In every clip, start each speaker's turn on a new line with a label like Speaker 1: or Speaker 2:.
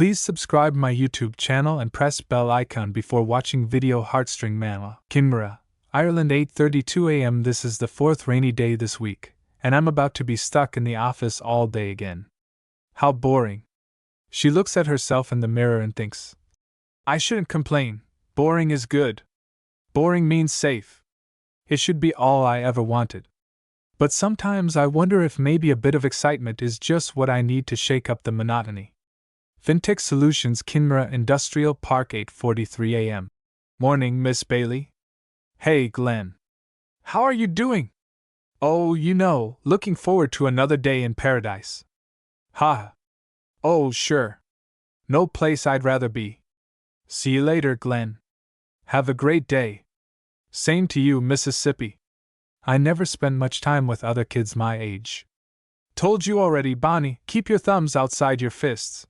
Speaker 1: Please subscribe my YouTube channel and press bell icon before watching video Heartstring Manhwa. Kinmara, Ireland 8:32 a.m. This is the fourth rainy day this week, and I'm about to be stuck in the office all day again. How boring. She looks at herself in the mirror and thinks, I shouldn't complain, boring is good. Boring means safe. It should be all I ever wanted. But sometimes I wonder if maybe a bit of excitement is just what I need to shake up the monotony. Fintech Solutions, Kinmara Industrial Park, 8:43 a.m. Morning, Miss Bailey. Hey, Glenn. How are you doing? Oh, looking forward to another day in paradise. Ha. Oh, sure. No place I'd rather be. See you later, Glenn. Have a great day. Same to you, Mississippi. I never spend much time with other kids my age. Told you already, Bonnie, keep your thumbs outside your fists.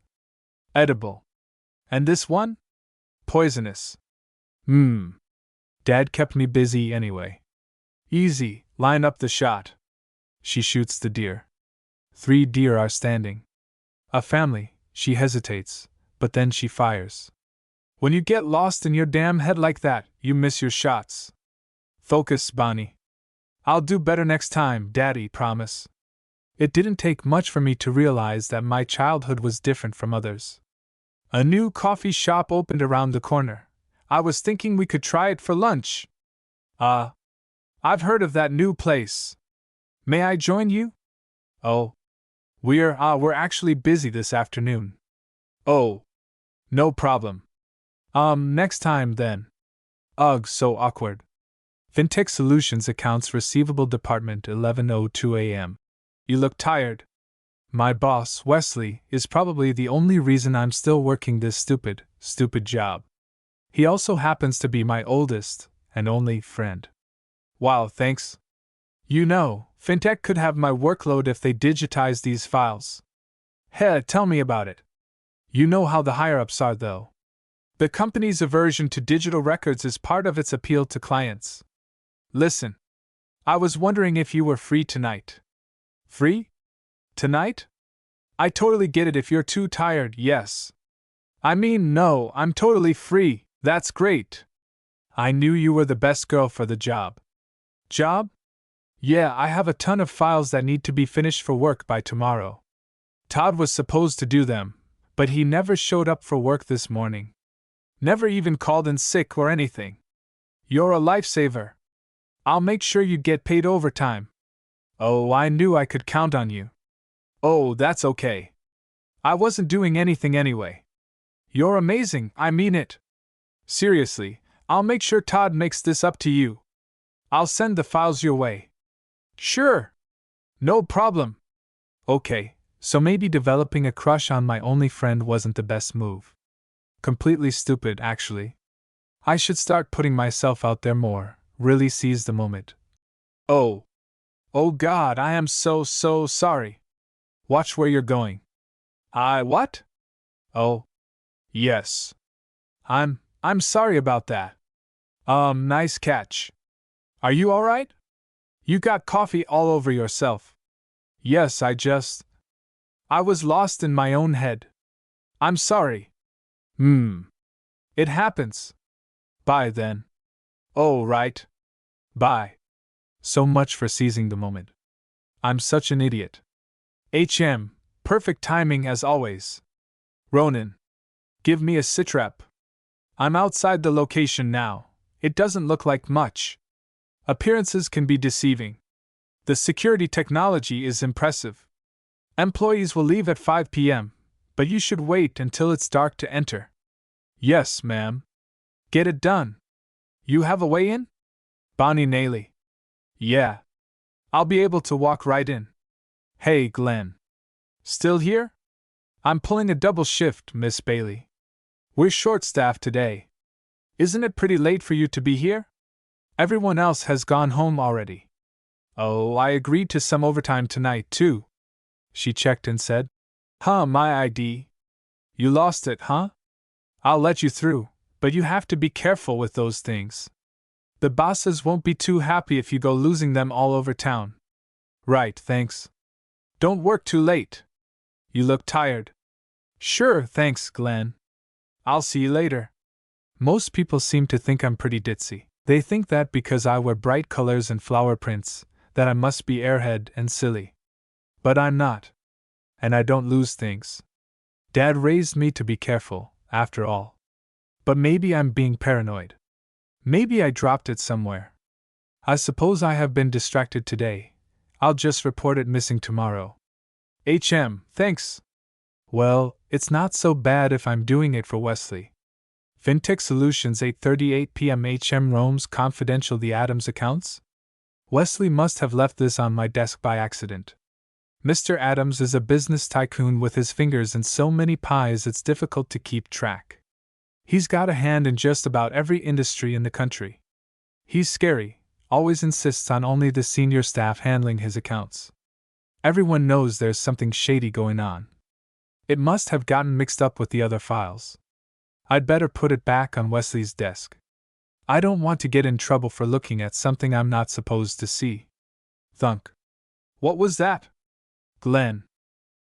Speaker 1: Edible. And this one? Poisonous. Dad kept me busy anyway. Easy, line up the shot. She shoots the deer. 3 deer are standing. A family, she hesitates, but then she fires. When you get lost in your damn head like that, you miss your shots. Focus, Bonnie. I'll do better next time, Daddy, promise. It didn't take much for me to realize that my childhood was different from others. A new coffee shop opened around the corner. I was thinking we could try it for lunch. I've heard of that new place. May I join you? Oh. We're actually busy this afternoon. Oh. No problem. Next time then. Ugh, so awkward. Fintech Solutions Accounts Receivable Department, 11:02 a.m. You look tired. My boss, Wesley, is probably the only reason I'm still working this stupid job. He also happens to be my oldest and only friend. Wow, thanks. Fintech could have my workload if they digitize these files. Hey, tell me about it. You know how the higher-ups are, though. The company's aversion to digital records is part of its appeal to clients. Listen. I was wondering if you were free tonight. Free? Tonight? I totally get it if you're too tired, yes. I mean, no, I'm totally free, that's great. I knew you were the best girl for the job. Job? Yeah, I have a ton of files that need to be finished for work by tomorrow. Todd was supposed to do them, but he never showed up for work this morning. Never even called in sick or anything. You're a lifesaver. I'll make sure you get paid overtime. Oh, I knew I could count on you. Oh, that's okay. I wasn't doing anything anyway. You're amazing, I mean it. Seriously, I'll make sure Todd makes this up to you. I'll send the files your way. Sure. No problem. Okay, so maybe developing a crush on my only friend wasn't the best move. Completely stupid, actually. I should start putting myself out there more, really seize the moment. Oh. Oh God, I am so sorry. Watch where you're going. What? Oh. Yes. I'm sorry about that. Nice catch. Are you alright? You got coffee all over yourself. Yes, I was lost in my own head. I'm sorry. It happens. Bye then. Oh, right. Bye. So much for seizing the moment. I'm such an idiot. Perfect timing as always. Ronan. Give me a sitrep. I'm outside the location now. It doesn't look like much. Appearances can be deceiving. The security technology is impressive. Employees will leave at 5 p.m., but you should wait until it's dark to enter. Yes, ma'am. Get it done. You have a way in? Bonnie Naily. Yeah. I'll be able to walk right in. Hey, Glenn. Still here? I'm pulling a double shift, Miss Bailey. We're short-staffed today. Isn't it pretty late for you to be here? Everyone else has gone home already. Oh, I agreed to some overtime tonight, too. She checked and said, my ID. You lost it, huh? I'll let you through, but you have to be careful with those things. The bosses won't be too happy if you go losing them all over town. Right, thanks. Don't work too late. You look tired. Sure, thanks, Glenn. I'll see you later. Most people seem to think I'm pretty ditzy. They think that because I wear bright colors and flower prints, that I must be airhead and silly. But I'm not. And I don't lose things. Dad raised me to be careful, after all. But maybe I'm being paranoid. Maybe I dropped it somewhere. I suppose I have been distracted today. I'll just report it missing tomorrow. Thanks. Well, it's not so bad if I'm doing it for Wesley. Fintech Solutions 8:38 p.m. Rome's confidential The Adams accounts? Wesley must have left this on my desk by accident. Mr. Adams is a business tycoon with his fingers in so many pies it's difficult to keep track. He's got a hand in just about every industry in the country. He's scary, always insists on only the senior staff handling his accounts. Everyone knows there's something shady going on. It must have gotten mixed up with the other files. I'd better put it back on Wesley's desk. I don't want to get in trouble for looking at something I'm not supposed to see. Thunk. What was that? Glenn.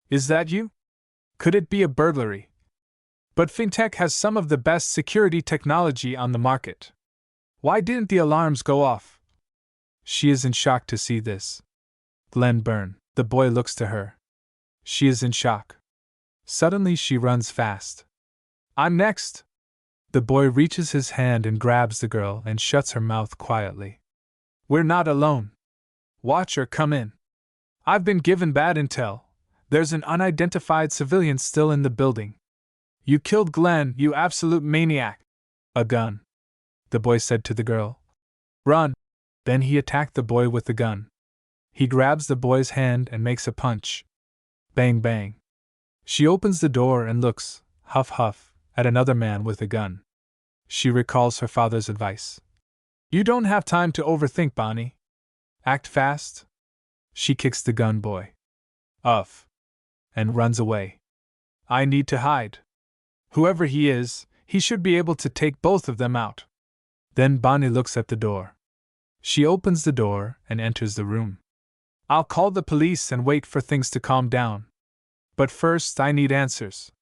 Speaker 1: Is that you? Could it be a burglary? But FinTech has some of the best security technology on the market. Why didn't the alarms go off? She is in shock to see this. Glenn Byrne. The boy looks to her. She is in shock. Suddenly she runs fast. I'm next. The boy reaches his hand and grabs the girl and shuts her mouth quietly. We're not alone. Watch her come in. I've been given bad intel. There's an unidentified civilian still in the building. You killed Glenn, you absolute maniac. A gun. The boy said to the girl. Run. Then he attacked the boy with the gun. He grabs the boy's hand and makes a punch. Bang bang. She opens the door and looks, huff huff, at another man with a gun. She recalls her father's advice. You don't have time to overthink, Bonnie. Act fast. She kicks the gun boy. Uff. And runs away. I need to hide. Whoever he is, he should be able to take both of them out. Then Bonnie looks at the door. She opens the door and enters the room. I'll call the police and wait for things to calm down. But first I need answers.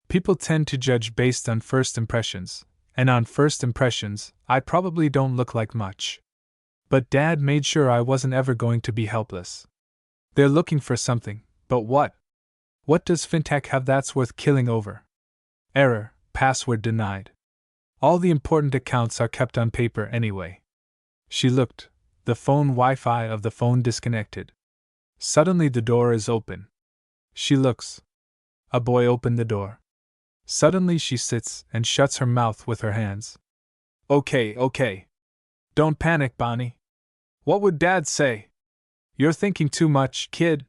Speaker 1: People tend to judge based on first impressions, and on first impressions, I probably don't look like much. But Dad made sure I wasn't ever going to be helpless. They're looking for something, but what? What does FinTech have that's worth killing over? Error, password denied. All the important accounts are kept on paper anyway. She looked, the phone Wi-Fi of the phone disconnected. Suddenly the door is open. She looks. A boy opened the door. Suddenly she sits and shuts her mouth with her hands. Okay. Don't panic, Bonnie. What would Dad say? You're thinking too much, kid.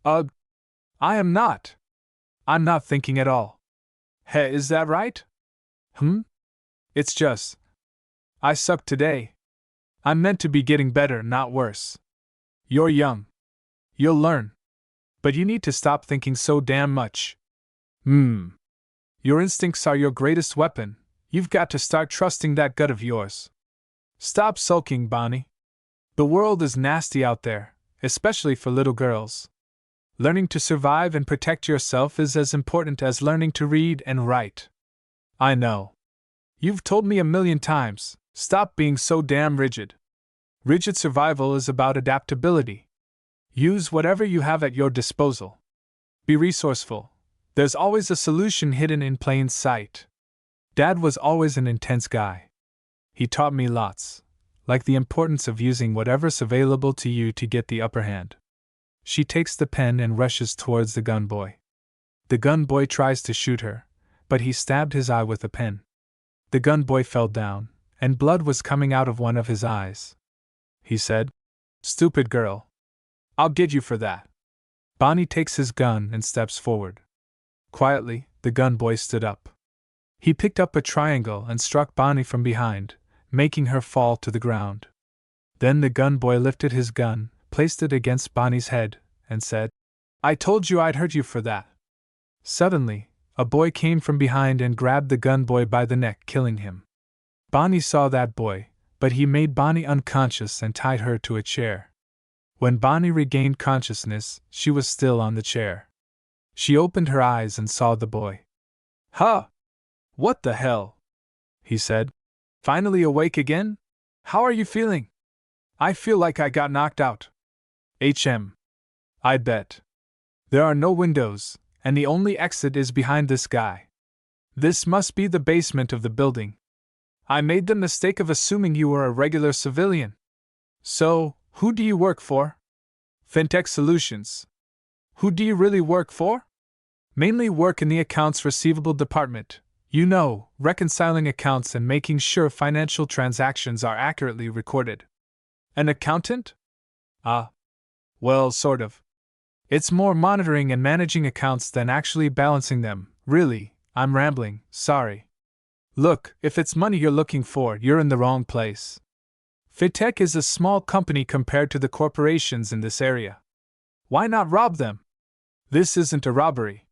Speaker 1: I am not. I'm not thinking at all. Hey, is that right? It's just. I suck today. I'm meant to be getting better, not worse. You're young. You'll learn. But you need to stop thinking so damn much. Your instincts are your greatest weapon. You've got to start trusting that gut of yours. Stop sulking, Bonnie. The world is nasty out there, especially for little girls. Learning to survive and protect yourself is as important as learning to read and write. I know. You've told me 1,000,000 times, stop being so damn rigid. Rigid survival is about adaptability. Use whatever you have at your disposal. Be resourceful. There's always a solution hidden in plain sight. Dad was always an intense guy. He taught me lots, like the importance of using whatever's available to you to get the upper hand. She takes the pen and rushes towards the gun boy. The gun boy tries to shoot her, but he stabbed his eye with the pen. The gun boy fell down, and blood was coming out of one of his eyes. He said, "Stupid girl. I'll get you for that." Bonnie takes his gun and steps forward. Quietly, the gun boy stood up. He picked up a triangle and struck Bonnie from behind, making her fall to the ground. Then the gun boy lifted his gun, placed it against Bonnie's head, and said, "I told you I'd hurt you for that." Suddenly, a boy came from behind and grabbed the gun boy by the neck, killing him. Bonnie saw that boy, but he made Bonnie unconscious and tied her to a chair. When Bonnie regained consciousness, she was still on the chair. She opened her eyes and saw the boy. Huh! What the hell? He said. Finally awake again? How are you feeling? I feel like I got knocked out. I bet. There are no windows, and the only exit is behind this guy. This must be the basement of the building. I made the mistake of assuming you were a regular civilian. So, who do you work for? Fintech Solutions. Who do you really work for? Mainly work in the accounts receivable department. You know, reconciling accounts and making sure financial transactions are accurately recorded. An accountant? Well, sort of. It's more monitoring and managing accounts than actually balancing them. Really, I'm rambling, sorry. Look, if it's money you're looking for, you're in the wrong place. Fintech is a small company compared to the corporations in this area. Why not rob them? This isn't a robbery.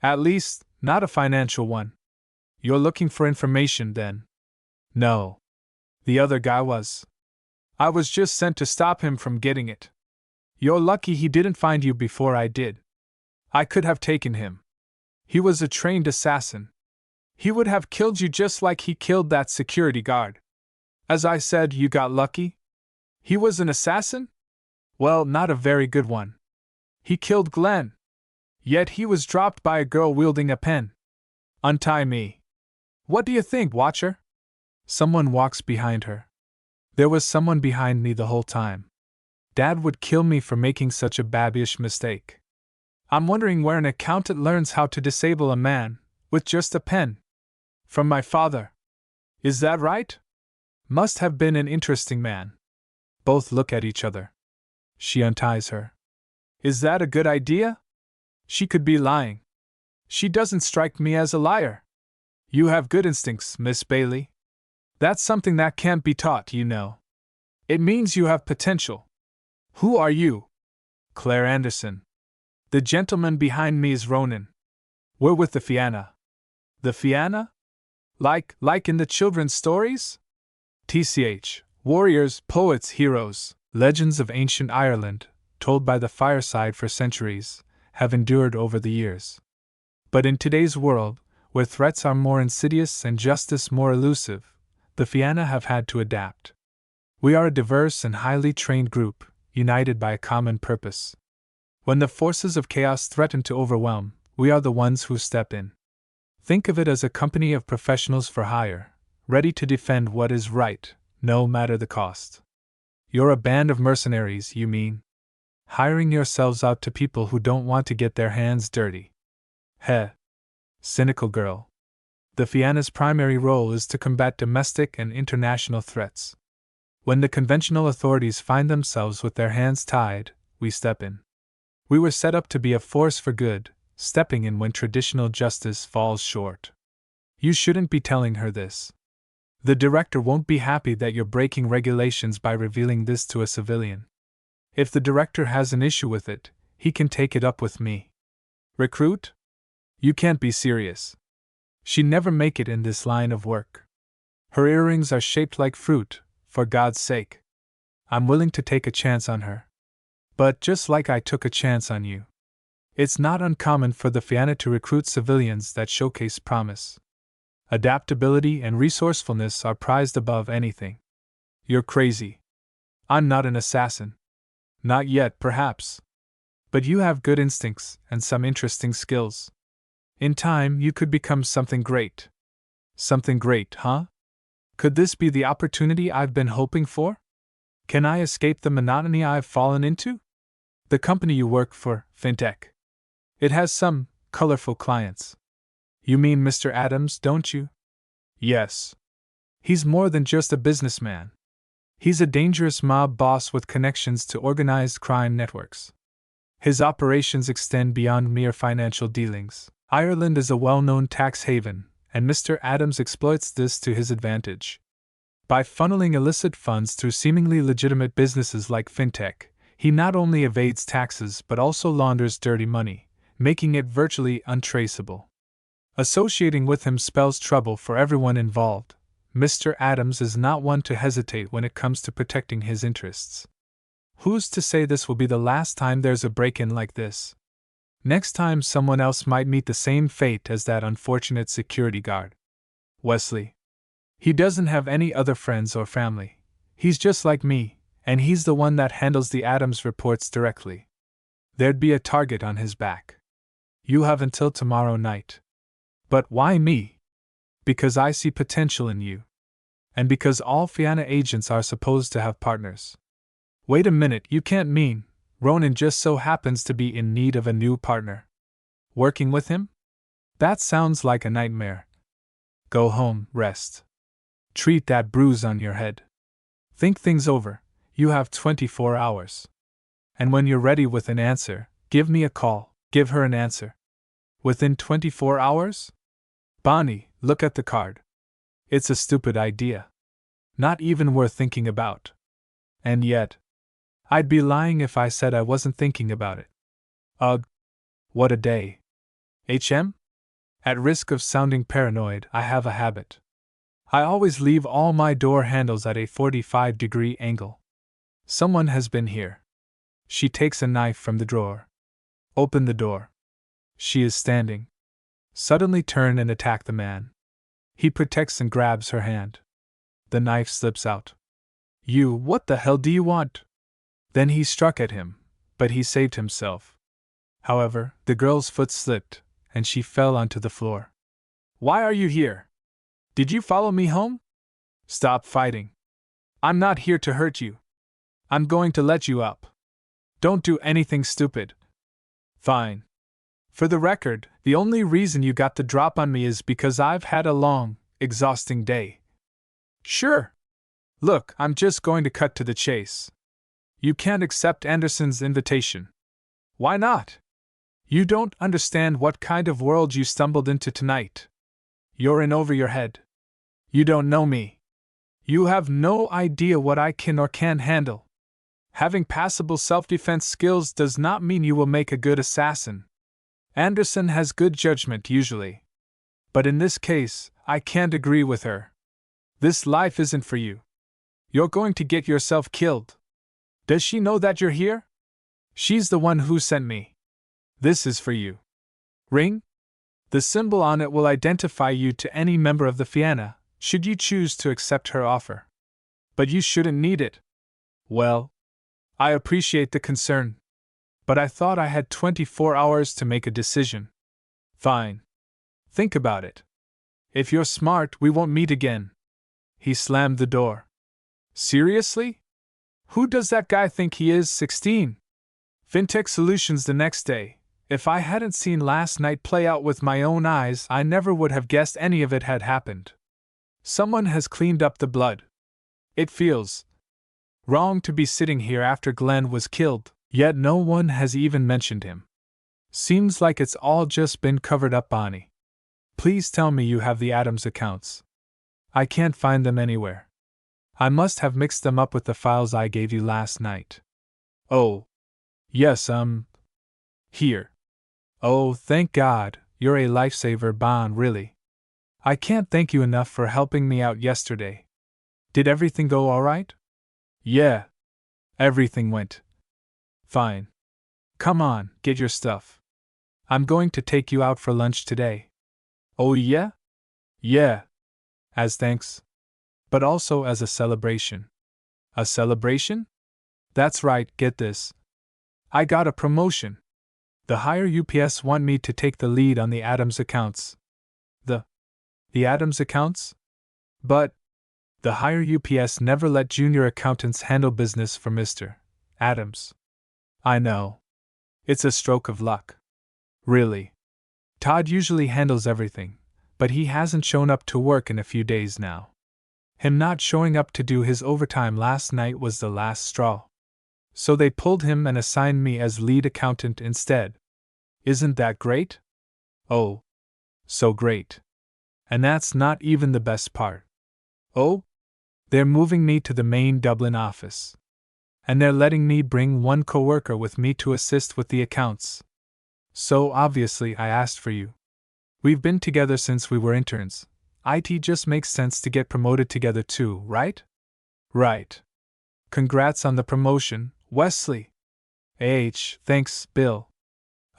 Speaker 1: At least, not a financial one. You're looking for information, then? No. The other guy was. I was just sent to stop him from getting it. You're lucky he didn't find you before I did. I could have taken him. He was a trained assassin. He would have killed you just like he killed that security guard. As I said, you got lucky? He was an assassin? Well, not a very good one. He killed Glenn. Yet he was dropped by a girl wielding a pen. Untie me. What do you think, Watcher? Someone walks behind her. There was someone behind me the whole time. Dad would kill me for making such a babyish mistake. I'm wondering where an accountant learns how to disable a man with just a pen. From my father. Is that right? Must have been an interesting man. Both look at each other. She unties her. Is that a good idea? She could be lying. She doesn't strike me as a liar. You have good instincts, Miss Bailey. That's something that can't be taught, you know. It means you have potential. Who are you? Claire Anderson. The gentleman behind me is Ronan. We're with the Fianna. The Fianna? Like in the children's stories? TCH. Warriors, poets, heroes, legends of ancient Ireland, told by the fireside for centuries, have endured over the years. But in today's world, where threats are more insidious and justice more elusive, the Fianna have had to adapt. We are a diverse and highly trained group, united by a common purpose. When the forces of chaos threaten to overwhelm, we are the ones who step in. Think of it as a company of professionals for hire, ready to defend what is right, no matter the cost. You're a band of mercenaries, you mean? Hiring yourselves out to people who don't want to get their hands dirty. Heh. Cynical girl. The Fianna's primary role is to combat domestic and international threats. When the conventional authorities find themselves with their hands tied, we step in. We were set up to be a force for good, stepping in when traditional justice falls short. You shouldn't be telling her this. The director won't be happy that you're breaking regulations by revealing this to a civilian. If the director has an issue with it, he can take it up with me. Recruit? You can't be serious. She'd never make it in this line of work. Her earrings are shaped like fruit, for God's sake. I'm willing to take a chance on her. But just like I took a chance on you. It's not uncommon for the Fianna to recruit civilians that showcase promise. Adaptability and resourcefulness are prized above anything. You're crazy. I'm not an assassin. Not yet, perhaps. But you have good instincts and some interesting skills. In time, you could become something great. Something great, huh? Could this be the opportunity I've been hoping for? Can I escape the monotony I've fallen into? The company you work for, Fintech. It has some colorful clients. You mean Mr. Adams, don't you? Yes. He's more than just a businessman. He's a dangerous mob boss with connections to organized crime networks. His operations extend beyond mere financial dealings. Ireland is a well-known tax haven, and Mr. Adams exploits this to his advantage. By funneling illicit funds through seemingly legitimate businesses like Fintech, he not only evades taxes but also launders dirty money, making it virtually untraceable. Associating with him spells trouble for everyone involved. Mr. Adams is not one to hesitate when it comes to protecting his interests. Who's to say this will be the last time there's a break-in like this? Next time someone else might meet the same fate as that unfortunate security guard. Wesley. He doesn't have any other friends or family. He's just like me, and he's the one that handles the Adams reports directly. There'd be a target on his back. You have until tomorrow night. But why me? Because I see potential in you. And because all Fianna agents are supposed to have partners. Wait a minute, you can't mean Ronan just so happens to be in need of a new partner. Working with him? That sounds like a nightmare. Go home, rest. Treat that bruise on your head. Think things over. You have 24 hours. And when you're ready with an answer, give me a call. Give her an answer. Within 24 hours? Bonnie, look at the card. It's a stupid idea. Not even worth thinking about. And yet, I'd be lying if I said I wasn't thinking about it. Ugh. What a day. HM? At risk of sounding paranoid, I have a habit. I always leave all my door handles at a 45-degree angle. Someone has been here. She takes a knife from the drawer. Open the door. She is standing. Suddenly turn and attack the man. He protects and grabs her hand. The knife slips out. You, what the hell do you want? Then he struck at him, but he saved himself. However, the girl's foot slipped, and she fell onto the floor. Why are you here? Did you follow me home? Stop fighting. I'm not here to hurt you. I'm going to let you up. Don't do anything stupid. Fine. For the record, the only reason you got the drop on me is because I've had a long, exhausting day. Sure. Look, I'm just going to cut to the chase. You can't accept Anderson's invitation. Why not? You don't understand what kind of world you stumbled into tonight. You're in over your head. You don't know me. You have no idea what I can or can't handle. Having passable self-defense skills does not mean you will make a good assassin. Anderson has good judgment usually. But in this case, I can't agree with her. This life isn't for you. You're going to get yourself killed. Does she know that you're here? She's the one who sent me. This is for you. Ring? The symbol on it will identify you to any member of the Fianna, should you choose to accept her offer. But you shouldn't need it. Well, I appreciate the concern. But I thought I had 24 hours to make a decision. Fine. Think about it. If you're smart, we won't meet again. He slammed the door. Seriously? Who does that guy think he is, 16? Fintech Solutions the next day. If I hadn't seen last night play out with my own eyes, I never would have guessed any of it had happened. Someone has cleaned up the blood. It feels wrong to be sitting here after Glenn was killed, yet no one has even mentioned him. Seems like it's all just been covered up, Bonnie. Please tell me you have the Adams accounts. I can't find them anywhere. I must have mixed them up with the files I gave you last night. Oh. Yes, here. Oh, thank God, you're a lifesaver, Bon, really. I can't thank you enough for helping me out yesterday. Did everything go all right? Yeah. Everything went fine. Come on, get your stuff. I'm going to take you out for lunch today. Oh yeah? Yeah. As thanks. But also as a celebration. A celebration? That's right, get this. I got a promotion. The higher UPS want me to take the lead on the Adams accounts. The Adams accounts? But the higher UPS never let junior accountants handle business for Mr. Adams. I know. It's a stroke of luck. Really. Todd usually handles everything, but he hasn't shown up to work in a few days now. Him not showing up to do his overtime last night was the last straw. So they pulled him and assigned me as lead accountant instead. Isn't that great? Oh, so great. And that's not even the best part. Oh? They're moving me to the main Dublin office. And they're letting me bring one coworker with me to assist with the accounts. So obviously I asked for you. We've been together since we were interns. IT just makes sense to get promoted together too, right? Right. Congrats on the promotion, Wesley. Thanks, Bill.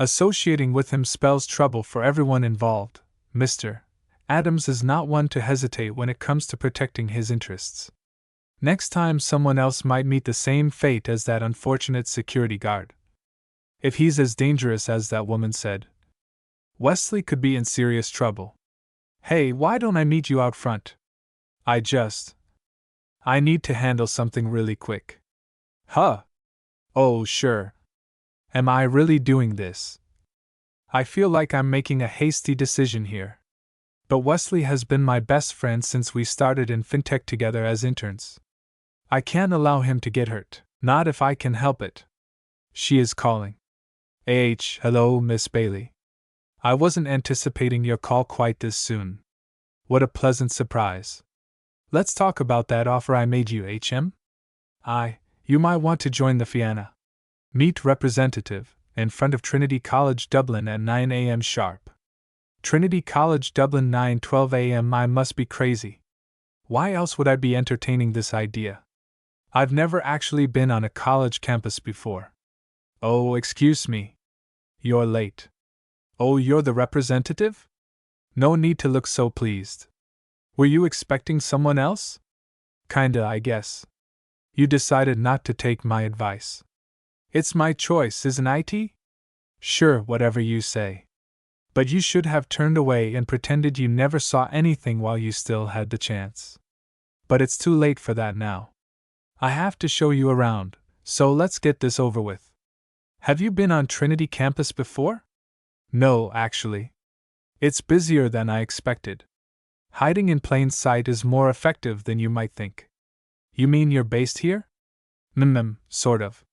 Speaker 1: Associating with him spells trouble for everyone involved. Mr. Adams is not one to hesitate when it comes to protecting his interests. Next time someone else might meet the same fate as that unfortunate security guard. If he's as dangerous as that woman said, Wesley could be in serious trouble. Hey, why don't I meet you out front? I need to handle something really quick. Huh? Oh, sure. Am I really doing this? I feel like I'm making a hasty decision here. But Wesley has been my best friend since we started in fintech together as interns. I can't allow him to get hurt, not if I can help it. She is calling. Hello, Miss Bailey. I wasn't anticipating your call quite this soon. What a pleasant surprise. Let's talk about that offer I made you, HM? You might want to join the Fianna. Meet representative, in front of Trinity College Dublin at 9 a.m. sharp. Trinity College Dublin 9:12 a.m. I must be crazy. Why else would I be entertaining this idea? I've never actually been on a college campus before. Oh, excuse me. You're late. Oh, you're the representative? No need to look so pleased. Were you expecting someone else? Kinda, I guess. You decided not to take my advice. It's my choice, isn't it? Sure, whatever you say. But you should have turned away and pretended you never saw anything while you still had the chance. But it's too late for that now. I have to show you around, so let's get this over with. Have you been on Trinity campus before? No, actually. It's busier than I expected. Hiding in plain sight is more effective than you might think. You mean you're based here? Sort of.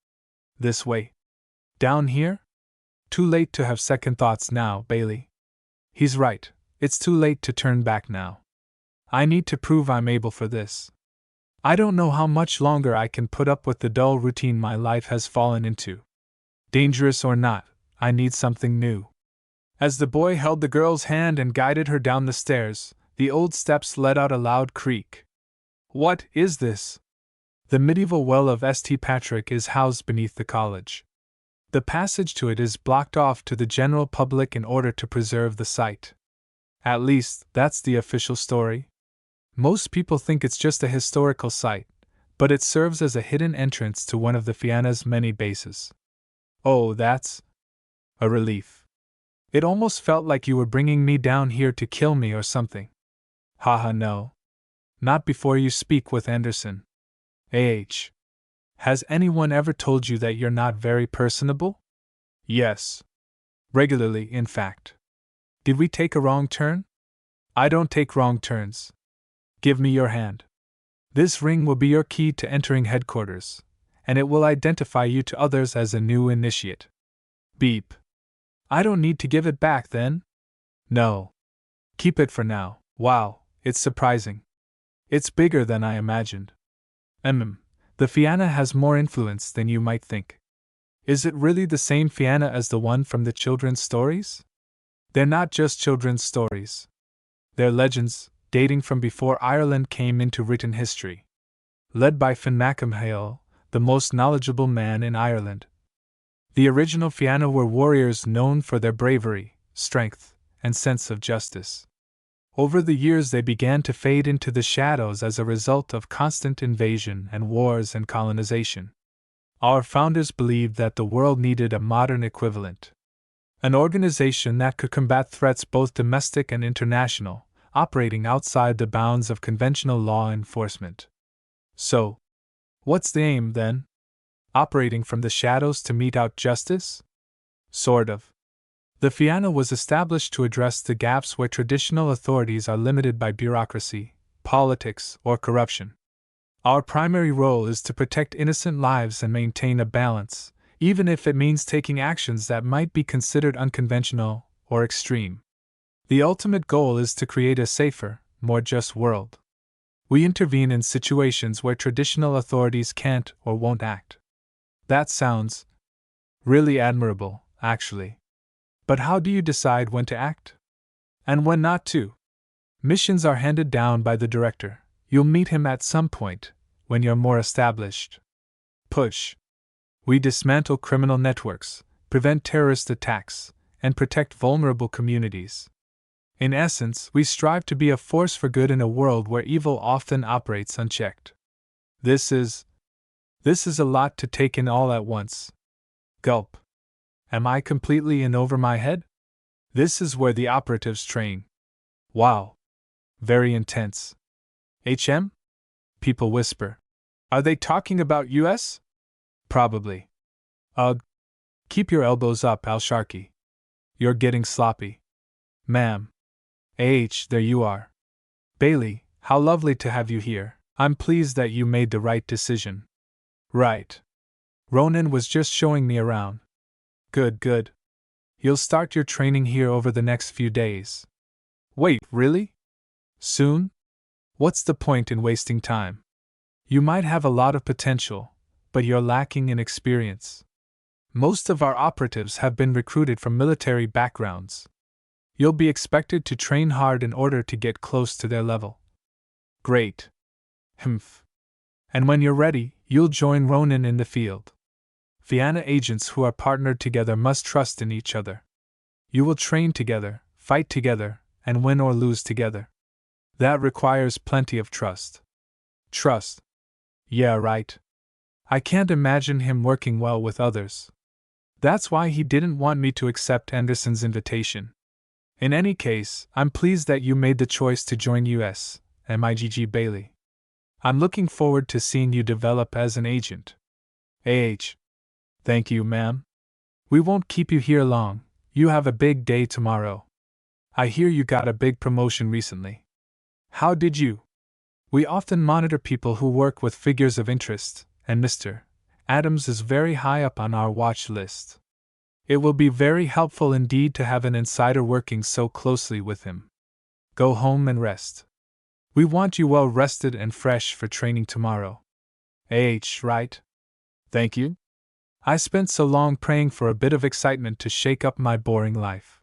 Speaker 1: This way. Down here? Too late to have second thoughts now, Bailey. He's right, it's too late to turn back now. I need to prove I'm able for this. I don't know how much longer I can put up with the dull routine my life has fallen into. Dangerous or not, I need something new. As the boy held the girl's hand and guided her down the stairs, the old steps let out a loud creak. What is this? The medieval well of St. Patrick is housed beneath the college. The passage to it is blocked off to the general public in order to preserve the site. At least, that's the official story. Most people think it's just a historical site, but it serves as a hidden entrance to one of the Fianna's many bases. Oh, that's a relief. It almost felt like you were bringing me down here to kill me or something. Haha, no. Not before you speak with Anderson. Has anyone ever told you that you're not very personable? Yes. Regularly, in fact. Did we take a wrong turn? I don't take wrong turns. Give me your hand. This ring will be your key to entering headquarters, and it will identify you to others as a new initiate. Beep. I don't need to give it back then? No. Keep it for now. Wow, it's surprising. It's bigger than I imagined. The Fianna has more influence than you might think. Is it really the same Fianna as the one from the children's stories? They're not just children's stories. They're legends, dating from before Ireland came into written history. Led by Finn MacMhail, the most knowledgeable man in Ireland. The original Fianna were warriors known for their bravery, strength, and sense of justice. Over the years they began to fade into the shadows as a result of constant invasion and wars and colonization. Our founders believed that the world needed a modern equivalent. An organization that could combat threats both domestic and international, operating outside the bounds of conventional law enforcement. So, what's the aim, then? Operating from the shadows to mete out justice? Sort of. The Fianna was established to address the gaps where traditional authorities are limited by bureaucracy, politics, or corruption. Our primary role is to protect innocent lives and maintain a balance, even if it means taking actions that might be considered unconventional or extreme. The ultimate goal is to create a safer, more just world. We intervene in situations where traditional authorities can't or won't act. That sounds really admirable, actually. But how do you decide when to act? And when not to? Missions are handed down by the director. You'll meet him at some point, when you're more established. Push. We dismantle criminal networks, prevent terrorist attacks, and protect vulnerable communities. In essence, we strive to be a force for good in a world where evil often operates unchecked. This is a lot to take in all at once. Gulp. Am I completely in over my head? This is where the operatives train. Wow. Very intense. HM? People whisper. Are they talking about US? Probably. Ugh. Keep your elbows up, Al-Sharki. You're getting sloppy. Ma'am. There you are. Bailey, how lovely to have you here. I'm pleased that you made the right decision. Right. Ronan was just showing me around. Good. You'll start your training here over the next few days. Wait, really? Soon? What's the point in wasting time? You might have a lot of potential, but you're lacking in experience. Most of our operatives have been recruited from military backgrounds. You'll be expected to train hard in order to get close to their level. Great. Humph. And when you're ready, you'll join Ronan in the field. Vienna agents who are partnered together must trust in each other. You will train together, fight together, and win or lose together. That requires plenty of trust. Trust? Yeah, right. I can't imagine him working well with others. That's why he didn't want me to accept Anderson's invitation. In any case, I'm pleased that you made the choice to join US, MIGG Bailey. I'm looking forward to seeing you develop as an agent. Thank you, ma'am. We won't keep you here long. You have a big day tomorrow. I hear you got a big promotion recently. How did you? We often monitor people who work with figures of interest, and Mr. Adams is very high up on our watch list. It will be very helpful indeed to have an insider working so closely with him. Go home and rest. We want you well rested and fresh for training tomorrow. Right? Thank you. I spent so long praying for a bit of excitement to shake up my boring life.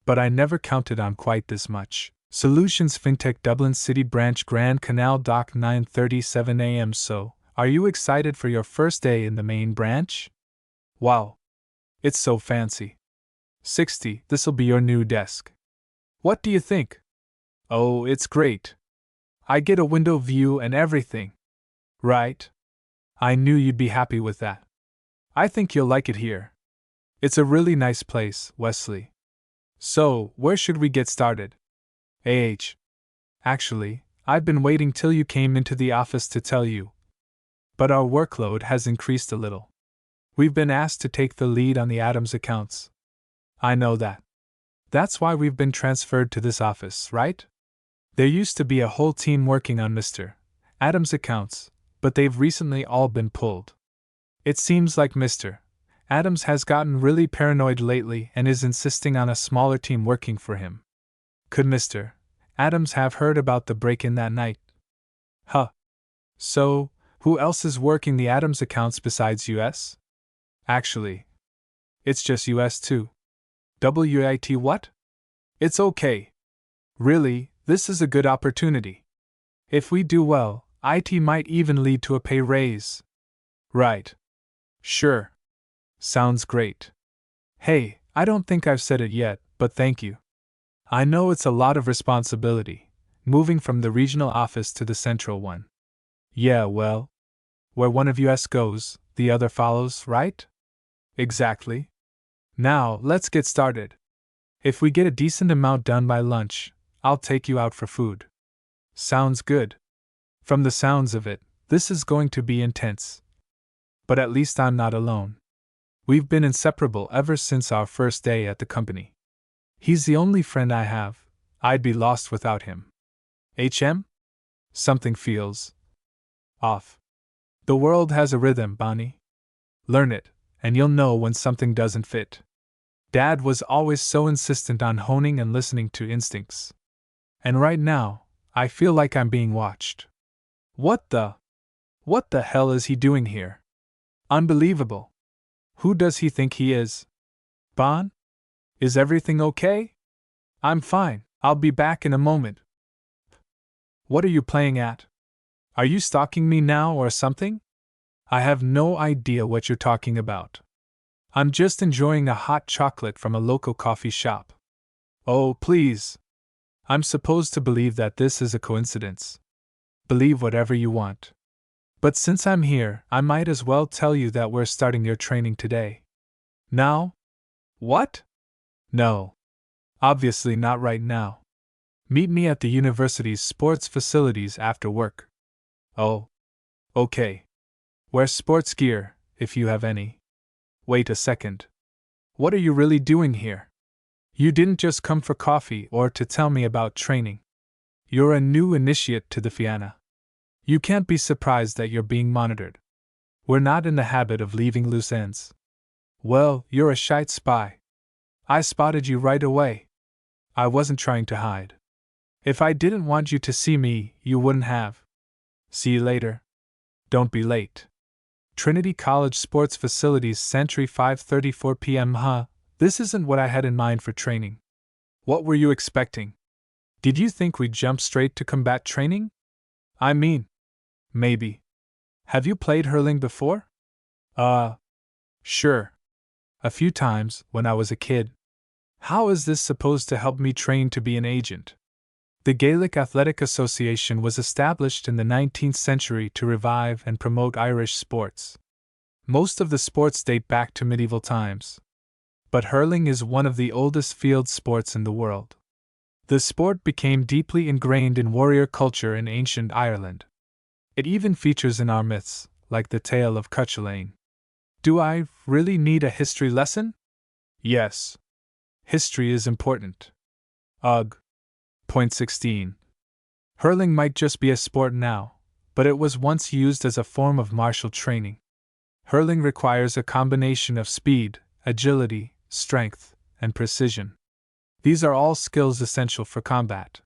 Speaker 1: But I never counted on quite this much. Solutions FinTech Dublin City Branch Grand Canal Dock 9:37 a.m. So, are you excited for your first day in the main branch? Wow. It's so fancy. 60, this'll be your new desk. What do you think? Oh, it's great. I get a window view and everything. Right? I knew you'd be happy with that. I think you'll like it here. It's a really nice place, Wesley. So, where should we get started? Actually, I've been waiting till you came into the office to tell you. But our workload has increased a little. We've been asked to take the lead on the Adams accounts. I know that. That's why we've been transferred to this office, right? There used to be a whole team working on Mr. Adams' accounts, but they've recently all been pulled. It seems like Mr. Adams has gotten really paranoid lately and is insisting on a smaller team working for him. Could Mr. Adams have heard about the break-in that night? Huh. So, who else is working the Adams accounts besides US? Actually, it's just US too. WIT what? It's okay. Really, this is a good opportunity. If we do well, IT might even lead to a pay raise. Right. Sure. Sounds great. Hey, I don't think I've said it yet, but thank you. I know it's a lot of responsibility, moving from the regional office to the central one. Yeah, well, where one of us goes, the other follows, right? Exactly. Now, let's get started. If we get a decent amount done by lunch, I'll take you out for food. Sounds good. From the sounds of it, this is going to be intense. But at least I'm not alone. We've been inseparable ever since our first day at the company. He's the only friend I have. I'd be lost without him. Something feels off. The world has a rhythm, Bonnie. Learn it, and you'll know when something doesn't fit. Dad was always so insistent on honing and listening to instincts. And right now, I feel like I'm being watched. What the hell is he doing here? Unbelievable. Who does he think he is? Bon? Is everything okay? I'm fine, I'll be back in a moment. What are you playing at? Are you stalking me now or something? I have no idea what you're talking about. I'm just enjoying a hot chocolate from a local coffee shop. Oh, please. I'm supposed to believe that this is a coincidence. Believe whatever you want. But since I'm here, I might as well tell you that we're starting your training today. Now? What? No. Obviously not right now. Meet me at the university's sports facilities after work. Oh. Okay. Wear sports gear, if you have any. Wait a second. What are you really doing here? You didn't just come for coffee or to tell me about training. You're a new initiate to the Fianna. You can't be surprised that you're being monitored. We're not in the habit of leaving loose ends. Well, you're a shite spy. I spotted you right away. I wasn't trying to hide. If I didn't want you to see me, you wouldn't have. See you later. Don't be late. Trinity College Sports Facilities, Century, 5:34 p.m. Huh, this isn't what I had in mind for training. What were you expecting? Did you think we'd jump straight to combat training? I mean, maybe. Have you played hurling before? Sure. A few times, when I was a kid. How is this supposed to help me train to be an agent? The Gaelic Athletic Association was established in the 19th century to revive and promote Irish sports. Most of the sports date back to medieval times. But hurling is one of the oldest field sports in the world. The sport became deeply ingrained in warrior culture in ancient Ireland. It even features in our myths, like the tale of Cuchulainn. Do I really need a history lesson? Yes. History is important. Ugh. Point 16. Hurling might just be a sport now, but it was once used as a form of martial training. Hurling requires a combination of speed, agility, strength, and precision. These are all skills essential for combat.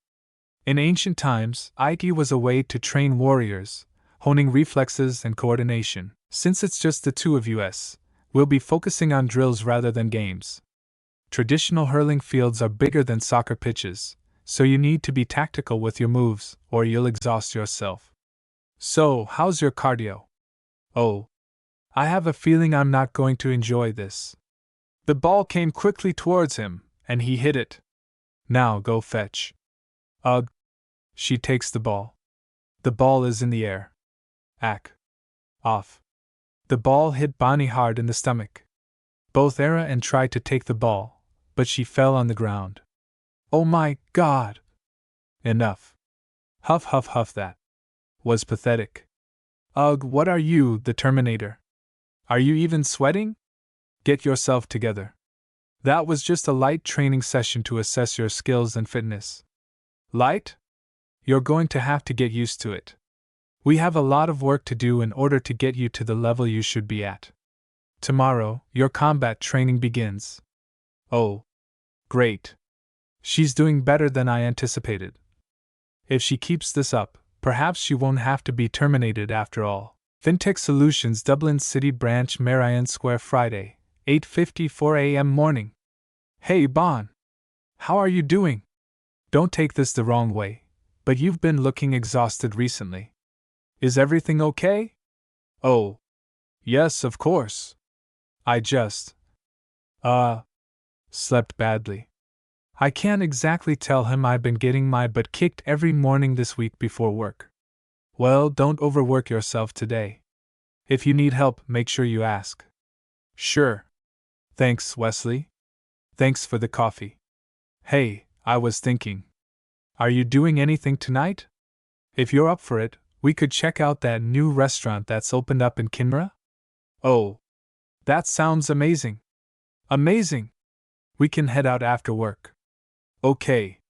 Speaker 1: In ancient times, it was a way to train warriors, honing reflexes and coordination. Since it's just the two of us, we'll be focusing on drills rather than games. Traditional hurling fields are bigger than soccer pitches, so you need to be tactical with your moves, or you'll exhaust yourself. So, how's your cardio? Oh, I have a feeling I'm not going to enjoy this. The ball came quickly towards him, and he hit it. Now go fetch. Ugh. She takes the ball. The ball is in the air. Ack. Off. The ball hit Bonnie hard in the stomach. Both Era and tried to take the ball, but she fell on the ground. Oh my God! Enough. Huff huff huff, that was pathetic. Ugh, what are you, the Terminator? Are you even sweating? Get yourself together. That was just a light training session to assess your skills and fitness. Light? You're going to have to get used to it. We have a lot of work to do in order to get you to the level you should be at. Tomorrow, your combat training begins. Oh. Great. She's doing better than I anticipated. If she keeps this up, perhaps she won't have to be terminated after all. Fintech Solutions, Dublin City Branch, Marion Square, Friday, 8:54 a.m. morning. Hey Bon! How are you doing? Don't take this the wrong way, but you've been looking exhausted recently. Is everything okay? Oh. Yes, of course. I just. Slept badly. I can't exactly tell him I've been getting my butt kicked every morning this week before work. Well, don't overwork yourself today. If you need help, make sure you ask. Sure. Thanks, Wesley. Thanks for the coffee. Hey, I was thinking. Are you doing anything tonight? If you're up for it, we could check out that new restaurant that's opened up in Kinmara. Oh. That sounds amazing. Amazing! We can head out after work. Okay.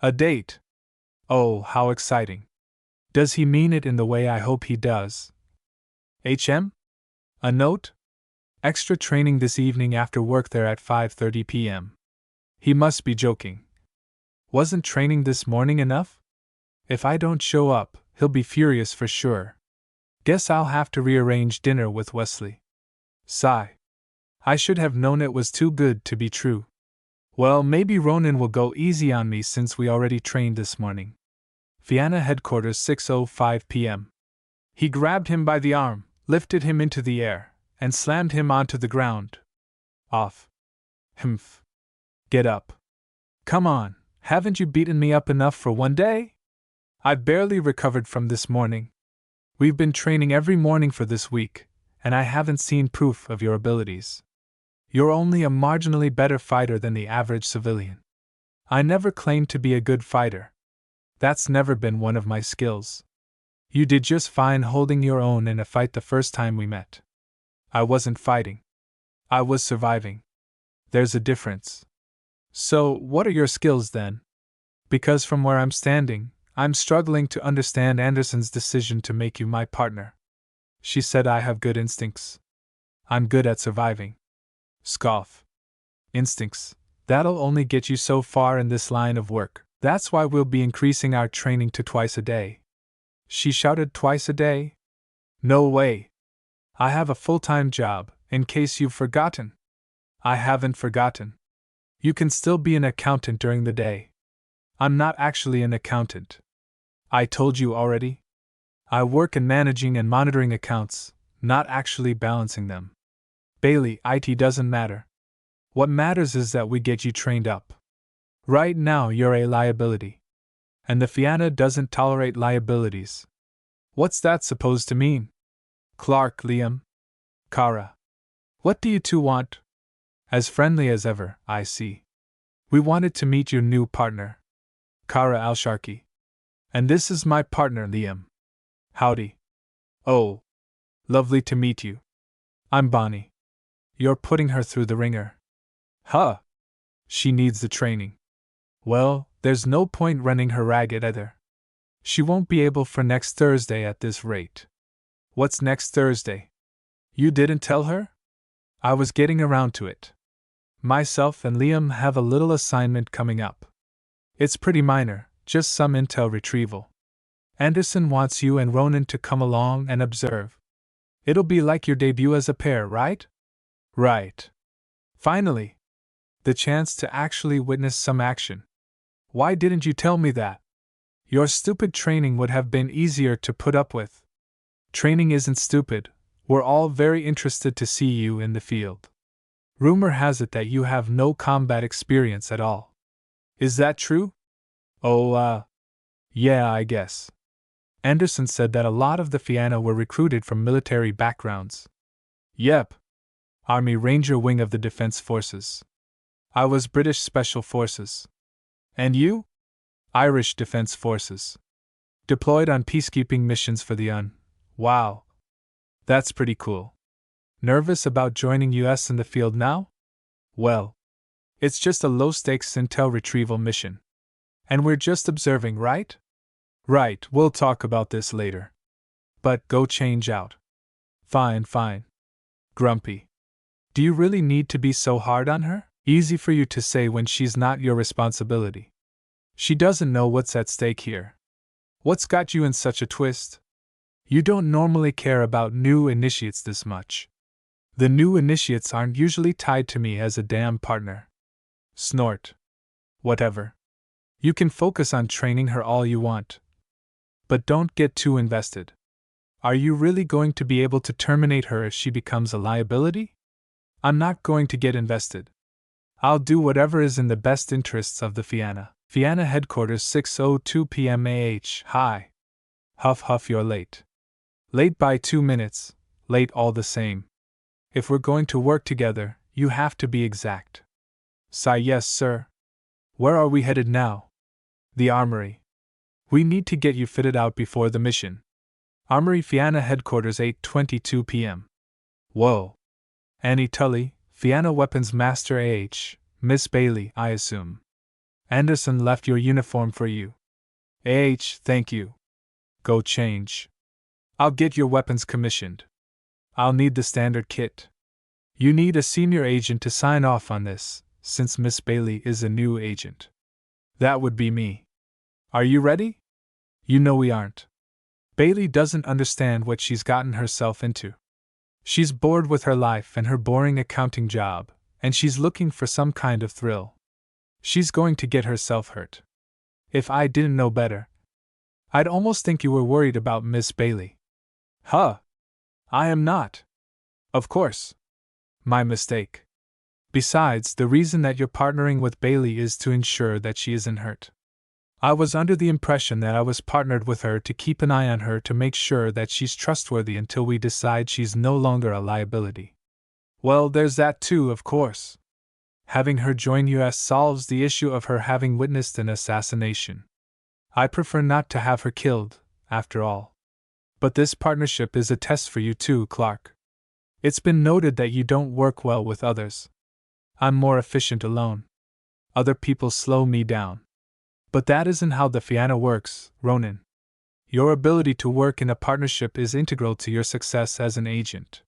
Speaker 1: A date. Oh, how exciting. Does he mean it in the way I hope he does? HM? A note? Extra training this evening after work there at 5:30 p.m. He must be joking. Wasn't training this morning enough? If I don't show up, he'll be furious for sure. Guess I'll have to rearrange dinner with Wesley. Sigh. I should have known it was too good to be true. Well, maybe Ronan will go easy on me since we already trained this morning. Fianna Headquarters, 6:05 p.m. He grabbed him by the arm, lifted him into the air, and slammed him onto the ground. Off. Humph. Get up. Come on, haven't you beaten me up enough for one day? I've barely recovered from this morning. We've been training every morning for this week, and I haven't seen proof of your abilities. You're only a marginally better fighter than the average civilian. I never claimed to be a good fighter. That's never been one of my skills. You did just fine holding your own in a fight the first time we met. I wasn't fighting. I was surviving. There's a difference. So, what are your skills then? Because from where I'm standing, I'm struggling to understand Anderson's decision to make you my partner. She said I have good instincts. I'm good at surviving. Scoff. Instincts. That'll only get you so far in this line of work. That's why we'll be increasing our training to twice a day. She shouted, twice a day? No way. I have a full-time job, in case you've forgotten. I haven't forgotten. You can still be an accountant during the day. I'm not actually an accountant. I told you already. I work in managing and monitoring accounts, not actually balancing them. Bailey, IT doesn't matter. What matters is that we get you trained up. Right now you're a liability. And the Fianna doesn't tolerate liabilities. What's that supposed to mean? Clark, Liam. Kara. What do you two want? As friendly as ever, I see. We wanted to meet your new partner. Kara Al-Sharki. And this is my partner, Liam. Howdy. Oh. Lovely to meet you. I'm Bonnie. You're putting her through the ringer. Huh. She needs the training. Well, there's no point running her ragged either. She won't be able for next Thursday at this rate. What's next Thursday? You didn't tell her? I was getting around to it. Myself and Liam have a little assignment coming up. It's pretty minor, just some intel retrieval. Anderson wants you and Ronan to come along and observe. It'll be like your debut as a pair, right? Right. Finally. The chance to actually witness some action. Why didn't you tell me that? Your stupid training would have been easier to put up with. Training isn't stupid. We're all very interested to see you in the field. Rumor has it that you have no combat experience at all. Is that true? Oh, yeah, I guess. Anderson said that a lot of the Fianna were recruited from military backgrounds. Yep. Army Ranger Wing of the Defense Forces. I was British Special Forces. And you? Irish Defense Forces. Deployed on peacekeeping missions for the UN. Wow. That's pretty cool. Nervous about joining US in the field now? Well, it's just a low-stakes intel retrieval mission. And we're just observing, right? Right, we'll talk about this later. But go change out. Fine. Grumpy. Do you really need to be so hard on her? Easy for you to say when she's not your responsibility. She doesn't know what's at stake here. What's got you in such a twist? You don't normally care about new initiates this much. The new initiates aren't usually tied to me as a damn partner. Snort. Whatever. You can focus on training her all you want. But don't get too invested. Are you really going to be able to terminate her if she becomes a liability? I'm not going to get invested. I'll do whatever is in the best interests of the Fianna. Fianna Headquarters, 6:02 p.m. AH. Hi. Huff, you're late. Late by 2 minutes, late all the same. If we're going to work together, you have to be exact. Sigh, yes, sir. Where are we headed now? The Armory. We need to get you fitted out before the mission. Armory, Fianna Headquarters, 8:22 p.m. Whoa. Annie Tully, Fianna Weapons Master AH, Miss Bailey, I assume. Anderson left your uniform for you. AH, thank you. Go change. I'll get your weapons commissioned. I'll need the standard kit. You need a senior agent to sign off on this, since Miss Bailey is a new agent. That would be me. Are you ready? You know we aren't. Bailey doesn't understand what she's gotten herself into. She's bored with her life and her boring accounting job, and she's looking for some kind of thrill. She's going to get herself hurt. If I didn't know better, I'd almost think you were worried about Miss Bailey. Huh. I am not. Of course. My mistake. Besides, the reason that you're partnering with Bailey is to ensure that she isn't hurt. I was under the impression that I was partnered with her to keep an eye on her to make sure that she's trustworthy until we decide she's no longer a liability. Well, there's that too, of course. Having her join US solves the issue of her having witnessed an assassination. I prefer not to have her killed, after all. But this partnership is a test for you too, Clark. It's been noted that you don't work well with others. I'm more efficient alone. Other people slow me down. But that isn't how the Fianna works, Ronan. Your ability to work in a partnership is integral to your success as an agent.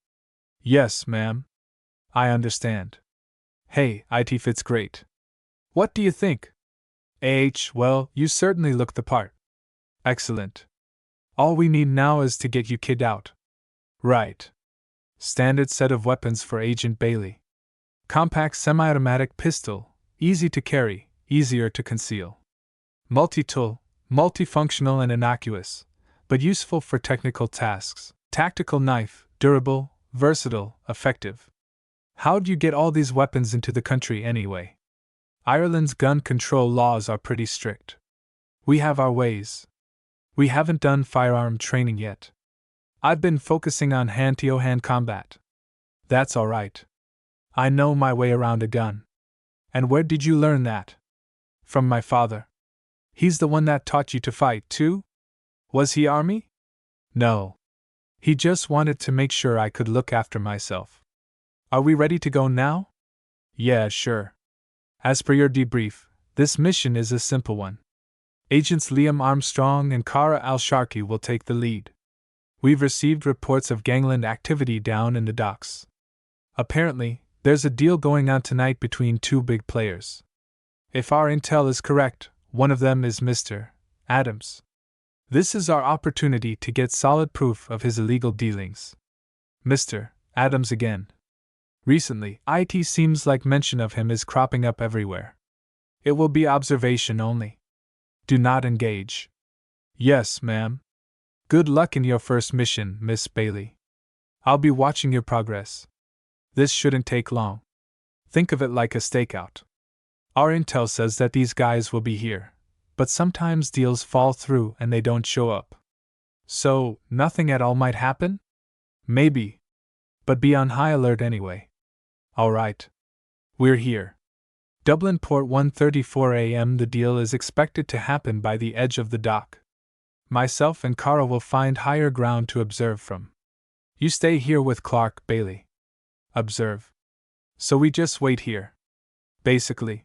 Speaker 1: Yes, ma'am. I understand. Hey, it fits great. What do you think? Well, you certainly look the part. Excellent. All we need now is to get you kid out. Right. Standard set of weapons for Agent Bailey. Compact semi-automatic pistol, easy to carry, easier to conceal. Multi-tool, multifunctional and innocuous, but useful for technical tasks. Tactical knife, durable, versatile, effective. How'd you get all these weapons into the country anyway? Ireland's gun control laws are pretty strict. We have our ways. We haven't done firearm training yet. I've been focusing on hand-to-hand combat. That's all right. I know my way around a gun. And where did you learn that? From my father. He's the one that taught you to fight, too? Was he Army? No. He just wanted to make sure I could look after myself. Are we ready to go now? Yeah, sure. As per your debrief, this mission is a simple one. Agents Liam Armstrong and Kara Al-Sharki will take the lead. We've received reports of gangland activity down in the docks. Apparently, there's a deal going on tonight between two big players. If our intel is correct, one of them is Mr. Adams. This is our opportunity to get solid proof of his illegal dealings. Mr. Adams again. Recently, it seems like mention of him is cropping up everywhere. It will be observation only. Do not engage. Yes, ma'am. Good luck in your first mission, Miss Bailey. I'll be watching your progress. This shouldn't take long. Think of it like a stakeout. Our intel says that these guys will be here, but sometimes deals fall through and they don't show up. So, nothing at all might happen? Maybe. But be on high alert anyway. All right. We're here. Dublin Port 1:34 a.m. The deal is expected to happen by the edge of the dock. Myself and Kara will find higher ground to observe from. You stay here with Clark, Bailey. Observe. So we just wait here. Basically.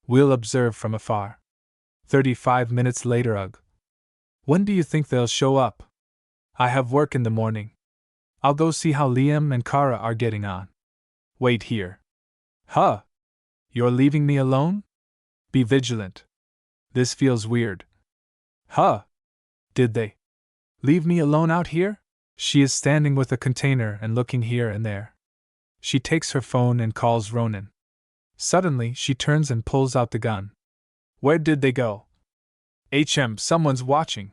Speaker 1: We'll observe from afar. 35 minutes later. Ugh. When do you think they'll show up? I have work in the morning. I'll go see how Liam and Kara are getting on. Wait here. Huh? You're leaving me alone? Be vigilant. This feels weird. Huh? Did they leave me alone out here? She is standing with a container and looking here and there. She takes her phone and calls Ronan. Suddenly, she turns and pulls out the gun. Where did they go? Someone's watching.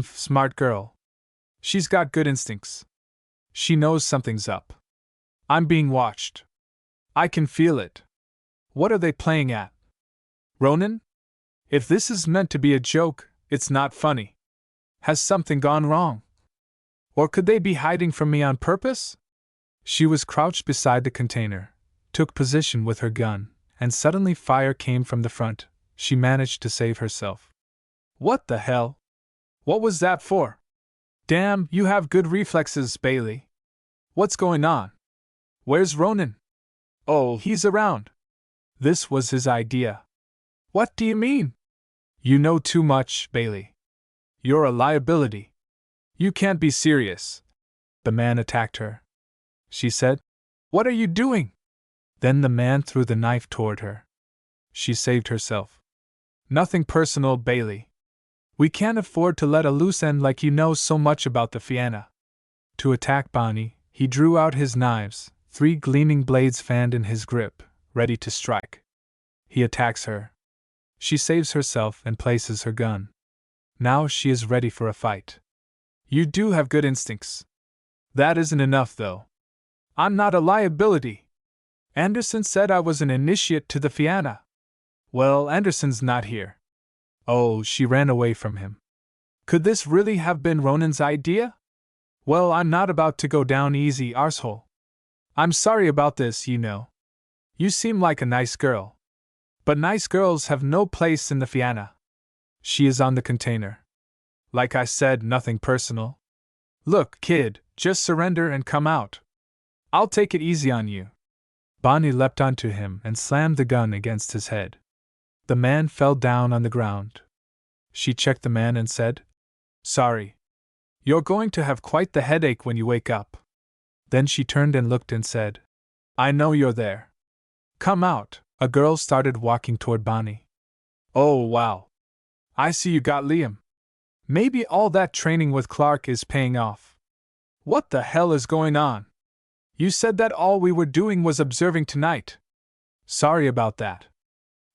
Speaker 1: Smart girl. She's got good instincts. She knows something's up. I'm being watched. I can feel it. What are they playing at? Ronan? If this is meant to be a joke, it's not funny. Has something gone wrong? Or could they be hiding from me on purpose? She was crouched beside the container, took position with her gun, and suddenly fire came from the front. She managed to save herself. What the hell? What was that for? Damn, you have good reflexes, Bailey. What's going on? Where's Ronan? Oh, he's around. This was his idea. What do you mean? You know too much, Bailey. You're a liability. You can't be serious. The man attacked her. She said, What are you doing? Then the man threw the knife toward her. She saved herself. Nothing personal, Bailey. We can't afford to let a loose end like you know so much about the Fianna. To attack Bonnie, he drew out his knives, 3 gleaming blades fanned in his grip, ready to strike. He attacks her. She saves herself and places her gun. Now she is ready for a fight. You do have good instincts. That isn't enough, though. I'm not a liability. Anderson said I was an initiate to the Fianna. Well, Anderson's not here. Oh, she ran away from him. Could this really have been Ronan's idea? Well, I'm not about to go down easy, arsehole. I'm sorry about this, you know. You seem like a nice girl. But nice girls have no place in the Fianna. She is on the container. Like I said, nothing personal. Look, kid, just surrender and come out. I'll take it easy on you. Bonnie leapt onto him and slammed the gun against his head. The man fell down on the ground. She checked the man and said, Sorry. You're going to have quite the headache when you wake up. Then she turned and looked and said, I know you're there. Come out. A girl started walking toward Bonnie. Oh, wow. I see you got Liam. Maybe all that training with Clark is paying off. What the hell is going on? You said that all we were doing was observing tonight. Sorry about that.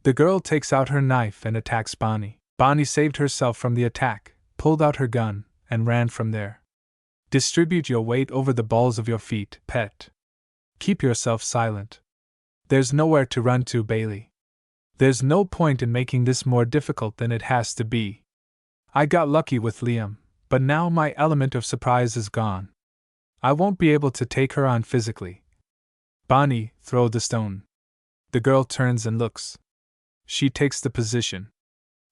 Speaker 1: The girl takes out her knife and attacks Bonnie. Bonnie saved herself from the attack, pulled out her gun, and ran from there. Distribute your weight over the balls of your feet, pet. Keep yourself silent. There's nowhere to run to, Bailey. There's no point in making this more difficult than it has to be. I got lucky with Liam, but now my element of surprise is gone. I won't be able to take her on physically. Bonnie, throw the stone. The girl turns and looks. She takes the position.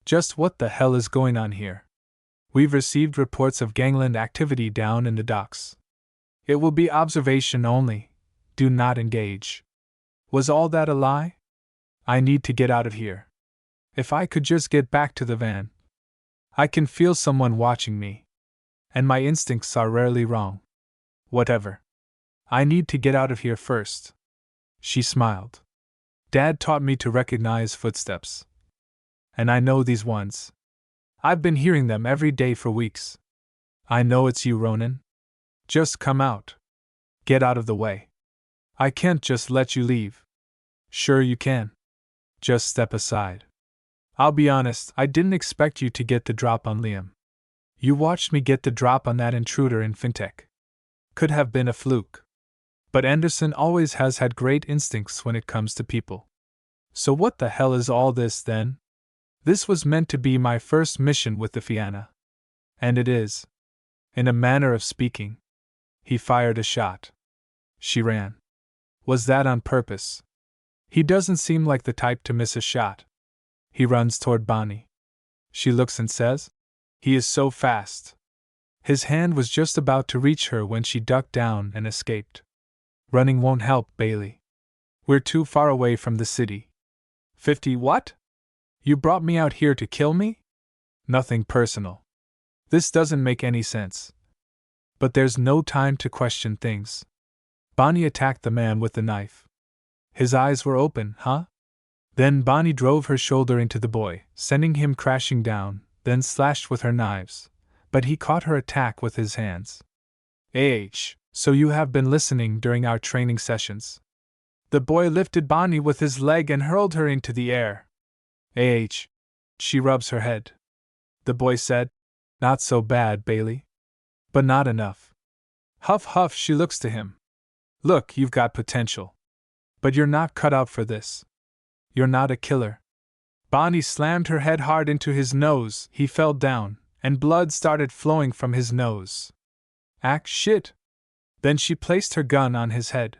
Speaker 1: Just what the hell is going on here? We've received reports of gangland activity down in the docks. It will be observation only. Do not engage. Was all that a lie? I need to get out of here. If I could just get back to the van. I can feel someone watching me. And my instincts are rarely wrong. Whatever. I need to get out of here first. She smiled. Dad taught me to recognize footsteps. And I know these ones. I've been hearing them every day for weeks. I know it's you, Ronan. Just come out. Get out of the way. I can't just let you leave. Sure you can. Just step aside. I'll be honest, I didn't expect you to get the drop on Liam. You watched me get the drop on that intruder in Fintech. Could have been a fluke. But Anderson always has had great instincts when it comes to people. So what the hell is all this then? This was meant to be my first mission with the Fianna. And it is. In a manner of speaking. He fired a shot. She ran. Was that on purpose? He doesn't seem like the type to miss a shot. He runs toward Bonnie. She looks and says, He is so fast. His hand was just about to reach her when she ducked down and escaped. Running won't help, Bailey. We're too far away from the city. 50 what? You brought me out here to kill me? Nothing personal. This doesn't make any sense. But there's no time to question things. Bonnie attacked the man with the knife. His eyes were open, huh? Then Bonnie drove her shoulder into the boy, sending him crashing down, then slashed with her knives. But he caught her attack with his hands. So you have been listening during our training sessions. The boy lifted Bonnie with his leg and hurled her into the air. She rubs her head. The boy said, Not so bad, Bailey. But not enough. Huff huff, she looks to him. Look, you've got potential. But you're not cut out for this. You're not a killer. Bonnie slammed her head hard into his nose, he fell down, and blood started flowing from his nose. Shit. Then she placed her gun on his head.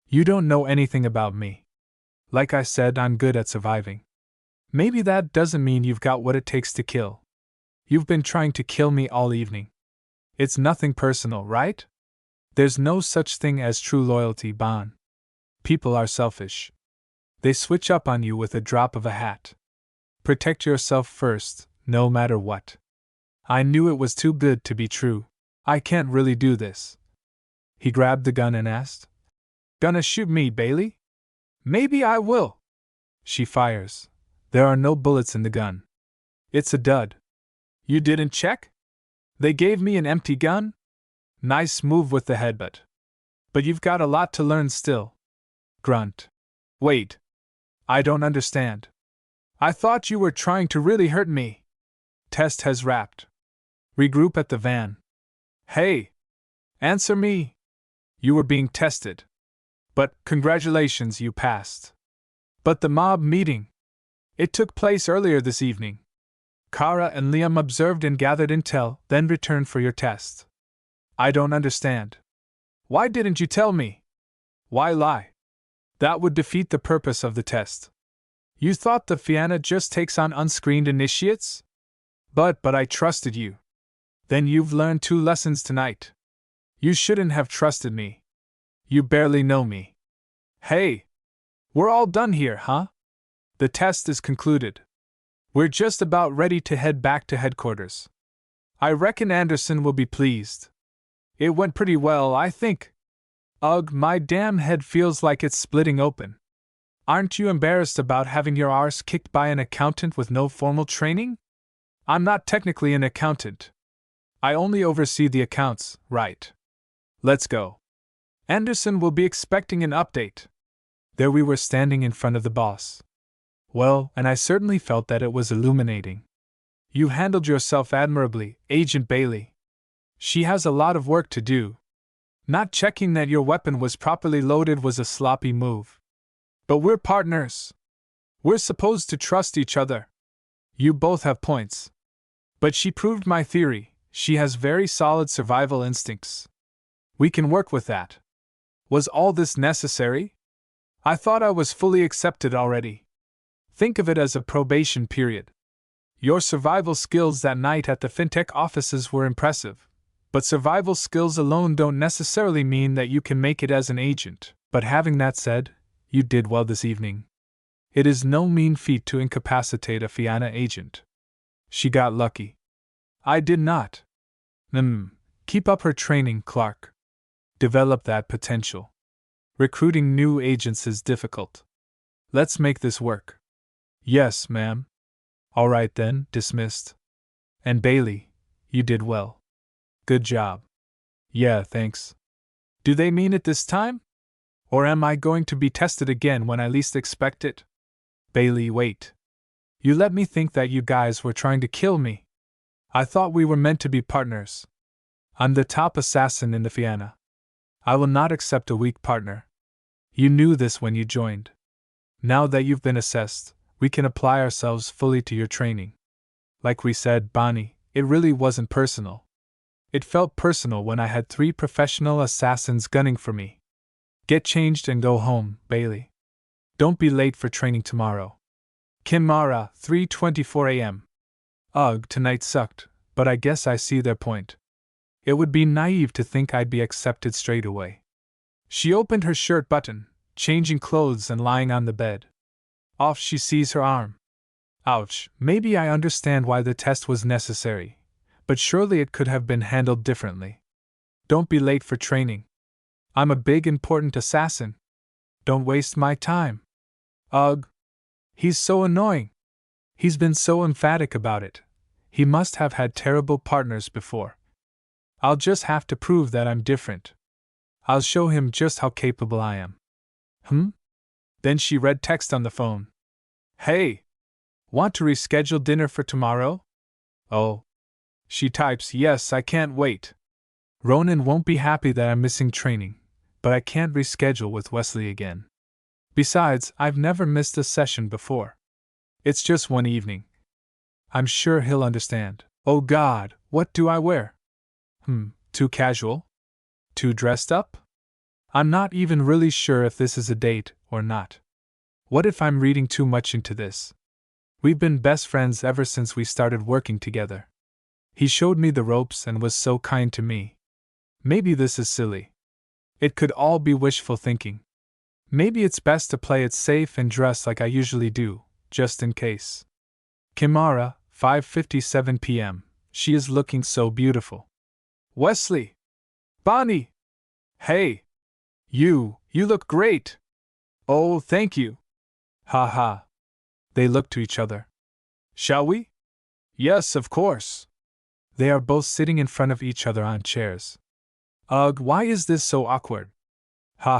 Speaker 1: You don't know anything about me. Like I said, I'm good at surviving. Maybe that doesn't mean you've got what it takes to kill. You've been trying to kill me all evening. It's nothing personal, right? There's no such thing as true loyalty, Bon. People are selfish. They switch up on you with a drop of a hat. Protect yourself first, no matter what. I knew it was too good to be true. I can't really do this. He grabbed the gun and asked, Gonna shoot me, Bailey? Maybe I will. She fires. There are no bullets in the gun. It's a dud. You didn't check? They gave me an empty gun? Nice move with the headbutt. But you've got a lot to learn still. Grunt. Wait. I don't understand. I thought you were trying to really hurt me. Test has wrapped. Regroup at the van. Hey! Answer me! You were being tested. But congratulations, you passed. But the mob meeting. It took place earlier this evening. Kara and Liam observed and gathered intel, then returned for your test. I don't understand. Why didn't you tell me? Why lie? That would defeat the purpose of the test. You thought the Fianna just takes on unscreened initiates? But I trusted you. Then you've learned 2 lessons tonight. You shouldn't have trusted me. You barely know me. Hey! We're all done here, huh? The test is concluded. We're just about ready to head back to headquarters. I reckon Anderson will be pleased. It went pretty well, I think. Ugh, my damn head feels like it's splitting open. Aren't you embarrassed about having your arse kicked by an accountant with no formal training? I'm not technically an accountant. I only oversee the accounts, right? Let's go. Anderson will be expecting an update. There we were standing in front of the boss. Well, and I certainly felt that it was illuminating. You handled yourself admirably, Agent Bailey. She has a lot of work to do. Not checking that your weapon was properly loaded was a sloppy move. But we're partners. We're supposed to trust each other. You both have points. But she proved my theory. She has very solid survival instincts. We can work with that. Was all this necessary? I thought I was fully accepted already. Think of it as a probation period. Your survival skills that night at the fintech offices were impressive, but survival skills alone don't necessarily mean that you can make it as an agent. But having that said, you did well this evening. It is no mean feat to incapacitate a Fianna agent. She got lucky. I did not. Keep up her training, Clark. Develop that potential. Recruiting new agents is difficult. Let's make this work. Yes, ma'am. All right then, dismissed. And Bailey, you did well. Good job. Yeah, thanks. Do they mean it this time? Or am I going to be tested again when I least expect it? Bailey, wait. You let me think that you guys were trying to kill me. I thought we were meant to be partners. I'm the top assassin in the Fianna. I will not accept a weak partner. You knew this when you joined. Now that you've been assessed, we can apply ourselves fully to your training. Like we said, Bonnie, it really wasn't personal. It felt personal when I had 3 professional assassins gunning for me. Get changed and go home, Bailey. Don't be late for training tomorrow. Kimara, 3:24 a.m. Ugh, tonight sucked, but I guess I see their point. It would be naive to think I'd be accepted straight away. She opened her shirt button, changing clothes and lying on the bed. Off she sees her arm. Ouch, maybe I understand why the test was necessary, but surely it could have been handled differently. Don't be late for training. I'm a big important assassin. Don't waste my time. Ugh. He's so annoying. He's been so emphatic about it. He must have had terrible partners before. I'll just have to prove that I'm different. I'll show him just how capable I am. Then she read text on the phone. Hey! Want to reschedule dinner for tomorrow? Oh. She types, yes, I can't wait. Ronan won't be happy that I'm missing training, but I can't reschedule with Wesley again. Besides, I've never missed a session before. It's just one evening. I'm sure he'll understand. Oh God, what do I wear? Too casual? Too dressed up? I'm not even really sure if this is a date or not. What if I'm reading too much into this? We've been best friends ever since we started working together. He showed me the ropes and was so kind to me. Maybe this is silly. It could all be wishful thinking. Maybe it's best to play it safe and dress like I usually do, just in case. Kimara, 5:57 p.m. She is looking so beautiful. Wesley! Bonnie! Hey! You look great! Oh, thank you! Ha ha! They look to each other. Shall we? Yes, of course. They are both sitting in front of each other on chairs. Ugh, why is this so awkward? Ha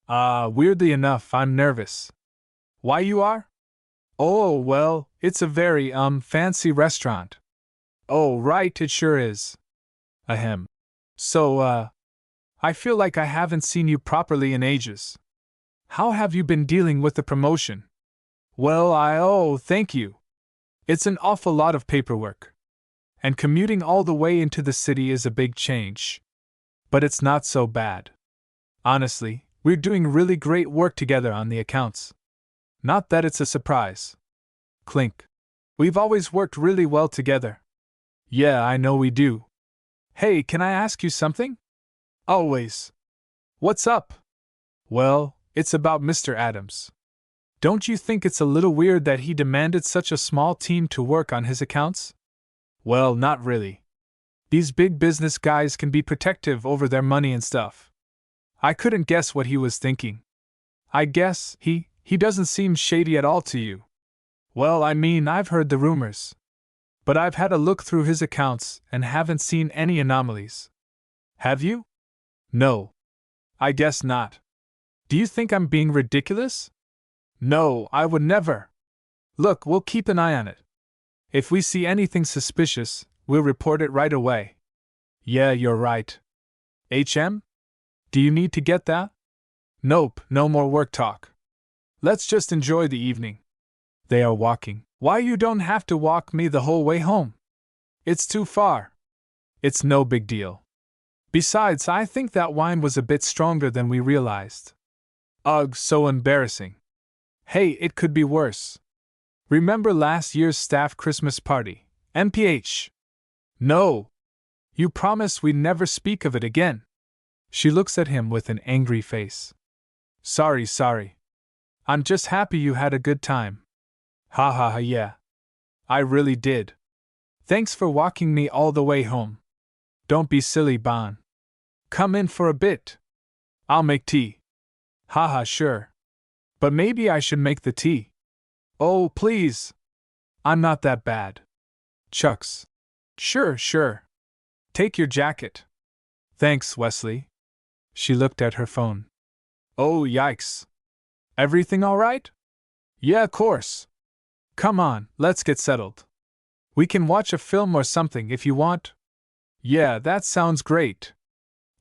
Speaker 1: ha. Weirdly enough, I'm nervous. Why you are? Oh, well, it's a very, fancy restaurant. Oh, right, it sure is. Ahem. So, I feel like I haven't seen you properly in ages. How have you been dealing with the promotion? Well, thank you. It's an awful lot of paperwork. And commuting all the way into the city is a big change. But it's not so bad. Honestly, we're doing really great work together on the accounts. Not that it's a surprise. Clink. We've always worked really well together. Yeah, I know we do. Hey, can I ask you something? Always. What's up? Well, it's about Mr. Adams. Don't you think it's a little weird that he demanded such a small team to work on his accounts? Well, not really. These big business guys can be protective over their money and stuff. I couldn't guess what he was thinking. I guess he doesn't seem shady at all to you. Well, I mean, I've heard the rumors. But I've had a look through his accounts and haven't seen any anomalies. Have you? No. I guess not. Do you think I'm being ridiculous? No, I would never. Look, we'll keep an eye on it. If we see anything suspicious, we'll report it right away. Yeah, you're right. HM? Do you need to get that? Nope, no more work talk. Let's just enjoy the evening. They are walking. Why, you don't have to walk me the whole way home. It's too far. It's no big deal. Besides, I think that wine was a bit stronger than we realized. Ugh, so embarrassing. Hey, it could be worse. Remember last year's staff Christmas party, MPH? No. You promise we'd never speak of it again. She looks at him with an angry face. Sorry. I'm just happy you had a good time. Ha ha ha, yeah. I really did. Thanks for walking me all the way home. Don't be silly, Bon. Come in for a bit. I'll make tea. Haha, sure. But maybe I should make the tea. Oh, please. I'm not that bad. Chucks. Sure. Take your jacket. Thanks, Wesley. She looked at her phone. Oh, yikes. Everything all right? Yeah, of course. Come on, let's get settled. We can watch a film or something if you want. Yeah, that sounds great.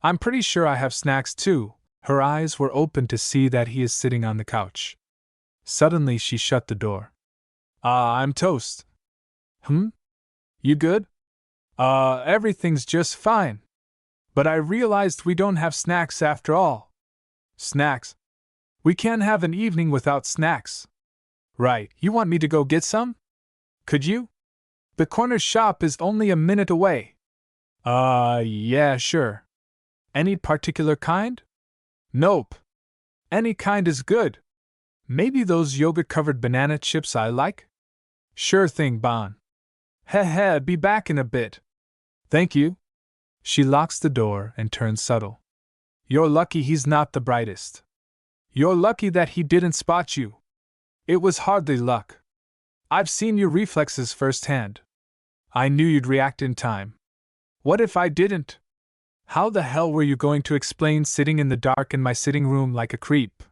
Speaker 1: I'm pretty sure I have snacks too. Her eyes were open to see that he is sitting on the couch. Suddenly she shut the door. I'm toast. You good? Everything's just fine. But I realized we don't have snacks after all. Snacks? We can't have an evening without snacks. Right, you want me to go get some? Could you? The corner shop is only a minute away. Yeah, sure. Any particular kind? Nope. Any kind is good. Maybe those yogurt-covered banana chips I like? Sure thing, Bon. Be back in a bit. Thank you. She locks the door and turns subtle. You're lucky he's not the brightest. You're lucky that he didn't spot you. It was hardly luck. I've seen your reflexes firsthand. I knew you'd react in time. What if I didn't? How the hell were you going to explain sitting in the dark in my sitting room like a creep?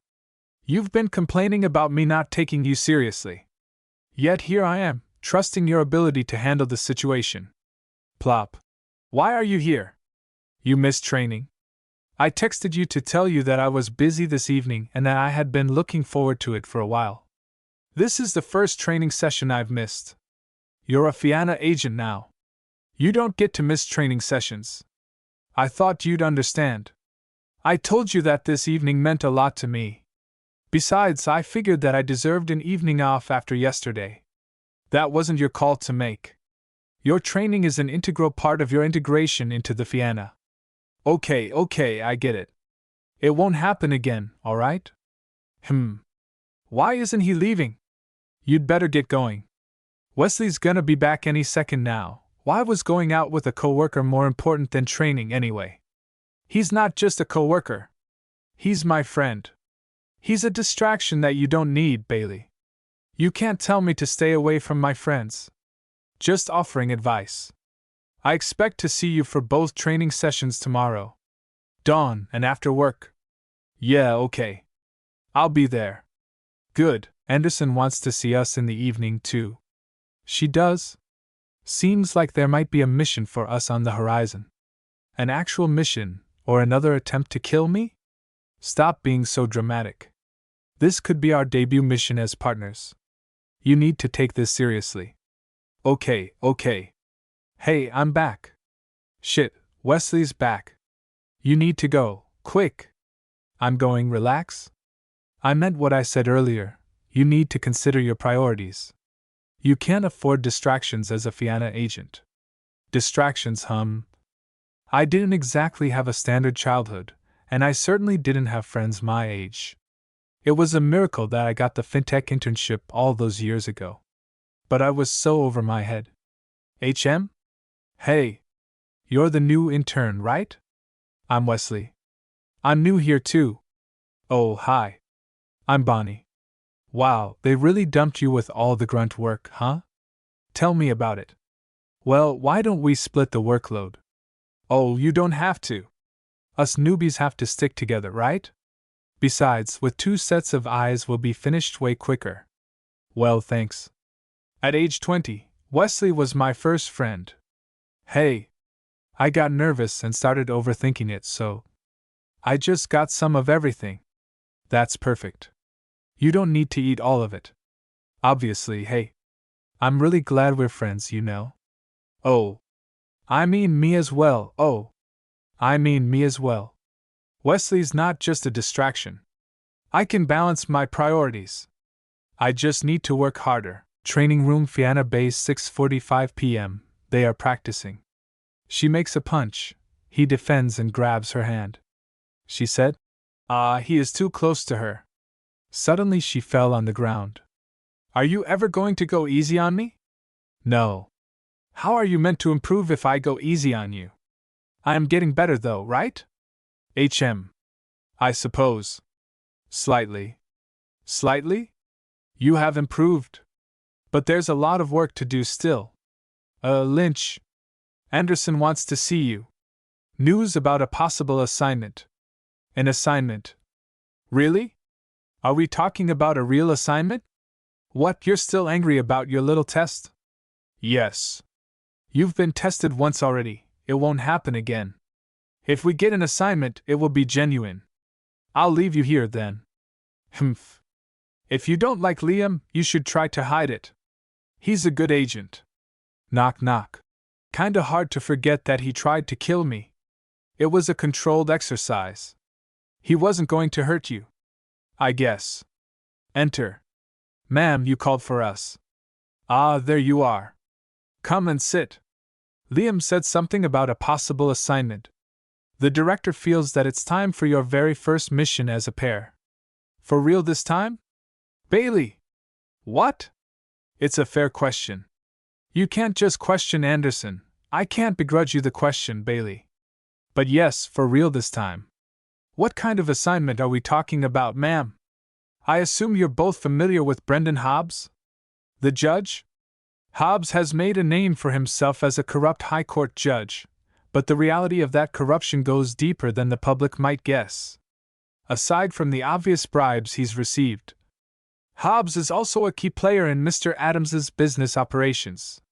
Speaker 1: You've been complaining about me not taking you seriously. Yet here I am, trusting your ability to handle the situation. Plop. Why are you here? You missed training? I texted you to tell you that I was busy this evening and that I had been looking forward to it for a while. This is the first training session I've missed. You're a Fianna agent now. You don't get to miss training sessions. I thought you'd understand. I told you that this evening meant a lot to me. Besides, I figured that I deserved an evening off after yesterday. That wasn't your call to make. Your training is an integral part of your integration into the Fianna. Okay, I get it. It won't happen again, all right? Why isn't he leaving? You'd better get going. Wesley's gonna be back any second now. Why was going out with a coworker more important than training anyway? He's not just a coworker. He's my friend. He's a distraction that you don't need, Bailey. You can't tell me to stay away from my friends. Just offering advice. I expect to see you for both training sessions tomorrow. Dawn and after work. Yeah, okay. I'll be there. Good. Anderson wants to see us in the evening, too. She does? Seems like there might be a mission for us on the horizon. An actual mission, Or another attempt to kill me? Stop being so dramatic. This could be our debut mission as partners. You need to take this seriously. Okay. Hey, I'm back. Shit, Wesley's back. You need to go, quick. I'm going, relax. I meant what I said earlier. You need to consider your priorities. You can't afford distractions as a Fianna agent. Distractions, I didn't exactly have a standard childhood, and I certainly didn't have friends my age. It was a miracle that I got the fintech internship all those years ago. But I was so over my head. HM? Hey. You're the new intern, right? I'm Wesley. I'm new here too. Oh, hi. I'm Bonnie. Wow, they really dumped you with all the grunt work, huh? Tell me about it. Well, why don't we split the workload? Oh, you don't have to. Us newbies have to stick together, right? Besides, with 2 sets of eyes we'll be finished way quicker. Well, thanks. At age 20, Wesley was my first friend. Hey. I got nervous and started overthinking it, so I just got some of everything. That's perfect. You don't need to eat all of it. Obviously, hey. I'm really glad we're friends, you know. Oh. I mean me as well, Wesley's not just a distraction. I can balance my priorities. I just need to work harder. Training room, Fianna Base, 6:45 p.m. They are practicing. She makes a punch. He defends and grabs her hand. She said, he is too close to her. Suddenly she fell on the ground. Are you ever going to go easy on me? No. How are you meant to improve if I go easy on you? I am getting better though, right? I suppose. Slightly. Slightly? You have improved. But there's a lot of work to do still. Lynch. Anderson wants to see you. News about a possible assignment. An assignment? Really? Are we talking about a real assignment? What, you're still angry about your little test? Yes. You've been tested once already, it won't happen again. If we get an assignment, it will be genuine. I'll leave you here then. Humph. If you don't like Liam, you should try to hide it. He's a good agent. Knock knock. Kinda hard to forget that he tried to kill me. It was a controlled exercise. He wasn't going to hurt you. I guess. Enter. Ma'am, you called for us. Ah, there you are. Come and sit. Liam said something about a possible assignment. The director feels that it's time for your very first mission as a pair. For real this time? Bailey! What? It's a fair question. You can't just question Anderson. I can't begrudge you the question, Bailey. But yes, for real this time. What kind of assignment are we talking about, ma'am? I assume you're both familiar with Brendan Hobbs? The judge? Hobbs has made a name for himself as a corrupt high court judge, but the reality of that corruption goes deeper than the public might guess. Aside from the obvious bribes he's received, Hobbs is also a key player in Mr. Adams's business operations.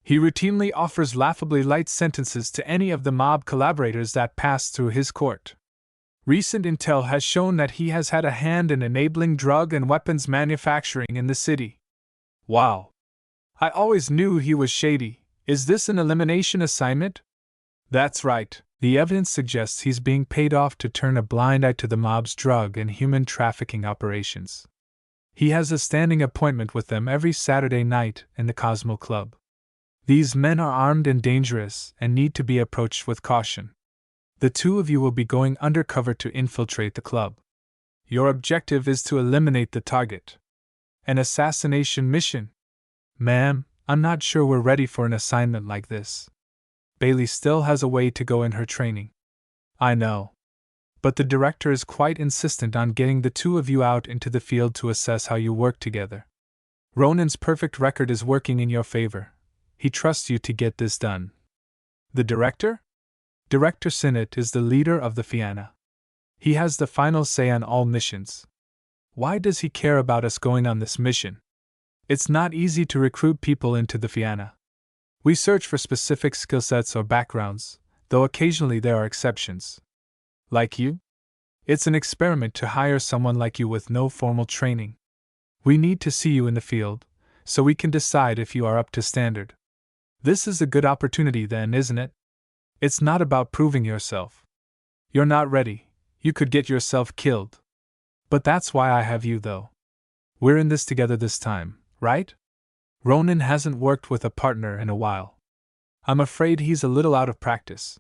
Speaker 1: He routinely offers laughably light sentences to any of the mob collaborators that pass through his court. Recent intel has shown that he has had a hand in enabling drug and weapons manufacturing in the city. Wow. I always knew he was shady. Is this an elimination assignment? That's right. The evidence suggests he's being paid off to turn a blind eye to the mob's drug and human trafficking operations. He has a standing appointment with them every Saturday night in the Cosmo Club. These men are armed and dangerous and need to be approached with caution. The two of you will be going undercover to infiltrate the club. Your objective is to eliminate the target. An assassination mission? Ma'am, I'm not sure we're ready for an assignment like this. Bailey still has a way to go in her training. I know. But the director is quite insistent on getting the two of you out into the field to assess how you work together. Ronan's perfect record is working in your favor. He trusts you to get this done. The director? Director Sinnott is the leader of the Fianna. He has the final say on all missions. Why does he care about us going on this mission? It's not easy to recruit people into the Fianna. We search for specific skill sets or backgrounds, though occasionally there are exceptions. Like you? It's an experiment to hire someone like you with no formal training. We need to see you in the field, so we can decide if you are up to standard. This is a good opportunity then, isn't it? It's not about proving yourself. You're not ready, you could get yourself killed. But that's why I have you, though. We're in this together this time, right? Ronan hasn't worked with a partner in a while. I'm afraid he's a little out of practice.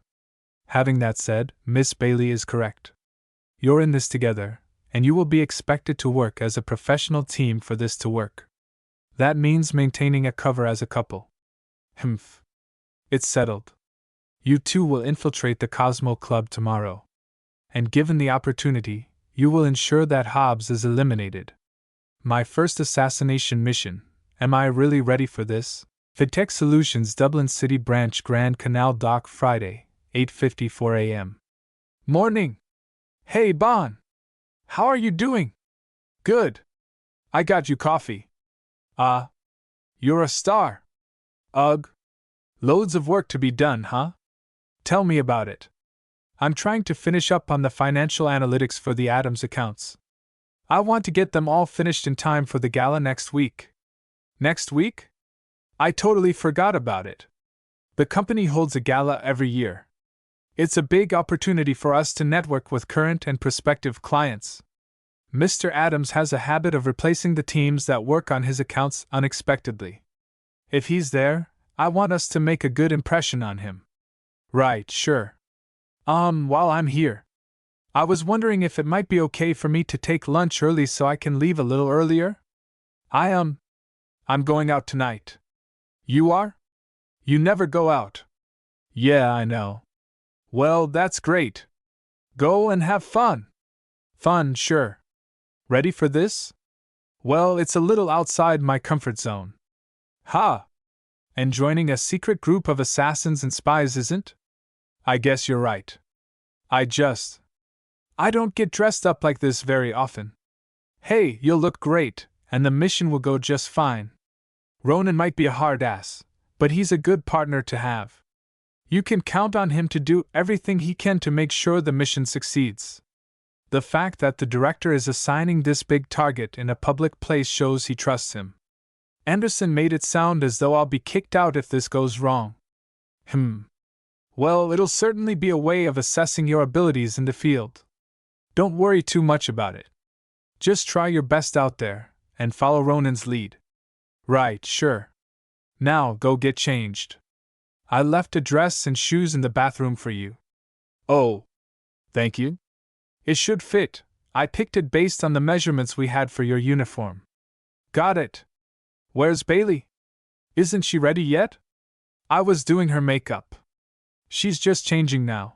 Speaker 1: Having that said, Miss Bailey is correct. You're in this together, and you will be expected to work as a professional team for this to work. That means maintaining a cover as a couple. Humph. It's settled. You two will infiltrate the Cosmo Club tomorrow. And given the opportunity, you will ensure that Hobbs is eliminated. My first assassination mission. Am I really ready for this? Fitech Solutions Dublin City Branch Grand Canal Dock Friday, 8:54 a.m. Morning! Hey, Bon! How are you doing? Good. I got you coffee. You're a star. Ugh. Loads of work to be done, huh? Tell me about it. I'm trying to finish up on the financial analytics for the Adams accounts. I want to get them all finished in time for the gala next week. Next week? I totally forgot about it. The company holds a gala every year. It's a big opportunity for us to network with current and prospective clients. Mr. Adams has a habit of replacing the teams that work on his accounts unexpectedly. If he's there, I want us to make a good impression on him. Right, sure. While I'm here, I was wondering if it might be okay for me to take lunch early so I can leave a little earlier? I'm going out tonight. You are? You never go out. Yeah, I know. Well, that's great. Go and have fun. Fun, sure. Ready for this? Well, it's a little outside my comfort zone. Ha! And joining a secret group of assassins and spies isn't? I guess you're right. I don't get dressed up like this very often. Hey, you'll look great, and the mission will go just fine. Ronan might be a hard ass, but he's a good partner to have. You can count on him to do everything he can to make sure the mission succeeds. The fact that the director is assigning this big target in a public place shows he trusts him. Anderson made it sound as though I'll be kicked out if this goes wrong. Well, it'll certainly be a way of assessing your abilities in the field. Don't worry too much about it. Just try your best out there, and follow Ronan's lead. Right, sure. Now go get changed. I left a dress and shoes in the bathroom for you. Oh. Thank you. It should fit. I picked it based on the measurements we had for your uniform. Got it. Where's Bailey? Isn't she ready yet? I was doing her makeup. She's just changing now.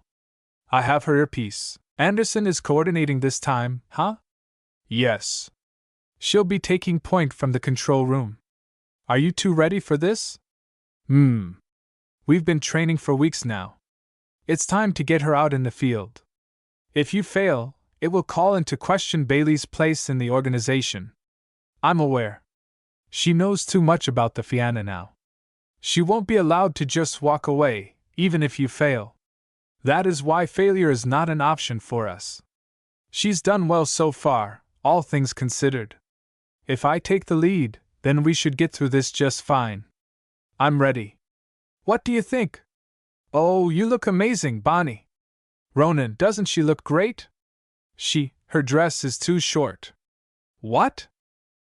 Speaker 1: I have her earpiece. Anderson is coordinating this time, huh? Yes. She'll be taking point from the control room. Are you two ready for this? We've been training for weeks now. It's time to get her out in the field. If you fail, it will call into question Bailey's place in the organization. I'm aware. She knows too much about the Fianna now. She won't be allowed to just walk away, even if you fail. That is why failure is not an option for us. She's done well so far, all things considered. If I take the lead, then we should get through this just fine. I'm ready. What do you think? Oh, you look amazing, Bonnie. Ronan, doesn't she look great? Her dress is too short. What?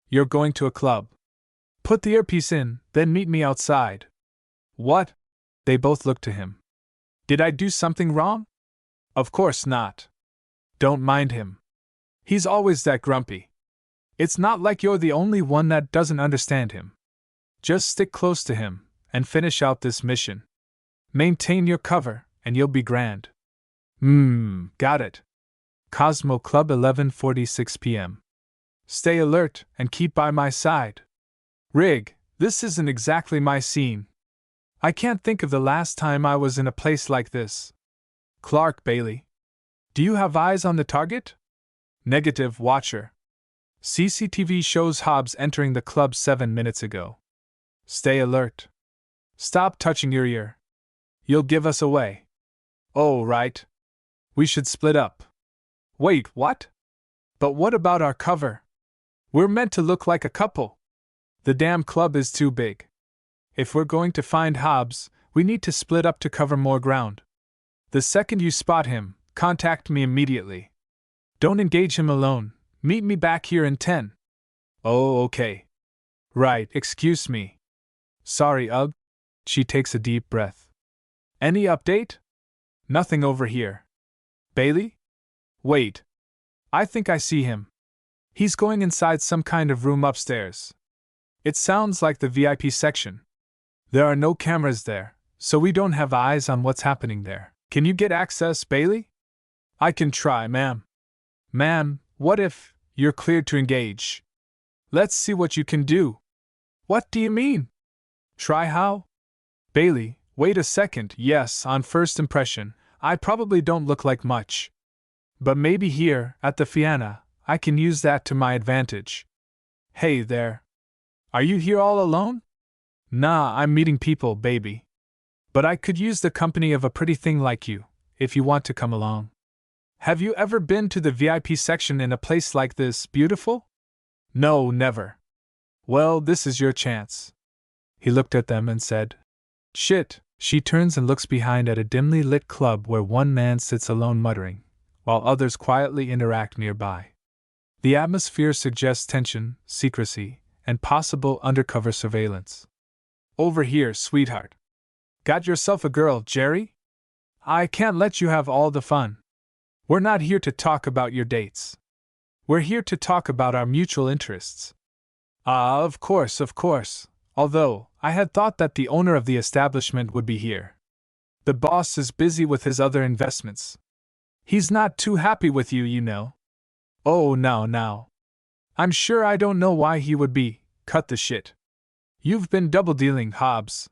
Speaker 1: You're going to a club. Put the earpiece in, then meet me outside. What? They both looked to him. Did I do something wrong? Of course not. Don't mind him. He's always that grumpy. It's not like you're the only one that doesn't understand him. Just stick close to him, and finish out this mission. Maintain your cover, and you'll be grand. Got it. Cosmo Club 11:46 p.m. Stay alert, and keep by my side. Rig, this isn't exactly my scene. I can't think of the last time I was in a place like this. Clark Bailey. Do you have eyes on the target? Negative, Watcher. CCTV shows Hobbs entering the club 7 minutes ago. Stay alert. Stop touching your ear. You'll give us away. Oh, right. We should split up. Wait, what? But what about our cover? We're meant to look like a couple. The damn club is too big. If we're going to find Hobbs, we need to split up to cover more ground. The second you spot him, contact me immediately. Don't engage him alone. Meet me back here in 10. Oh, okay. Right, excuse me. Sorry, Ugh. She takes a deep breath. Any update? Nothing over here. Bailey? Wait. I think I see him. He's going inside some kind of room upstairs. It sounds like the VIP section. There are no cameras there, so we don't have eyes on what's happening there. Can you get access, Bailey? I can try, ma'am. Ma'am, what if you're cleared to engage? Let's see what you can do. What do you mean? Try how? Bailey, wait a second. Yes, on first impression, I probably don't look like much. But maybe here, at the Fianna, I can use that to my advantage. Hey there. Are you here all alone? Nah, I'm meeting people, baby. But I could use the company of a pretty thing like you, if you want to come along. Have you ever been to the VIP section in a place like this, beautiful? No, never. Well, this is your chance. He looked at them and said, Shit. She turns and looks behind at a dimly lit club where one man sits alone muttering, while others quietly interact nearby. The atmosphere suggests tension, secrecy, and possible undercover surveillance. Over here, sweetheart. Got yourself a girl, Jerry? I can't let you have all the fun. We're not here to talk about your dates. We're here to talk about our mutual interests. Ah, of course. Although, I had thought that the owner of the establishment would be here. The boss is busy with his other investments. He's not too happy with you, you know. Oh, now. I'm sure I don't know why he would be. Cut the shit. You've been double-dealing, Hobbs.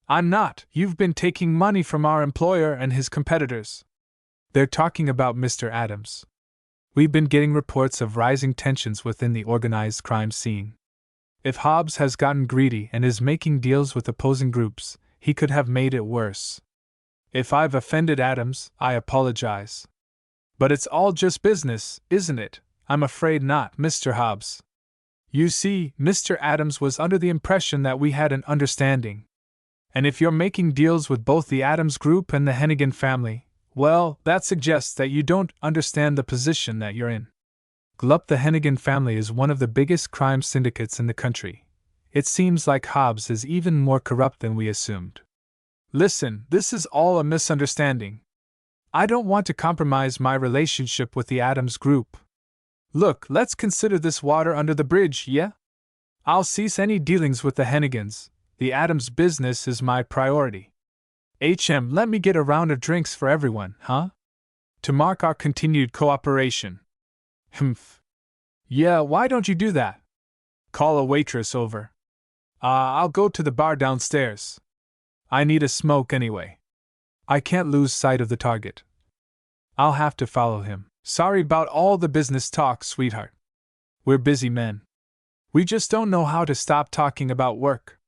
Speaker 1: I'm not. You've been taking money from our employer and his competitors. They're talking about Mr. Adams. We've been getting reports of rising tensions within the organized crime scene. If Hobbs has gotten greedy and is making deals with opposing groups, he could have made it worse. If I've offended Adams, I apologize. But it's all just business, isn't it? I'm afraid not, Mr. Hobbs. You see, Mr. Adams was under the impression that we had an understanding. And if you're making deals with both the Adams Group and the Hennigan family, well, that suggests that you don't understand the position that you're in. Glup, the Hennigan family is one of the biggest crime syndicates in the country. It seems like Hobbs is even more corrupt than we assumed. Listen, this is all a misunderstanding. I don't want to compromise my relationship with the Adams Group. Look, let's consider this water under the bridge, yeah? I'll cease any dealings with the Hennigans. The Adams business is my priority. Let me get a round of drinks for everyone, huh? To mark our continued cooperation. Humph. Yeah, why don't you do that? Call a waitress over. I'll go to the bar downstairs. I need a smoke anyway. I can't lose sight of the target. I'll have to follow him. Sorry about all the business talk, sweetheart. We're busy men. We just don't know how to stop talking about work.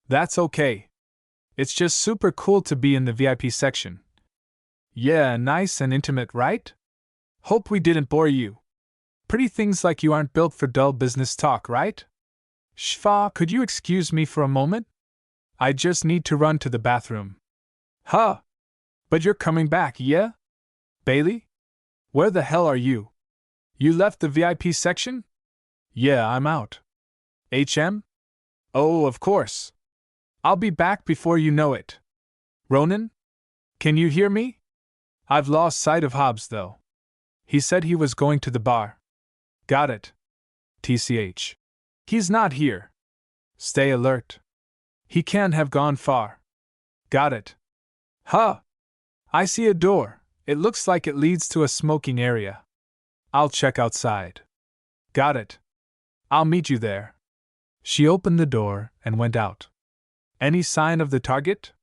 Speaker 1: That's okay. It's just super cool to be in the VIP section. Yeah, nice and intimate, right? Hope we didn't bore you. Pretty things like you aren't built for dull business talk, right? Shfa, could you excuse me for a moment? I just need to run to the bathroom. Huh? But you're coming back, yeah? Bailey? Where the hell are you? You left the VIP section? Yeah, I'm out. Oh, of course. I'll be back before you know it. Ronan? Can you hear me? I've lost sight of Hobbs, though. He said he was going to the bar. Got it. TCH. He's not here. Stay alert. He can't have gone far. Got it. Huh. I see a door. It looks like it leads to a smoking area. I'll check outside. Got it. I'll meet you there. She opened the door and went out. Any sign of the target?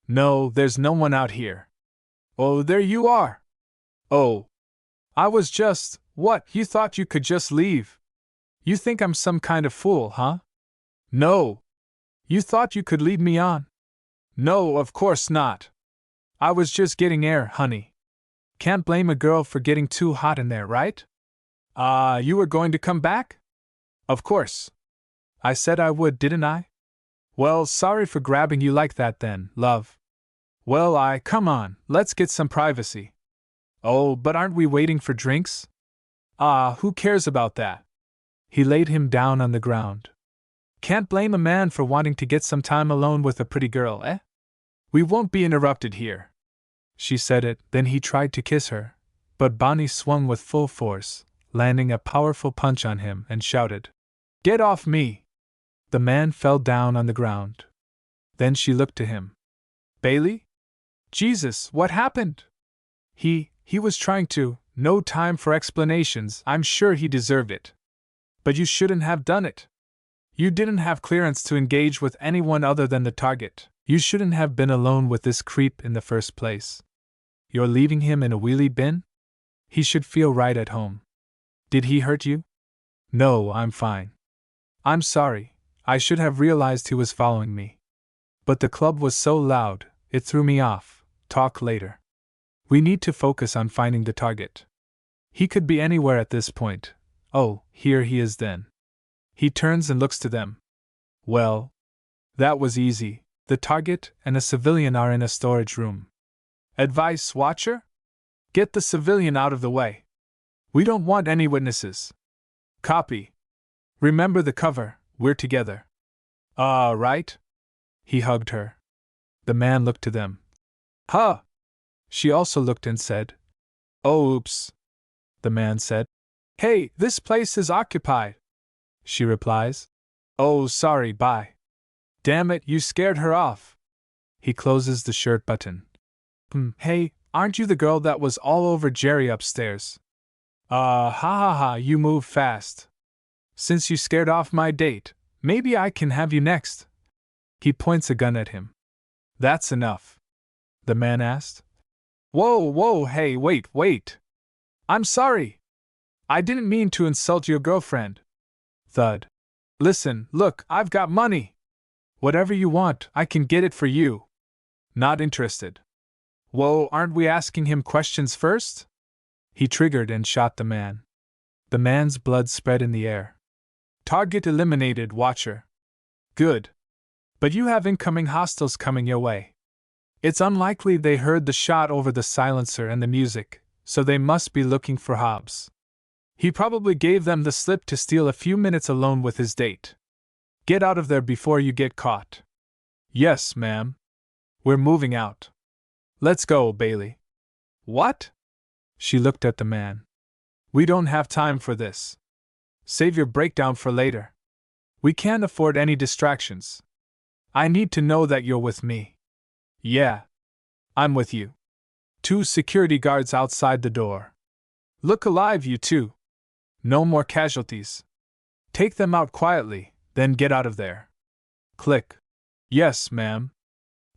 Speaker 1: No, there's no one out here. Oh, there you are. Oh. I was just, what, you thought you could just leave? You think I'm some kind of fool, huh? No. You thought you could lead me on? No, of course not. I was just getting air, honey. Can't blame a girl for getting too hot in there, right? You were going to come back? Of course. I said I would, didn't I? Well, sorry for grabbing you like that then, love. Well, come on, let's get some privacy. Oh, but aren't we waiting for drinks? Who cares about that? He laid him down on the ground. Can't blame a man for wanting to get some time alone with a pretty girl, eh? We won't be interrupted here. She said it, then he tried to kiss her, but Bonnie swung with full force, landing a powerful punch on him, and shouted, Get off me! The man fell down on the ground. Then she looked to him. Bailey? Jesus, what happened? He was trying to. No time for explanations, I'm sure he deserved it. But you shouldn't have done it. You didn't have clearance to engage with anyone other than the target. You shouldn't have been alone with this creep in the first place. You're leaving him in a wheelie bin? He should feel right at home. Did he hurt you? No, I'm fine. I'm sorry, I should have realized he was following me. But the club was so loud, it threw me off. Talk later. We need to focus on finding the target. He could be anywhere at this point. Oh, here he is then. He turns and looks to them. Well, that was easy. The target and a civilian are in a storage room. Advice, Watcher? Get the civilian out of the way. We don't want any witnesses. Copy. Remember the cover, we're together. Right? He hugged her. The man looked to them. Huh! She also looked and said, Oh, oops. The man said, Hey, this place is occupied. She replies, Oh, sorry, bye. Damn it, you scared her off. He closes the shirt button. Hey, aren't you the girl that was all over Jerry upstairs? Ha, you move fast. Since you scared off my date, maybe I can have you next. He points a gun at him. That's enough. The man asked. Whoa, hey, wait. I'm sorry. I didn't mean to insult your girlfriend. Thud. Listen, look, I've got money. Whatever you want, I can get it for you. Not interested. Whoa, aren't we asking him questions first? He triggered and shot the man. The man's blood spread in the air. Target eliminated, Watcher. Good. But you have incoming hostiles coming your way. It's unlikely they heard the shot over the silencer and the music, so they must be looking for Hobbs. He probably gave them the slip to steal a few minutes alone with his date. Get out of there before you get caught. Yes, ma'am. We're moving out. Let's go, Bailey. What? She looked at the man. We don't have time for this. Save your breakdown for later. We can't afford any distractions. I need to know that you're with me. Yeah. I'm with you. 2 security guards outside the door. Look alive, you two. No more casualties. Take them out quietly, then get out of there. Click. Yes, ma'am.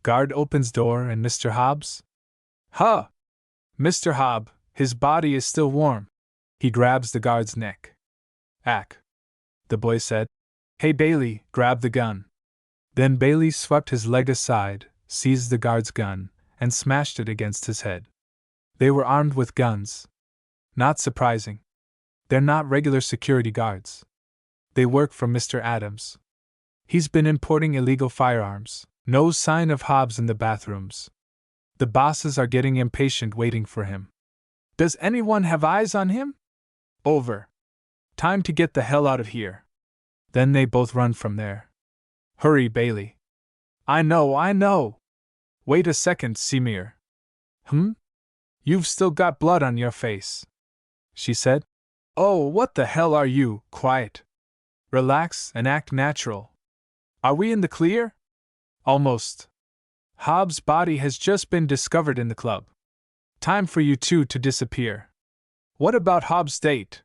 Speaker 1: Guard opens door and Mr. Hobbs? Huh! Mr. Hobb, his body is still warm. He grabs the guard's neck. Ack. The boy said. Hey Bailey, grab the gun. Then Bailey swept his leg aside, seized the guard's gun, and smashed it against his head. They were armed with guns. Not surprising. They're not regular security guards. They work for Mr. Adams. He's been importing illegal firearms. No sign of Hobbs in the bathrooms. The bosses are getting impatient waiting for him. Does anyone have eyes on him? Over. Time to get the hell out of here. Then they both run from there. Hurry, Bailey. I know. Wait a second, Semir. You've still got blood on your face. She said. Oh, what the hell are you? Quiet. Relax and act natural. Are we in the clear? Almost. Hobbs' body has just been discovered in the club. Time for you two to disappear. What about Hobbs' date?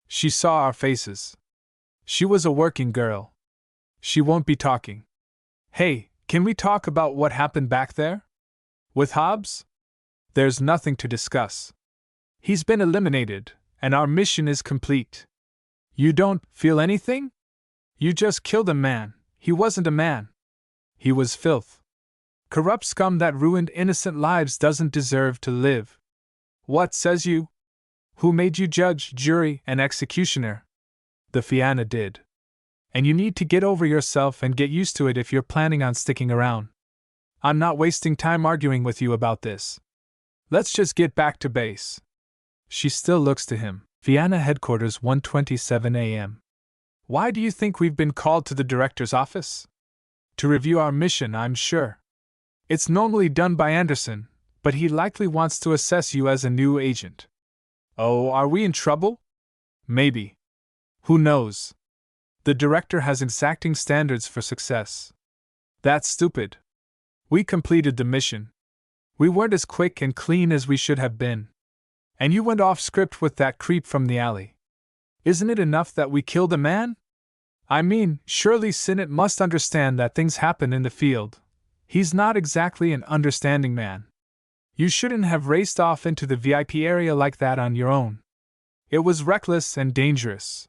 Speaker 1: She saw our faces. She was a working girl. She won't be talking. Hey, can we talk about what happened back there? With Hobbs? There's nothing to discuss. He's been eliminated, and our mission is complete. You don't feel anything? You just killed a man. He wasn't a man. He was filth. Corrupt scum that ruined innocent lives doesn't deserve to live. What says you? Who made you judge, jury, and executioner? The Fianna did. And you need to get over yourself and get used to it if you're planning on sticking around. I'm not wasting time arguing with you about this. Let's just get back to base. She still looks to him. Fianna headquarters, 1:27 a.m. Why do you think we've been called to the director's office? To review our mission, I'm sure. It's normally done by Anderson, but he likely wants to assess you as a new agent. Oh, are we in trouble? Maybe. Who knows? The director has exacting standards for success. That's stupid. We completed the mission. We weren't as quick and clean as we should have been. And you went off script with that creep from the alley. Isn't it enough that we killed a man? I mean, surely Sinnott must understand that things happen in the field. He's not exactly an understanding man. You shouldn't have raced off into the VIP area like that on your own. It was reckless and dangerous.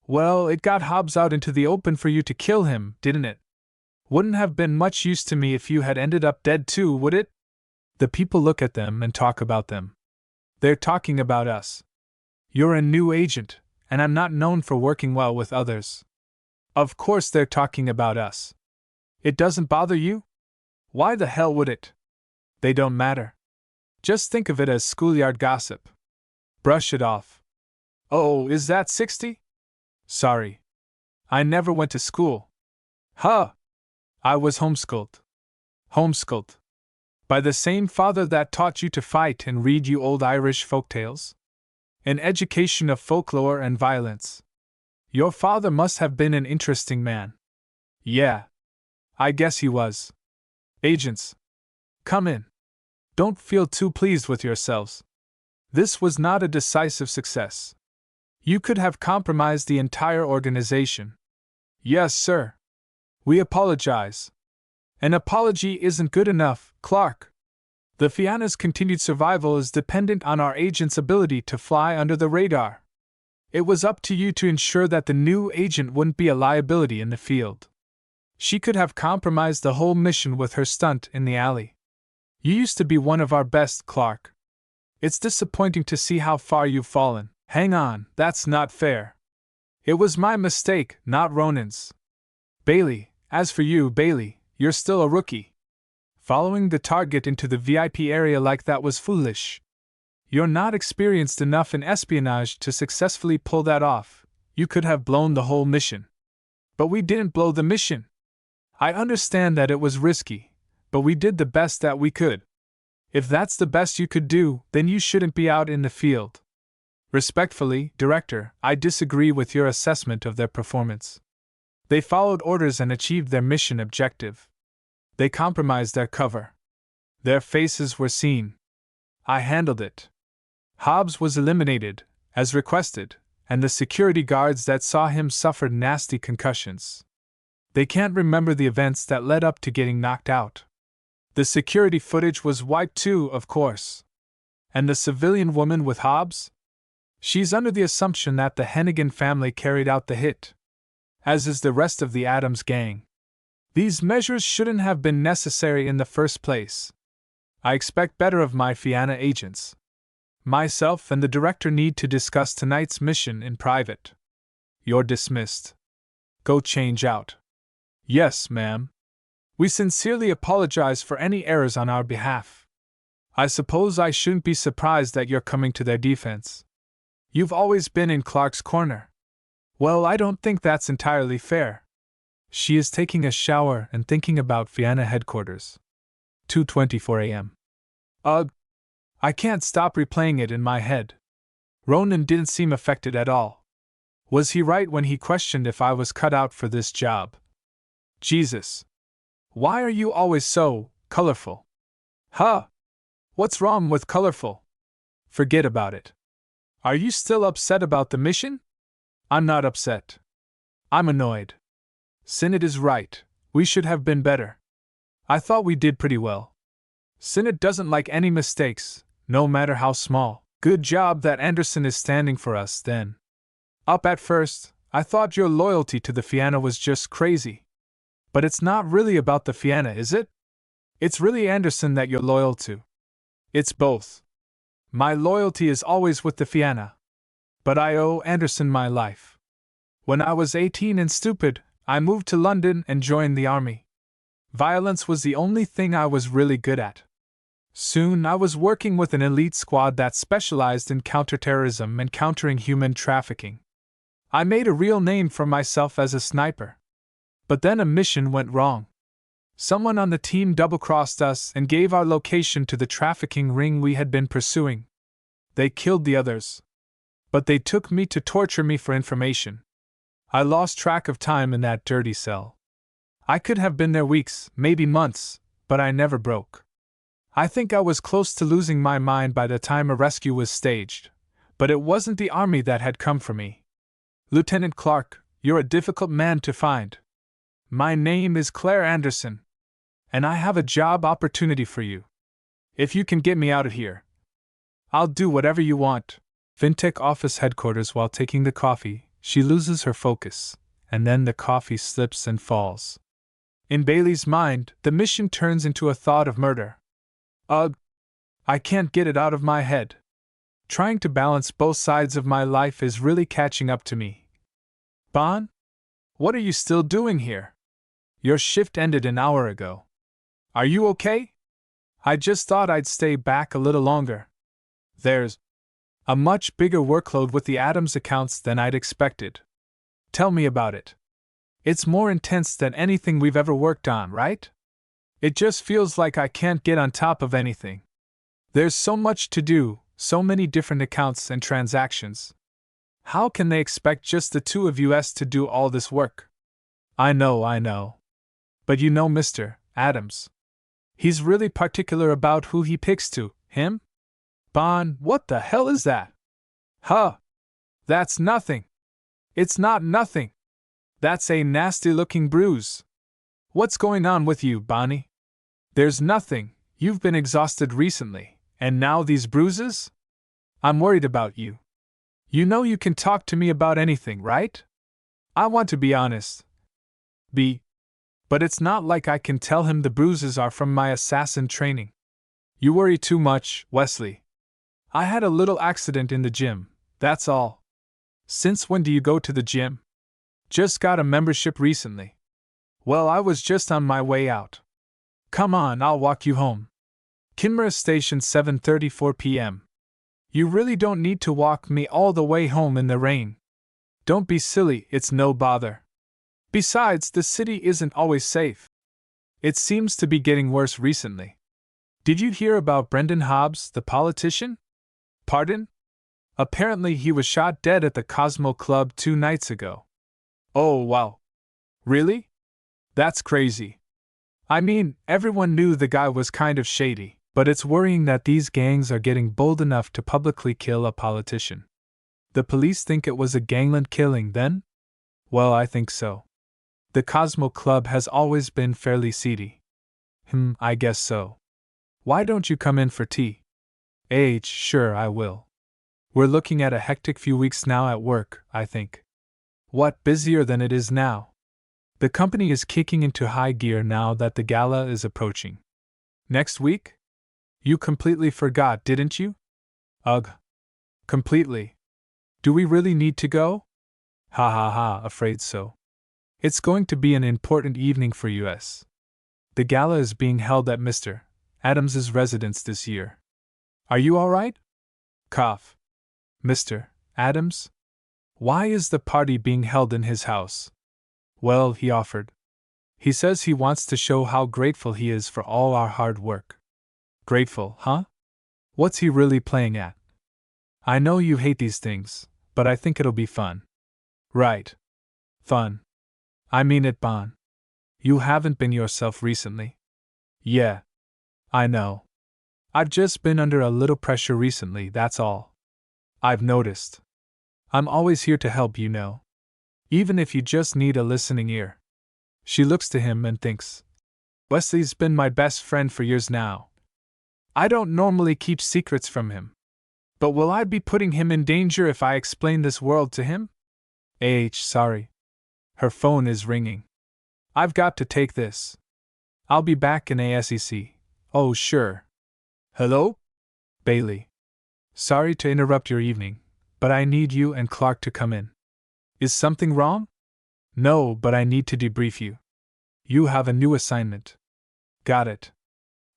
Speaker 1: Well, it got Hobbs out into the open for you to kill him, didn't it? Wouldn't have been much use to me if you had ended up dead too, would it? The people look at them and talk about them. They're talking about us. You're a new agent, and I'm not known for working well with others. Of course they're talking about us. It doesn't bother you? Why the hell would it? They don't matter. Just think of it as schoolyard gossip. Brush it off. Oh, is that 60? Sorry. I never went to school. Huh! I was homeschooled. Homeschooled. By the same father that taught you to fight and read you old Irish folktales? An education of folklore and violence. Your father must have been an interesting man. Yeah. I guess he was. Agents. Come in. Don't feel too pleased with yourselves. This was not a decisive success. You could have compromised the entire organization. Yes, sir. We apologize. An apology isn't good enough, Clark. The Fianna's continued survival is dependent on our agent's ability to fly under the radar. It was up to you to ensure that the new agent wouldn't be a liability in the field. She could have compromised the whole mission with her stunt in the alley. You used to be one of our best, Clark. It's disappointing to see how far you've fallen. Hang on, that's not fair. It was my mistake, not Ronan's. Bailey, as for you, Bailey, you're still a rookie. Following the target into the VIP area like that was foolish. You're not experienced enough in espionage to successfully pull that off. You could have blown the whole mission. But we didn't blow the mission. I understand that it was risky, but we did the best that we could. If that's the best you could do, then you shouldn't be out in the field. Respectfully, Director, I disagree with your assessment of their performance. They followed orders and achieved their mission objective. They compromised their cover. Their faces were seen. I handled it. Hobbs was eliminated, as requested, and the security guards that saw him suffered nasty concussions. They can't remember the events that led up to getting knocked out. The security footage was wiped too, of course. And the civilian woman with Hobbs? She's under the assumption that the Hennigan family carried out the hit, as is the rest of the Adams gang. These measures shouldn't have been necessary in the first place. I expect better of my Fianna agents. Myself and the director need to discuss tonight's mission in private. You're dismissed. Go change out. Yes, ma'am. We sincerely apologize for any errors on our behalf. I suppose I shouldn't be surprised that you're coming to their defense. You've always been in Clark's corner. Well, I don't think that's entirely fair. She is taking a shower and thinking about Fianna headquarters. 2:24 a.m. Ugh. I can't stop replaying it in my head. Ronan didn't seem affected at all. Was he right when he questioned if I was cut out for this job? Jesus. Why are you always so colorful? Huh? What's wrong with colorful? Forget about it. Are you still upset about the mission? I'm not upset. I'm annoyed. Sinnott is right. We should have been better. I thought we did pretty well. Sinnott doesn't like any mistakes, no matter how small. Good job that Anderson is standing for us, then. Up at first, I thought your loyalty to the Fianna was just crazy. But it's not really about the Fianna, is it? It's really Anderson that you're loyal to. It's both. My loyalty is always with the Fianna. But I owe Anderson my life. When I was 18 and stupid, I moved to London and joined the army. Violence was the only thing I was really good at. Soon I was working with an elite squad that specialized in counterterrorism and countering human trafficking. I made a real name for myself as a sniper. But then a mission went wrong. Someone on the team double-crossed us and gave our location to the trafficking ring we had been pursuing. They killed the others. But they took me to torture me for information. I lost track of time in that dirty cell. I could have been there weeks, maybe months, but I never broke. I think I was close to losing my mind by the time a rescue was staged, but it wasn't the army that had come for me. Lieutenant Clark, you're a difficult man to find. My name is Claire Anderson, and I have a job opportunity for you. If you can get me out of here, I'll do whatever you want. Fintech office headquarters. While taking the coffee, she loses her focus, and then the coffee slips and falls. In Bailey's mind, the mission turns into a thought of murder. Ugh! I can't get it out of my head. Trying to balance both sides of my life is really catching up to me. Bon? What are you still doing here? Your shift ended an hour ago. Are you okay? I just thought I'd stay back a little longer. There's a much bigger workload with the Adams accounts than I'd expected. Tell me about it. It's more intense than anything we've ever worked on, right? It just feels like I can't get on top of anything. There's so much to do, so many different accounts and transactions. How can they expect just the two of us to do all this work? I know. But you know Mr. Adams. He's really particular about who he picks to, him? Bon, what the hell is that? Huh! That's nothing. It's not nothing. That's a nasty-looking bruise. What's going on with you, Bonnie? There's nothing. You've been exhausted recently, and now these bruises? I'm worried about you. You know you can talk to me about anything, right? I want to be honest. But it's not like I can tell him the bruises are from my assassin training. You worry too much, Wesley. I had a little accident in the gym, that's all. Since when do you go to the gym? Just got a membership recently. Well, I was just on my way out. Come on, I'll walk you home. Kinmara Station, 7:34 p.m. You really don't need to walk me all the way home in the rain. Don't be silly, it's no bother. Besides, the city isn't always safe. It seems to be getting worse recently. Did you hear about Brendan Hobbs, the politician? Pardon? Apparently he was shot dead at the Cosmo Club 2 nights ago. Oh, wow. Really? That's crazy. I mean, everyone knew the guy was kind of shady, but it's worrying that these gangs are getting bold enough to publicly kill a politician. The police think it was a gangland killing, then? Well, I think so. The Cosmo Club has always been fairly seedy. I guess so. Why don't you come in for tea? Sure, I will. We're looking at a hectic few weeks now at work, I think. What, busier than it is now? The company is kicking into high gear now that the gala is approaching. Next week? You completely forgot, didn't you? Ugh. Completely. Do we really need to go? Ha, afraid so. It's going to be an important evening for us. The gala is being held at Mr. Adams's residence this year. Are you all right? Cough. Mr. Adams? Why is the party being held in his house? Well, he offered. He says he wants to show how grateful he is for all our hard work. Grateful, huh? What's he really playing at? I know you hate these things, but I think it'll be fun. Right. Fun. I mean it, Bon. You haven't been yourself recently. Yeah. I know. I've just been under a little pressure recently, that's all. I've noticed. I'm always here to help, you know. Even if you just need a listening ear. She looks to him and thinks, Wesley's been my best friend for years now. I don't normally keep secrets from him. But will I be putting him in danger if I explain this world to him? Sorry. Her phone is ringing. I've got to take this. I'll be back in a sec. Oh, sure. Hello? Bailey. Sorry to interrupt your evening, but I need you and Clark to come in. Is something wrong? No, but I need to debrief you. You have a new assignment. Got it.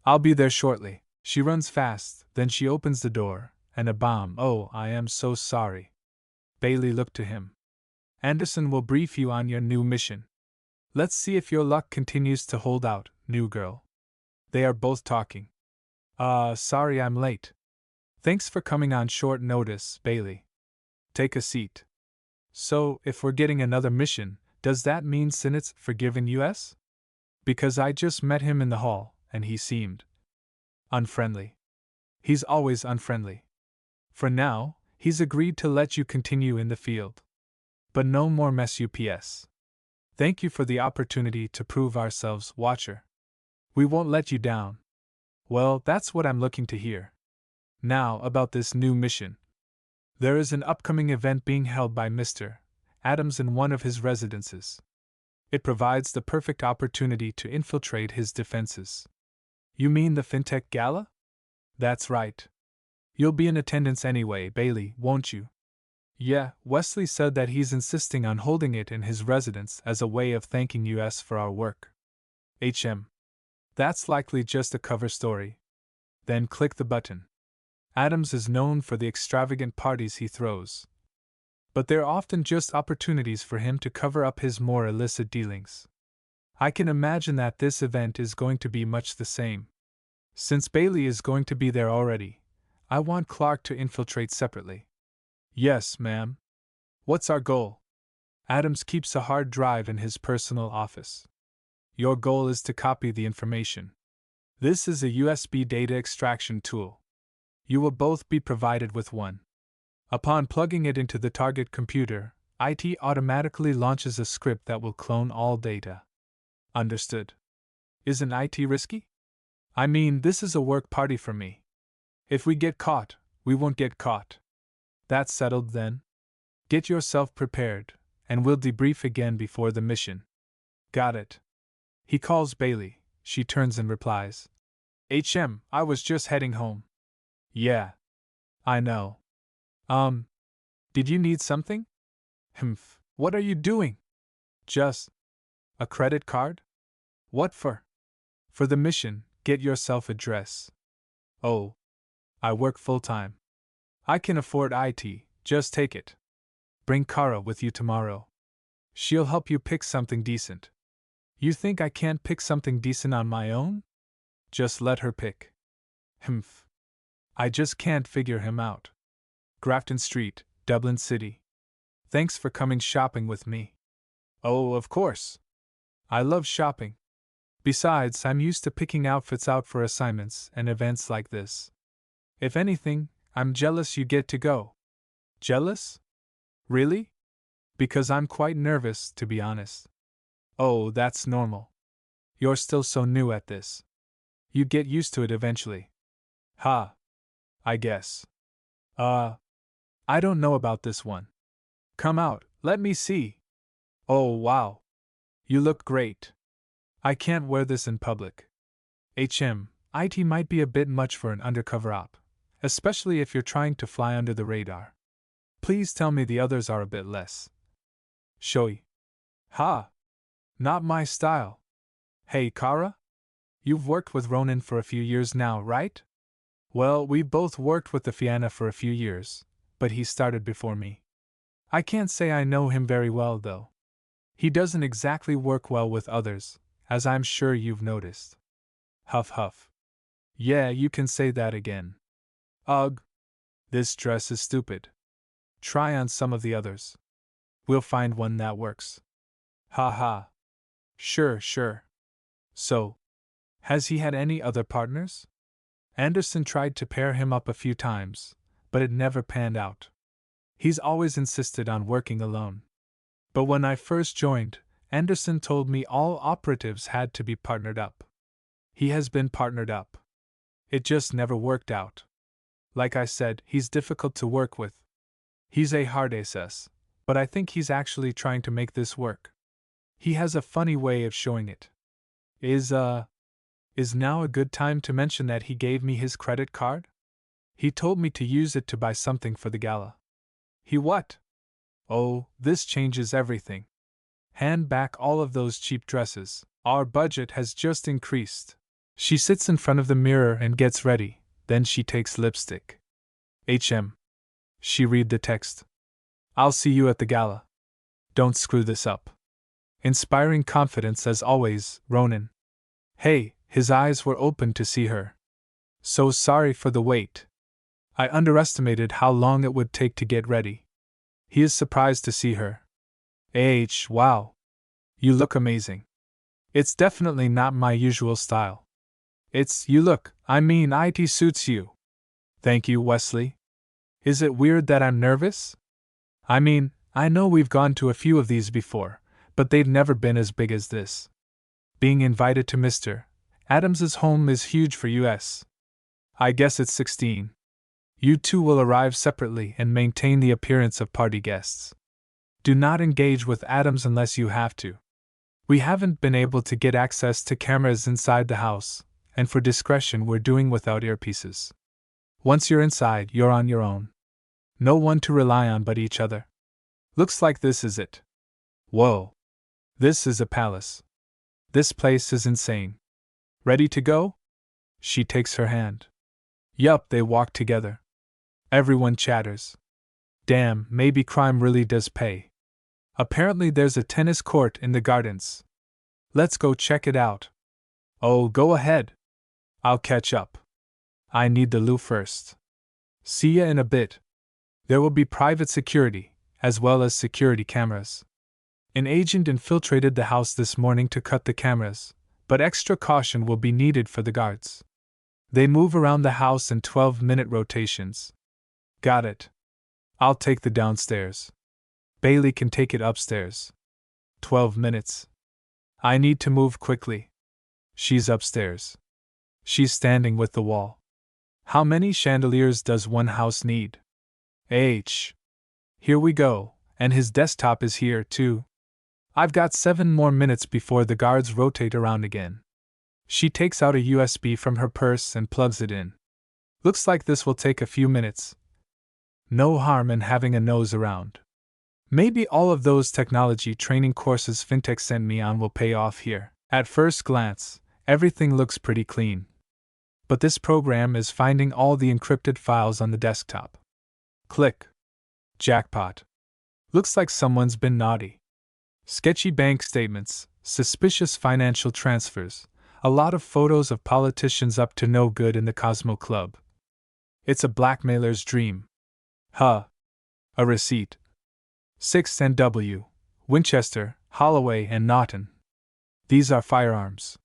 Speaker 1: I'll be there shortly. She runs fast, then she opens the door, and a bomb. Oh, I am so sorry. Bailey looked to him. Anderson will brief you on your new mission. Let's see if your luck continues to hold out, new girl. They are both talking. Sorry I'm late. Thanks for coming on short notice, Bailey. Take a seat. So, if we're getting another mission, does that mean Sinnott's forgiven us? Because I just met him in the hall, and he seemed unfriendly. He's always unfriendly. For now, he's agreed to let you continue in the field. But no more mess UPS. Thank you for the opportunity to prove ourselves, Watcher. We won't let you down. Well, that's what I'm looking to hear. Now, about this new mission. There is an upcoming event being held by Mr. Adams in one of his residences. It provides the perfect opportunity to infiltrate his defenses. You mean the FinTech Gala? That's right. You'll be in attendance anyway, Bailey, won't you? Yeah, Wesley said that he's insisting on holding it in his residence as a way of thanking us for our work. That's likely just a cover story. Then click the button. Adams is known for the extravagant parties he throws. But they're often just opportunities for him to cover up his more illicit dealings. I can imagine that this event is going to be much the same. Since Bailey is going to be there already, I want Clark to infiltrate separately. Yes, ma'am. What's our goal? Adams keeps a hard drive in his personal office. Your goal is to copy the information. This is a USB data extraction tool. You will both be provided with one. Upon plugging it into the target computer, IT automatically launches a script that will clone all data. Understood. Isn't IT risky? I mean, this is a work party for me. If we get caught, we won't get caught. That's settled then. Get yourself prepared, and we'll debrief again before the mission. Got it. He calls Bailey. She turns and replies. I was just heading home. Yeah. I know. Did you need something? What are you doing? Just a credit card? What for? For the mission, get yourself a dress. Oh. I work full-time. I can afford IT, just take it. Bring Kara with you tomorrow. She'll help you pick something decent. You think I can't pick something decent on my own? Just let her pick. I just can't figure him out. Grafton Street, Dublin City. Thanks for coming shopping with me. Oh, of course. I love shopping. Besides, I'm used to picking outfits out for assignments and events like this. If anything, I'm jealous you get to go. Jealous? Really? Because I'm quite nervous, to be honest. Oh, that's normal. You're still so new at this. You get used to it eventually. I guess. I don't know about this one. Come out, let me see. Oh, wow. You look great. I can't wear this in public. IT might be a bit much for an undercover op, especially if you're trying to fly under the radar. Please tell me the others are a bit less showy. Not my style. Hey, Kara? You've worked with Ronan for a few years now, right? Well, we both worked with the Fianna for a few years, but he started before me. I can't say I know him very well, though. He doesn't exactly work well with others, as I'm sure you've noticed. Huff. Yeah, you can say that again. Ugh. This dress is stupid. Try on some of the others. We'll find one that works. Sure. So, has he had any other partners? Anderson tried to pair him up a few times, but it never panned out. He's always insisted on working alone. But when I first joined, Anderson told me all operatives had to be partnered up. He has been partnered up. It just never worked out. Like I said, he's difficult to work with. He's a hard ass, but I think he's actually trying to make this work. He has a funny way of showing it. Is now a good time to mention that he gave me his credit card? He told me to use it to buy something for the gala. He what? Oh, this changes everything. Hand back all of those cheap dresses. Our budget has just increased. She sits in front of the mirror and gets ready, then she takes lipstick. HM. She read the text. I'll see you at the gala. Don't screw this up. Inspiring confidence as always, Ronan. Hey, his eyes were open to see her. So sorry for the wait. I underestimated how long it would take to get ready. He is surprised to see her. Wow. You look amazing. It's definitely not my usual style. It suits you. Thank you, Wesley. Is it weird that I'm nervous? I know we've gone to a few of these before, but they've never been as big as this. Being invited to Mr. Adams's home is huge for us. I guess it's 16. You two will arrive separately and maintain the appearance of party guests. Do not engage with Adams unless you have to. We haven't been able to get access to cameras inside the house, and for discretion we're doing without earpieces. Once you're inside, you're on your own. No one to rely on but each other. Looks like this is it. Whoa. This is a palace. This place is insane. Ready to go? She takes her hand. Yup, they walk together. Everyone chatters. Damn, maybe crime really does pay. Apparently there's a tennis court in the gardens. Let's go check it out. Oh, go ahead. I'll catch up. I need the loo first. See ya in a bit. There will be private security, as well as security cameras. An agent infiltrated the house this morning to cut the cameras, but extra caution will be needed for the guards. They move around the house in 12-minute rotations. Got it. I'll take the downstairs. Bailey can take it upstairs. 12 minutes. I need to move quickly. She's upstairs. She's standing with the wall. How many chandeliers does one house need? Here we go, and his desktop is here too. I've got 7 more minutes before the guards rotate around again. She takes out a USB from her purse and plugs it in. Looks like this will take a few minutes. No harm in having a nose around. Maybe all of those technology training courses FinTech sent me on will pay off here. At first glance, everything looks pretty clean. But this program is finding all the encrypted files on the desktop. Click. Jackpot. Looks like someone's been naughty. Sketchy bank statements, suspicious financial transfers, a lot of photos of politicians up to no good in the Cosmo Club. It's a blackmailer's dream. A receipt. 6NW, Winchester, Holloway and Naughton. These are firearms.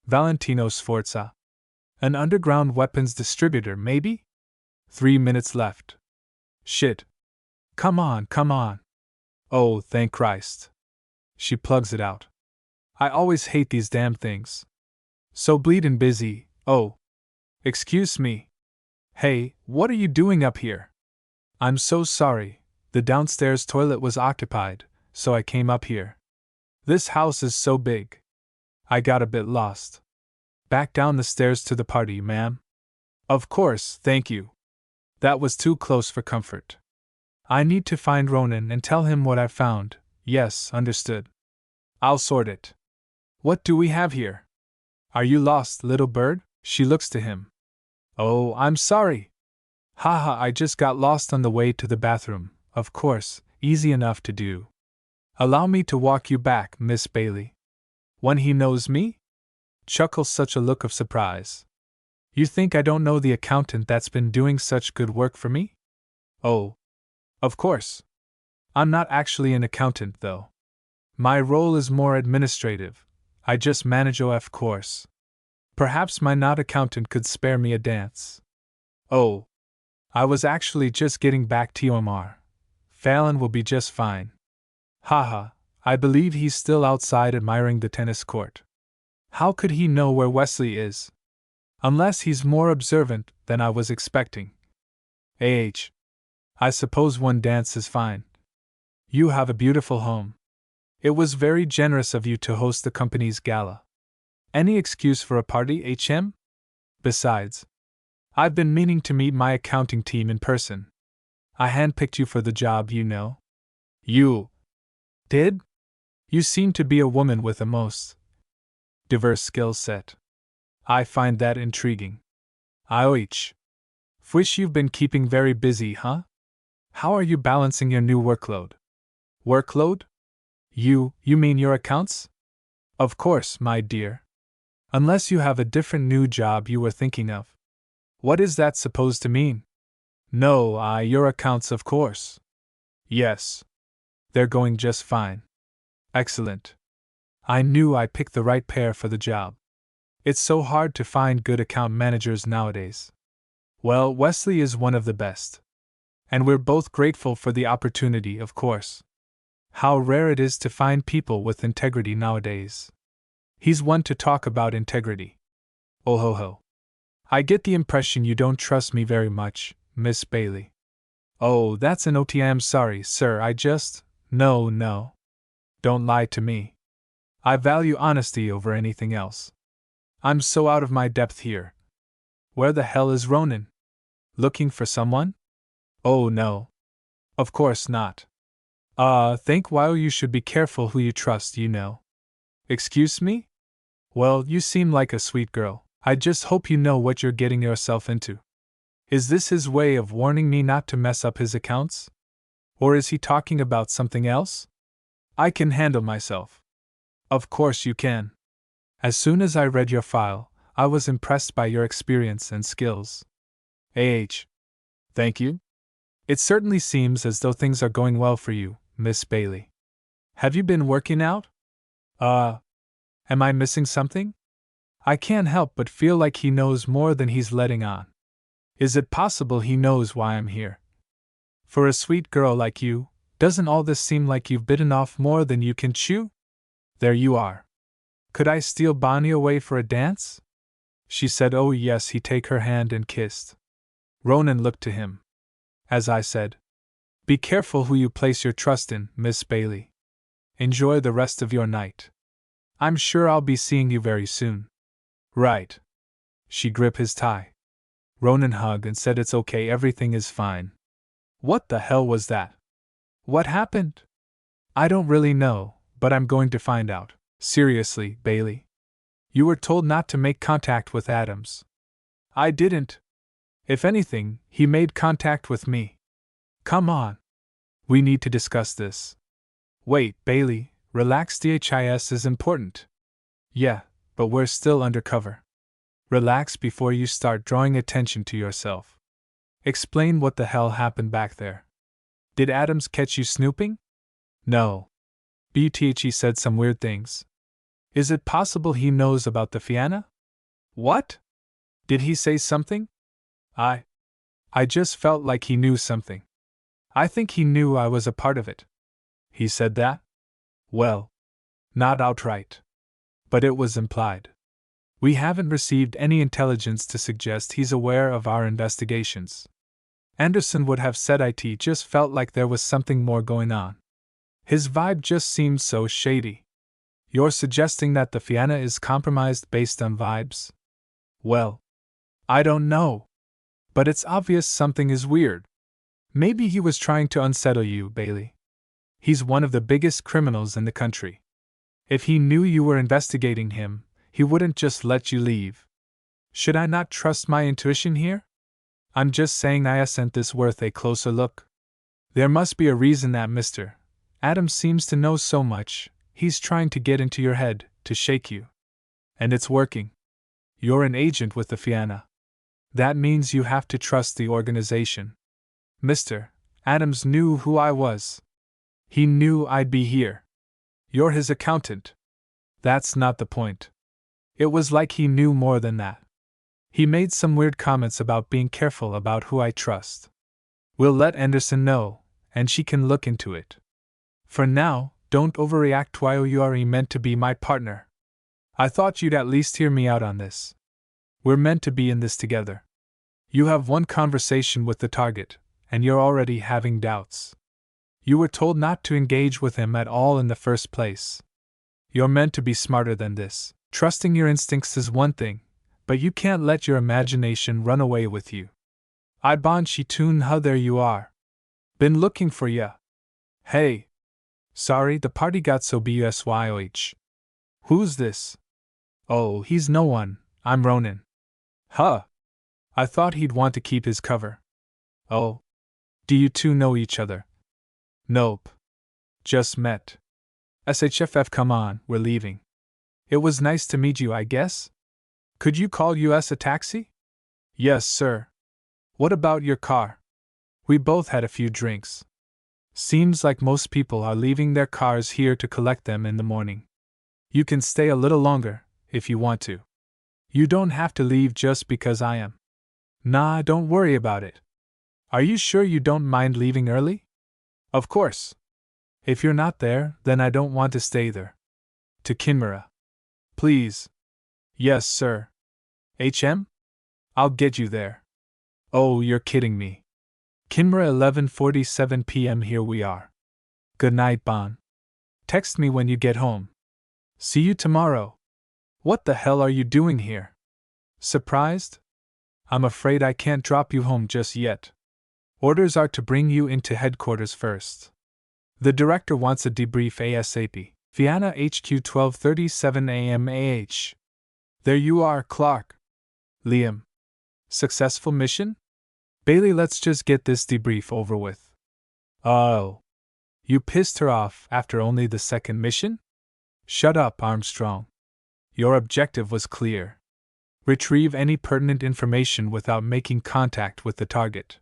Speaker 1: Valentino Sforza. An underground weapons distributor, maybe? 3 minutes left. Shit. Come on. Oh, thank Christ. She plugs it out. I always hate these damn things. So bleedin' busy. Oh. Excuse me. Hey, what are you doing up here? I'm so sorry. The downstairs toilet was occupied, so I came up here. This house is so big. I got a bit lost. Back down the stairs to the party, ma'am. Of course, thank you. That was too close for comfort. I need to find Ronan and tell him what I found. Yes, understood. I'll sort it. What do we have here? Are you lost, little bird? She looks to him. Oh, I'm sorry. Haha, I just got lost on the way to the bathroom. Of course, easy enough to do. Allow me to walk you back, Miss Bailey. When he knows me? Chuckles such a look of surprise. You think I don't know the accountant that's been doing such good work for me? Oh. Of course. I'm not actually an accountant, though. My role is more administrative. I just manage OF course. Perhaps my not accountant could spare me a dance. Oh. I was actually just getting back to Omar. Fallon will be just fine. Haha, I believe he's still outside admiring the tennis court. How could he know where Wesley is? Unless he's more observant than I was expecting. I suppose one dance is fine. You have a beautiful home. It was very generous of you to host the company's gala. Any excuse for a party, HM? Besides, I've been meaning to meet my accounting team in person. I handpicked you for the job, you know. You did? You seem to be a woman with a most diverse skill set. I find that intriguing. Ouch. Wish you've been keeping very busy, huh? How are you balancing your new workload? Workload? You mean your accounts? Of course, my dear. Unless you have a different new job you were thinking of. What is that supposed to mean? No, your accounts, of course. Yes. They're going just fine. Excellent. I knew I picked the right pair for the job. It's so hard to find good account managers nowadays. Well, Wesley is one of the best. And we're both grateful for the opportunity, of course. How rare it is to find people with integrity nowadays. He's one to talk about integrity. Oh ho ho. I get the impression you don't trust me very much, Miss Bailey. Oh, that's an OT. I'm sorry, sir, No. Don't lie to me. I value honesty over anything else. I'm so out of my depth here. Where the hell is Ronan? Looking for someone? Oh no. Of course not. Think while you should be careful who you trust, you know. Excuse me? Well, you seem like a sweet girl. I just hope you know what you're getting yourself into. Is this his way of warning me not to mess up his accounts? Or is he talking about something else? I can handle myself. Of course you can. As soon as I read your file, I was impressed by your experience and skills. Thank you. It certainly seems as though things are going well for you, Miss Bailey. Have you been working out? Am I missing something? I can't help but feel like he knows more than he's letting on. Is it possible he knows why I'm here? For a sweet girl like you, doesn't all this seem like you've bitten off more than you can chew? There you are. Could I steal Bonnie away for a dance? She said, oh yes, he take her hand and kissed. Ronan looked to him. As I said, be careful who you place your trust in, Miss Bailey. Enjoy the rest of your night. I'm sure I'll be seeing you very soon. Right. She gripped his tie. Ronan hugged and said it's okay, everything is fine. What the hell was that? What happened? I don't really know, but I'm going to find out. Seriously, Bailey. You were told not to make contact with Adams. I didn't. If anything, he made contact with me. Come on. We need to discuss this. Wait, Bailey, relax, this is important. Yeah, but we're still undercover. Relax before you start drawing attention to yourself. Explain what the hell happened back there. Did Adams catch you snooping? No. He said some weird things. Is it possible he knows about the Fianna? What? Did he say something? I just felt like he knew something. I think he knew I was a part of it. He said that? Well, not outright. But it was implied. We haven't received any intelligence to suggest he's aware of our investigations. Anderson would have said it just felt like there was something more going on. His vibe just seemed so shady. You're suggesting that the Fianna is compromised based on vibes? Well, I don't know. But it's obvious something is weird. Maybe he was trying to unsettle you, Bailey. He's one of the biggest criminals in the country. If he knew you were investigating him, he wouldn't just let you leave. Should I not trust my intuition here? I'm just saying isn't this worth a closer look? There must be a reason that Mr. Adams seems to know so much. He's trying to get into your head, to shake you. And it's working. You're an agent with the Fianna. That means you have to trust the organization. Mr. Adams knew who I was. He knew I'd be here. You're his accountant. That's not the point. It was like he knew more than that. He made some weird comments about being careful about who I trust. We'll let Anderson know, and she can look into it. For now, don't overreact while you are meant to be my partner. I thought you'd at least hear me out on this. We're meant to be in this together. You have one conversation with the target, and you're already having doubts. You were told not to engage with him at all in the first place. You're meant to be smarter than this. Trusting your instincts is one thing, But you can't let your imagination run away with you. I bon shi tun how there you are. Been looking for ya. Hey. Sorry, the party got so busyoh. Who's this? Oh, he's no one, I'm Ronan. Huh. I thought he'd want to keep his cover. Oh. Do you two know each other? Nope. Just met. SHFF, come on, we're leaving. It was nice to meet you, I guess? Could you call us a taxi? Yes, sir. What about your car? We both had a few drinks. Seems like most people are leaving their cars here to collect them in the morning. You can stay a little longer, if you want to. You don't have to leave just because I am. Nah, don't worry about it. Are you sure you don't mind leaving early? Of course. If you're not there, then I don't want to stay there. To Kinmura. Please. Yes, sir. HM? I'll get you there. Oh, you're kidding me. Kinmura 11:47 p.m. Here we are. Good night, Bon. Text me when you get home. See you tomorrow. What the hell are you doing here? Surprised? I'm afraid I can't drop you home just yet. Orders are to bring you into headquarters first. The director wants a debrief ASAP. Vienna HQ 12:37 a.m. AH. There you are, Clark. Liam. Successful mission? Bailey, let's just get this debrief over with. Oh. You pissed her off after only the second mission? Shut up, Armstrong. Your objective was clear. Retrieve any pertinent information without making contact with the target.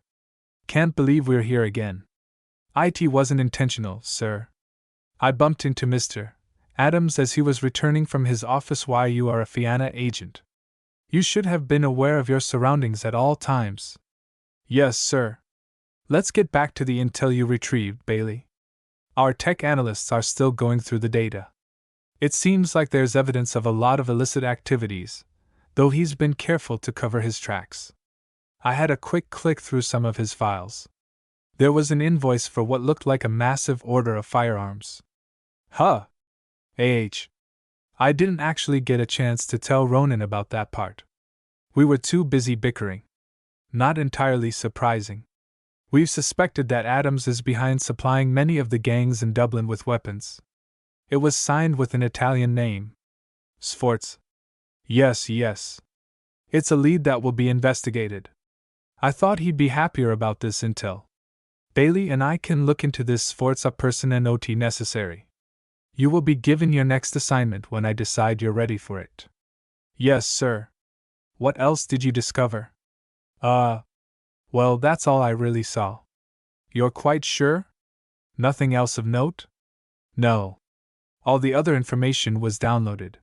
Speaker 1: Can't believe we're here again. It wasn't intentional, sir. I bumped into Mr. Adams as he was returning from his office. Why, you are a Fianna agent. You should have been aware of your surroundings at all times. Yes, sir. Let's get back to the intel you retrieved, Bailey. Our tech analysts are still going through the data. It seems like there's evidence of a lot of illicit activities, though he's been careful to cover his tracks. I had a quick click through some of his files. There was an invoice for what looked like a massive order of firearms. Huh. I didn't actually get a chance to tell Ronan about that part. We were too busy bickering. Not entirely surprising. We've suspected that Adams is behind supplying many of the gangs in Dublin with weapons. It was signed with an Italian name. Sforza. Yes. It's a lead that will be investigated. I thought he'd be happier about this intel. Bailey and I can look into this Sforza person and OT necessary. You will be given your next assignment when I decide you're ready for it. Yes, sir. What else did you discover? Well, that's all I really saw. You're quite sure? Nothing else of note? No. All the other information was downloaded.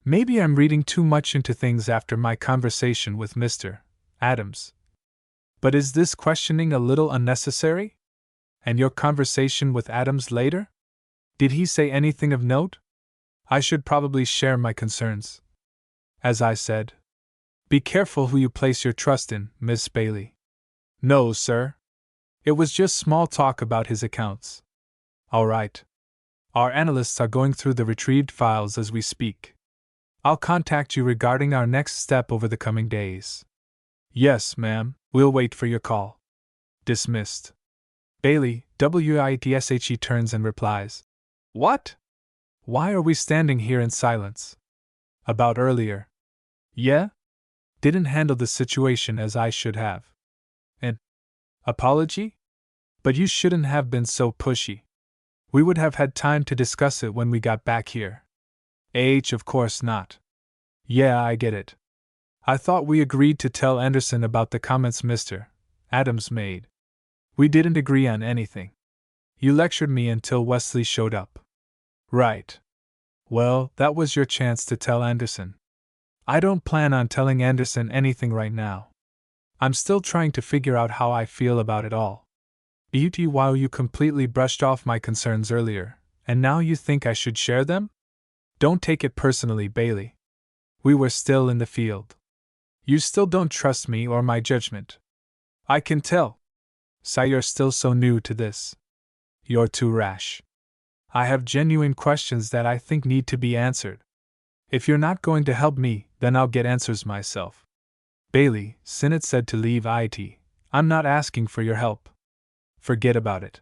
Speaker 1: Maybe I'm reading too much into things after my conversation with Mr. Adams. But is this questioning a little unnecessary? And your conversation with Adams later? Did he say anything of note? I should probably share my concerns. As I said, be careful who you place your trust in, Miss Bailey. No, sir. It was just small talk about his accounts. All right. Our analysts are going through the retrieved files as we speak. I'll contact you regarding our next step over the coming days. Yes, ma'am, we'll wait for your call. Dismissed. Bailey, WITSHE turns and replies. What? Why are we standing here in silence? About earlier. Yeah? Didn't handle the situation as I should have. An apology? But you shouldn't have been so pushy. We would have had time to discuss it when we got back here. Of course not. Yeah, I get it. I thought we agreed to tell Anderson about the comments Mr. Adams made. We didn't agree on anything. You lectured me until Wesley showed up. Right. Well, that was your chance to tell Anderson. I don't plan on telling Anderson anything right now. I'm still trying to figure out how I feel about it all. While you completely brushed off my concerns earlier, and now you think I should share them? Don't take it personally, Bailey. We were still in the field. You still don't trust me or my judgment. I can tell. You're still so new to this. You're too rash. I have genuine questions that I think need to be answered. If you're not going to help me, Then I'll get answers myself. Bailey, Sinnott said to leave IT. I'm not asking for your help. Forget about it.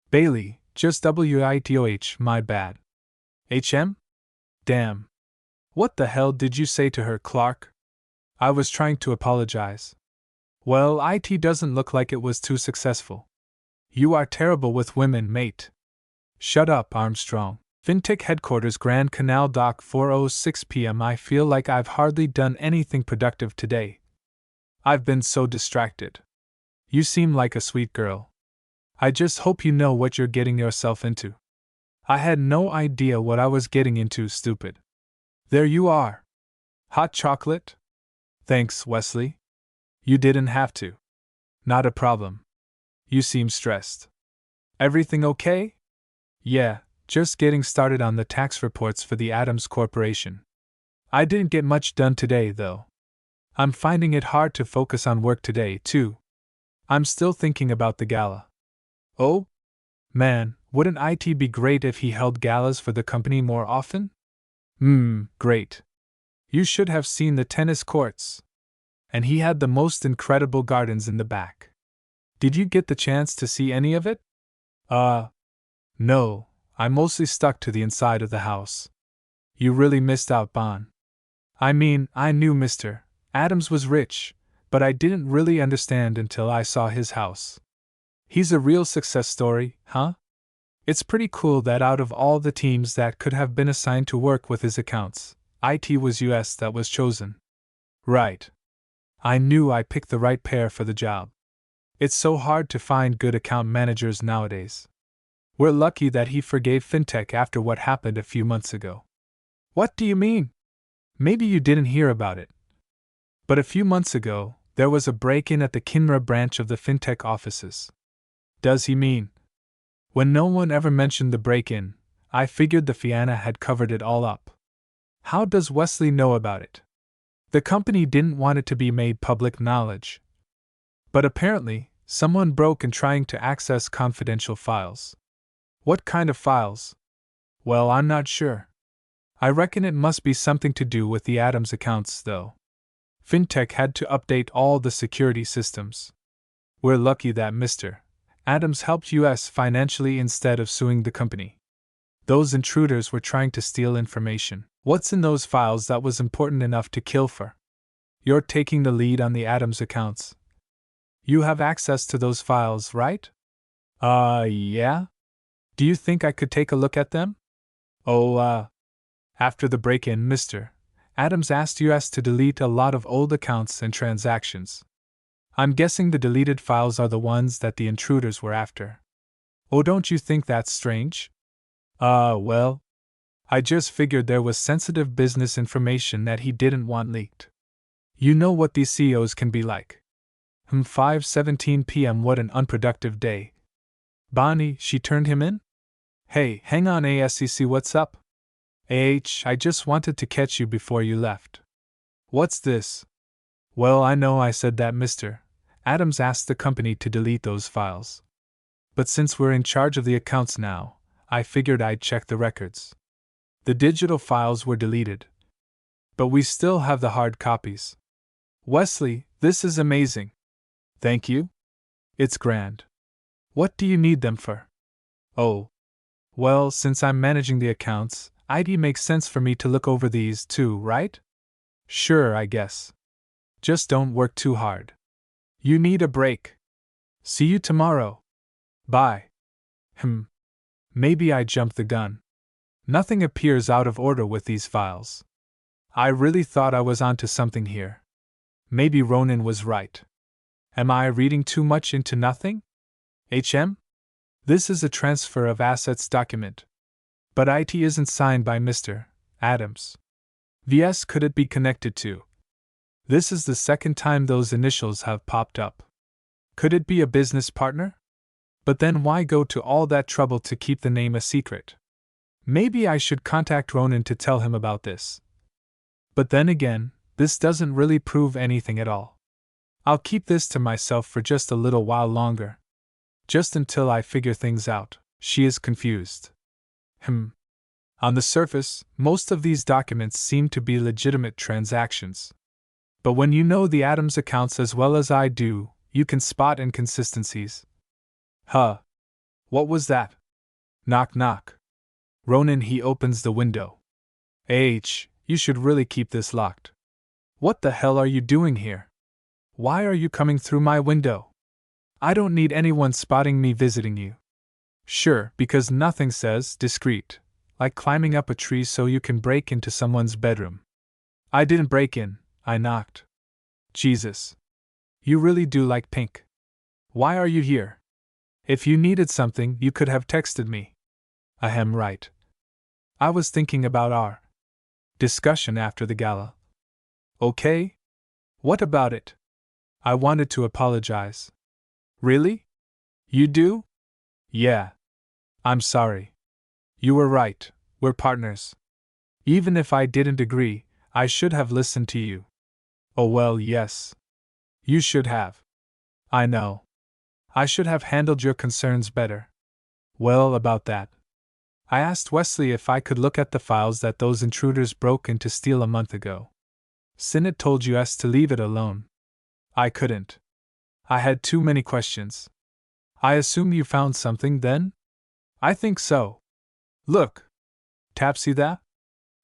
Speaker 1: Bailey, just WITOH, my bad. HM? Damn. What the hell did you say to her, Clark? I was trying to apologize. Well, IT doesn't look like it was too successful. You are terrible with women, mate. Shut up, Armstrong. Fintech headquarters, Grand Canal Dock, 4:06 p.m. I feel like I've hardly done anything productive today. I've been so distracted. You seem like a sweet girl. I just hope you know what you're getting yourself into. I had no idea what I was getting into, stupid. There you are. Hot chocolate? Thanks, Wesley. You didn't have to. Not a problem. You seem stressed. Everything okay? Yeah, just getting started on the tax reports for the Adams Corporation. I didn't get much done today, though. I'm finding it hard to focus on work today, too. I'm still thinking about the gala. Oh? Man, wouldn't IT be great if he held galas for the company more often? Great. You should have seen the tennis courts. And he had the most incredible gardens in the back. Did you get the chance to see any of it? No, I mostly stuck to the inside of the house. You really missed out, Bon. I mean, I knew Mr. Adams was rich, but I didn't really understand until I saw his house. He's a real success story, huh? It's pretty cool that out of all the teams that could have been assigned to work with his accounts, IT was US that was chosen. Right. I knew I picked the right pair for the job. It's so hard to find good account managers nowadays. We're lucky that he forgave FinTech after what happened a few months ago. What do you mean? Maybe you didn't hear about it. But a few months ago, there was a break-in at the Kinra branch of the FinTech offices. Does he mean? When no one ever mentioned the break-in, I figured the Fianna had covered it all up. How does Wesley know about it? The company didn't want it to be made public knowledge. But apparently, someone broke in trying to access confidential files. What kind of files? Well, I'm not sure. I reckon it must be something to do with the Adams accounts, though. FinTech had to update all the security systems. We're lucky that Mr. Adams helped us financially instead of suing the company. Those intruders were trying to steal information. What's in those files that was important enough to kill for? You're taking the lead on the Adams accounts. You have access to those files, right? Yeah? Do you think I could take a look at them? After the break-in, Mr. Adams asked us to delete a lot of old accounts and transactions. I'm guessing the deleted files are the ones that the intruders were after. Oh, don't you think that's strange? Well, I just figured there was sensitive business information that he didn't want leaked. You know what these CEOs can be like. 5:17 p.m. What an unproductive day. Bonnie, she turned him in? Hey, hang on ASCC, what's up? I just wanted to catch you before you left. What's this? Well, I know I said that Mr. Adams asked the company to delete those files. But since we're in charge of the accounts now, I figured I'd check the records. The digital files were deleted. But we still have the hard copies. Wesley, this is amazing. Thank you. It's grand. What do you need them for? Oh. Well, since I'm managing the accounts, it makes sense for me to look over these too, right? Sure, I guess. Just don't work too hard. You need a break. See you tomorrow. Bye. Maybe I jumped the gun. Nothing appears out of order with these files. I really thought I was onto something here. Maybe Ronan was right. Am I reading too much into nothing? This is a transfer of assets document. But IT isn't signed by Mr. Adams. VS could it be connected to? This is the second time those initials have popped up. Could it be a business partner? But then why go to all that trouble to keep the name a secret? Maybe I should contact Ronan to tell him about this. But then again, this doesn't really prove anything at all. I'll keep this to myself for just a little while longer. Just until I figure things out. She is confused. On the surface, most of these documents seem to be legitimate transactions. But when you know the Adams accounts as well as I do, you can spot inconsistencies. Huh. What was that? Knock knock. Ronan, he opens the window. You should really keep this locked. What the hell are you doing here? Why are you coming through my window? I don't need anyone spotting me visiting you. Sure, because nothing says discreet, like climbing up a tree so you can break into someone's bedroom. I didn't break in, I knocked. Jesus. You really do like pink. Why are you here? If you needed something, you could have texted me. Ahem, right. I was thinking about our discussion after the gala. Okay? What about it? I wanted to apologize. Really? You do? Yeah. I'm sorry. You were right, we're partners. Even if I didn't agree, I should have listened to you. Oh well, yes. You should have. I know. I should have handled your concerns better. Well, about that. I asked Wesley if I could look at the files that those intruders broke in to steal a month ago. Sinnett told us to leave it alone. I couldn't. I had too many questions. I assume you found something then? I think so. Look. See that?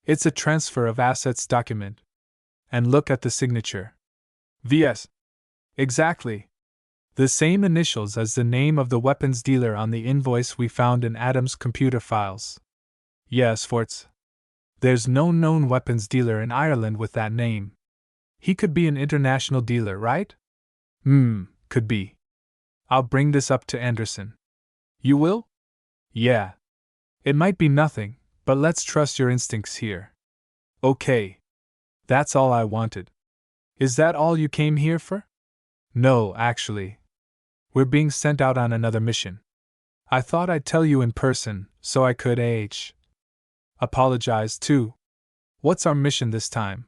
Speaker 1: It's a transfer of assets document. And look at the signature. VS. Exactly. The same initials as the name of the weapons dealer on the invoice we found in Adam's computer files. Yes, Forts. There's no known weapons dealer in Ireland with that name. He could be an international dealer, right? Could be. I'll bring this up to Anderson. You will? Yeah. It might be nothing, but let's trust your instincts here. Okay. That's all I wanted. Is that all you came here for? No, actually. We're being sent out on another mission. I thought I'd tell you in person, so I could apologize too. What's our mission this time?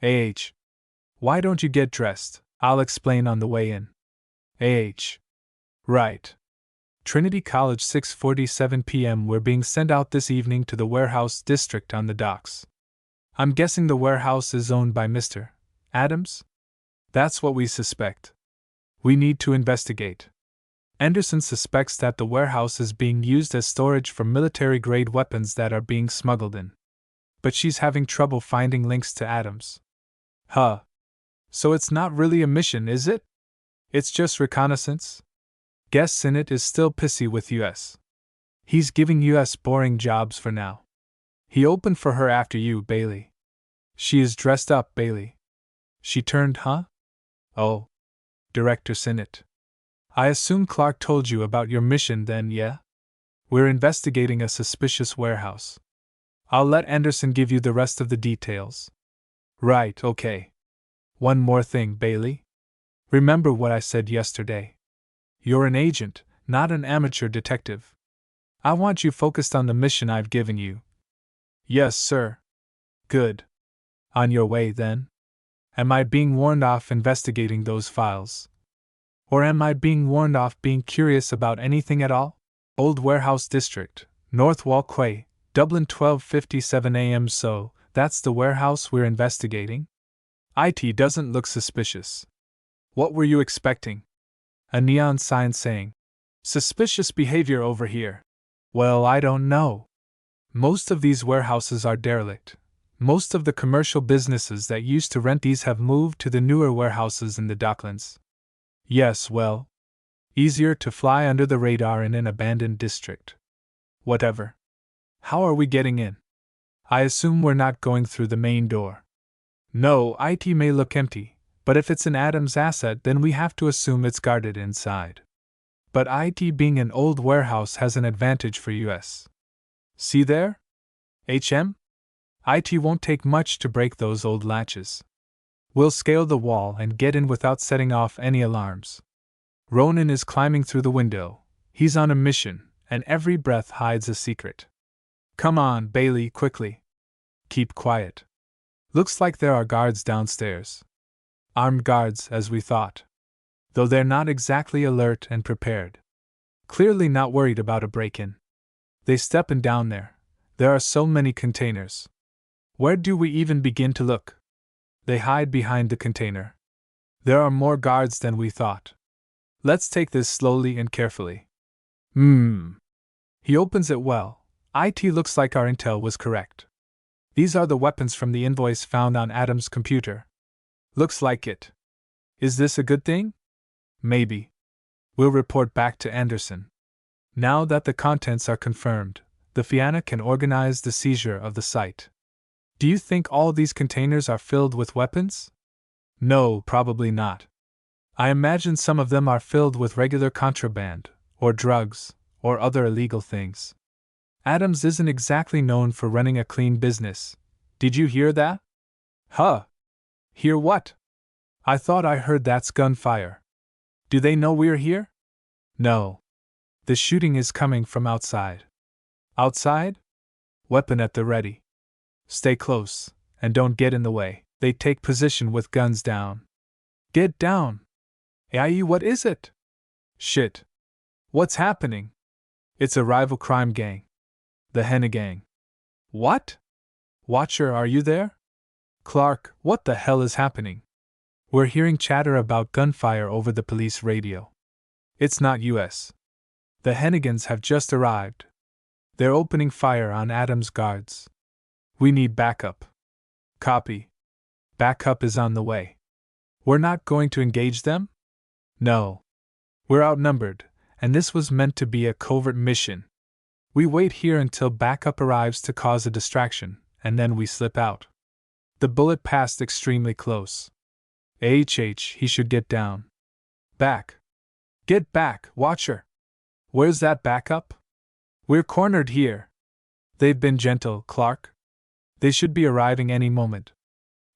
Speaker 1: Why don't you get dressed? I'll explain on the way in. Right. Trinity College, 6:47 p.m. We're being sent out this evening to the warehouse district on the docks. I'm guessing the warehouse is owned by Mr. Adams? That's what we suspect. We need to investigate. Anderson suspects that the warehouse is being used as storage for military-grade weapons that are being smuggled in. But she's having trouble finding links to Adams. Huh. So it's not really a mission, is it? It's just reconnaissance? Guess Sinnett is still pissy with US. He's giving US boring jobs for now. He opened for her after you, Bailey. She is dressed up, Bailey. She turned, huh? Oh. Director Sinnett. I assume Clark told you about your mission then, yeah? We're investigating a suspicious warehouse. I'll let Anderson give you the rest of the details. Right, okay. One more thing, Bailey. Remember what I said yesterday. You're an agent, not an amateur detective. I want you focused on the mission I've given you. Yes, sir. Good. On your way, then? Am I being warned off investigating those files? Or am I being warned off being curious about anything at all? Old Warehouse District, North Wall Quay, Dublin, 12:57 a.m. So, that's the warehouse we're investigating? It doesn't look suspicious. What were you expecting? A neon sign saying, "Suspicious behavior over here." Well, I don't know. Most of these warehouses are derelict. Most of the commercial businesses that used to rent these have moved to the newer warehouses in the Docklands. Yes, well, easier to fly under the radar in an abandoned district. Whatever. How are we getting in? I assume we're not going through the main door. No, it may look empty, but if it's an Adams asset, then we have to assume it's guarded inside. But it being an old warehouse has an advantage for US. See there? It won't take much to break those old latches. We'll scale the wall and get in without setting off any alarms. Ronan is climbing through the window. He's on a mission, and every breath hides a secret. Come on, Bailey, quickly. Keep quiet. Looks like there are guards downstairs. Armed guards, as we thought. Though they're not exactly alert and prepared. Clearly not worried about a break-in. They stepping down there. There are so many containers. Where do we even begin to look? They hide behind the container. There are more guards than we thought. Let's take this slowly and carefully. He opens it well. It looks like our intel was correct. These are the weapons from the invoice found on Adam's computer. Looks like it. Is this a good thing? Maybe. We'll report back to Anderson. Now that the contents are confirmed, the Fianna can organize the seizure of the site. Do you think all these containers are filled with weapons? No, probably not. I imagine some of them are filled with regular contraband, or drugs, or other illegal things. Adams isn't exactly known for running a clean business. Did you hear that? Huh? Hear what? I thought I heard that's gunfire. Do they know we're here? No. The shooting is coming from outside. Outside? Weapon at the ready. Stay close, and don't get in the way. They take position with guns down. Get down! Aye, what is it? Shit. What's happening? It's a rival crime gang. The Henna Gang. What? Watcher, are you there? Clark, what the hell is happening? We're hearing chatter about gunfire over the police radio. It's not US. The Hennigans have just arrived. They're opening fire on Adams' guards. We need backup. Copy. Backup is on the way. We're not going to engage them? No. We're outnumbered, and this was meant to be a covert mission. We wait here until backup arrives to cause a distraction, and then we slip out. The bullet passed extremely close. He should get down. Back. Get back, Watcher. Where's that backup? We're cornered here. They've been gentle, Clark. They should be arriving any moment.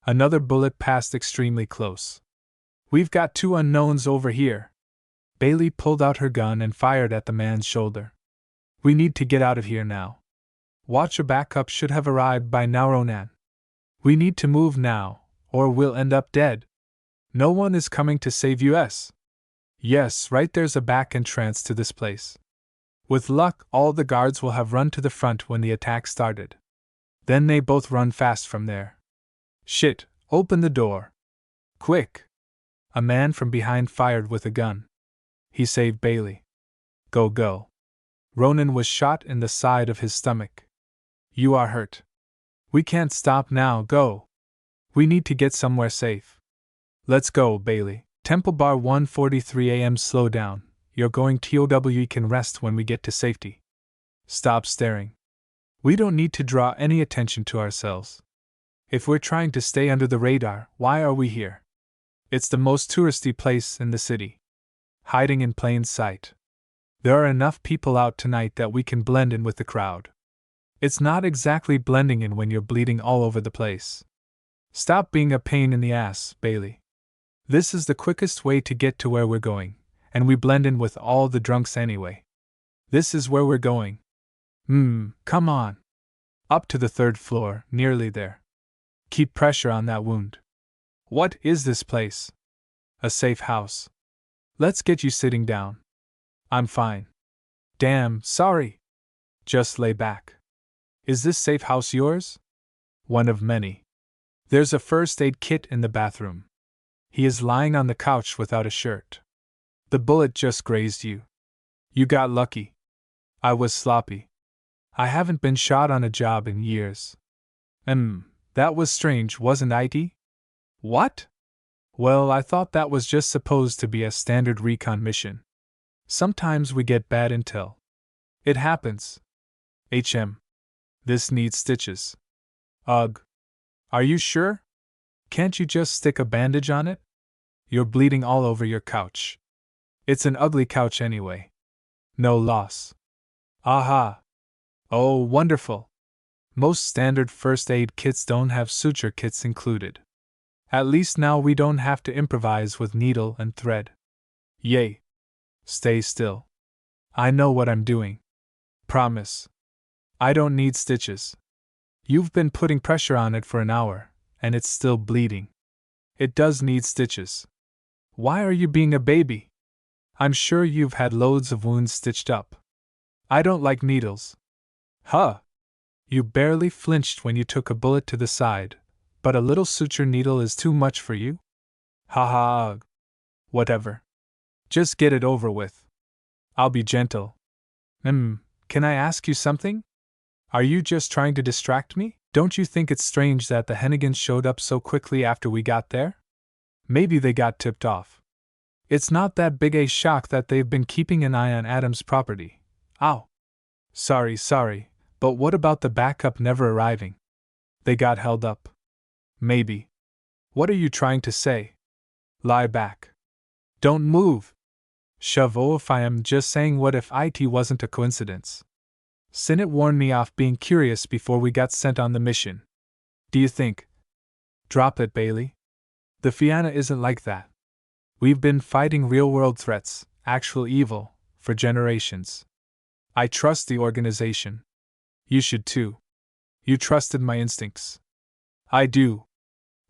Speaker 1: Another bullet passed extremely close. We've got two unknowns over here. Bailey pulled out her gun and fired at the man's shoulder. We need to get out of here now. Watcher backup should have arrived by now, Ronan. We need to move now, or we'll end up dead. No one is coming to save us. Yes, right, there's a back entrance to this place. With luck, all the guards will have run to the front when the attack started. Then they both run fast from there. Shit, open the door. Quick! A man from behind fired with a gun. He saved Bailey. Go. Ronan was shot in the side of his stomach. You are hurt. We can't stop now, go. We need to get somewhere safe. Let's go, Bailey. Temple Bar 1:43 a.m. Slow down. You're going TOW, can rest when we get to safety. Stop staring. We don't need to draw any attention to ourselves. If we're trying to stay under the radar, why are we here? It's the most touristy place in the city. Hiding in plain sight. There are enough people out tonight that we can blend in with the crowd. It's not exactly blending in when you're bleeding all over the place. Stop being a pain in the ass, Bailey. This is the quickest way to get to where we're going, and we blend in with all the drunks anyway. This is where we're going. Come on. Up to the 3rd floor, nearly there. Keep pressure on that wound. What is this place? A safe house. Let's get you sitting down. I'm fine. Damn, sorry. Just lay back. Is this safe house yours? One of many. There's a first aid kit in the bathroom. He is lying on the couch without a shirt. The bullet just grazed you. You got lucky. I was sloppy. I haven't been shot on a job in years. That was strange, wasn't it? What? Well, I thought that was just supposed to be a standard recon mission. Sometimes we get bad intel. It happens. This needs stitches. Ugh. Are you sure? Can't you just stick a bandage on it? You're bleeding all over your couch. It's an ugly couch anyway. No loss. Aha. Oh, wonderful. Most standard first aid kits don't have suture kits included. At least now we don't have to improvise with needle and thread. Yay. Stay still. I know what I'm doing. Promise. I don't need stitches. You've been putting pressure on it for an hour, and it's still bleeding. It does need stitches. Why are you being a baby? I'm sure you've had loads of wounds stitched up. I don't like needles. Huh. You barely flinched when you took a bullet to the side, but a little suture needle is too much for you? Ha ha. Whatever. Just get it over with. I'll be gentle. Can I ask you something? Are you just trying to distract me? Don't you think it's strange that the Hennigans showed up so quickly after we got there? Maybe they got tipped off. It's not that big a shock that they've been keeping an eye on Adam's property. Ow. Sorry, but what about the backup never arriving? They got held up. Maybe. What are you trying to say? Lie back. Don't move. Shove. Oh, if I am just saying, what if it wasn't a coincidence? Sinnett warned me off being curious before we got sent on the mission. Do you think? Drop it, Bailey. The Fianna isn't like that. We've been fighting real-world threats, actual evil, for generations. I trust the organization. You should too. You trusted my instincts. I do.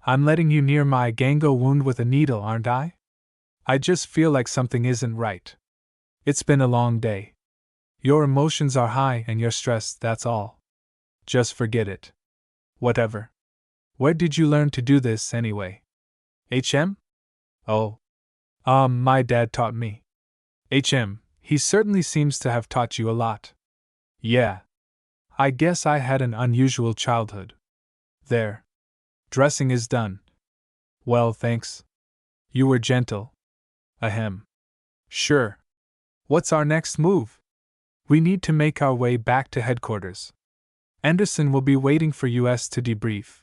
Speaker 1: I'm letting you near my gango wound with a needle, aren't I? I just feel like something isn't right. It's been a long day. Your emotions are high and you're stressed, that's all. Just forget it. Whatever. Where did you learn to do this anyway? HM? Oh. My dad taught me. HM, he certainly seems to have taught you a lot. Yeah. I guess I had an unusual childhood. There. Dressing is done. Well, thanks. You were gentle. Ahem. Sure. What's our next move? We need to make our way back to headquarters. Anderson will be waiting for us to debrief.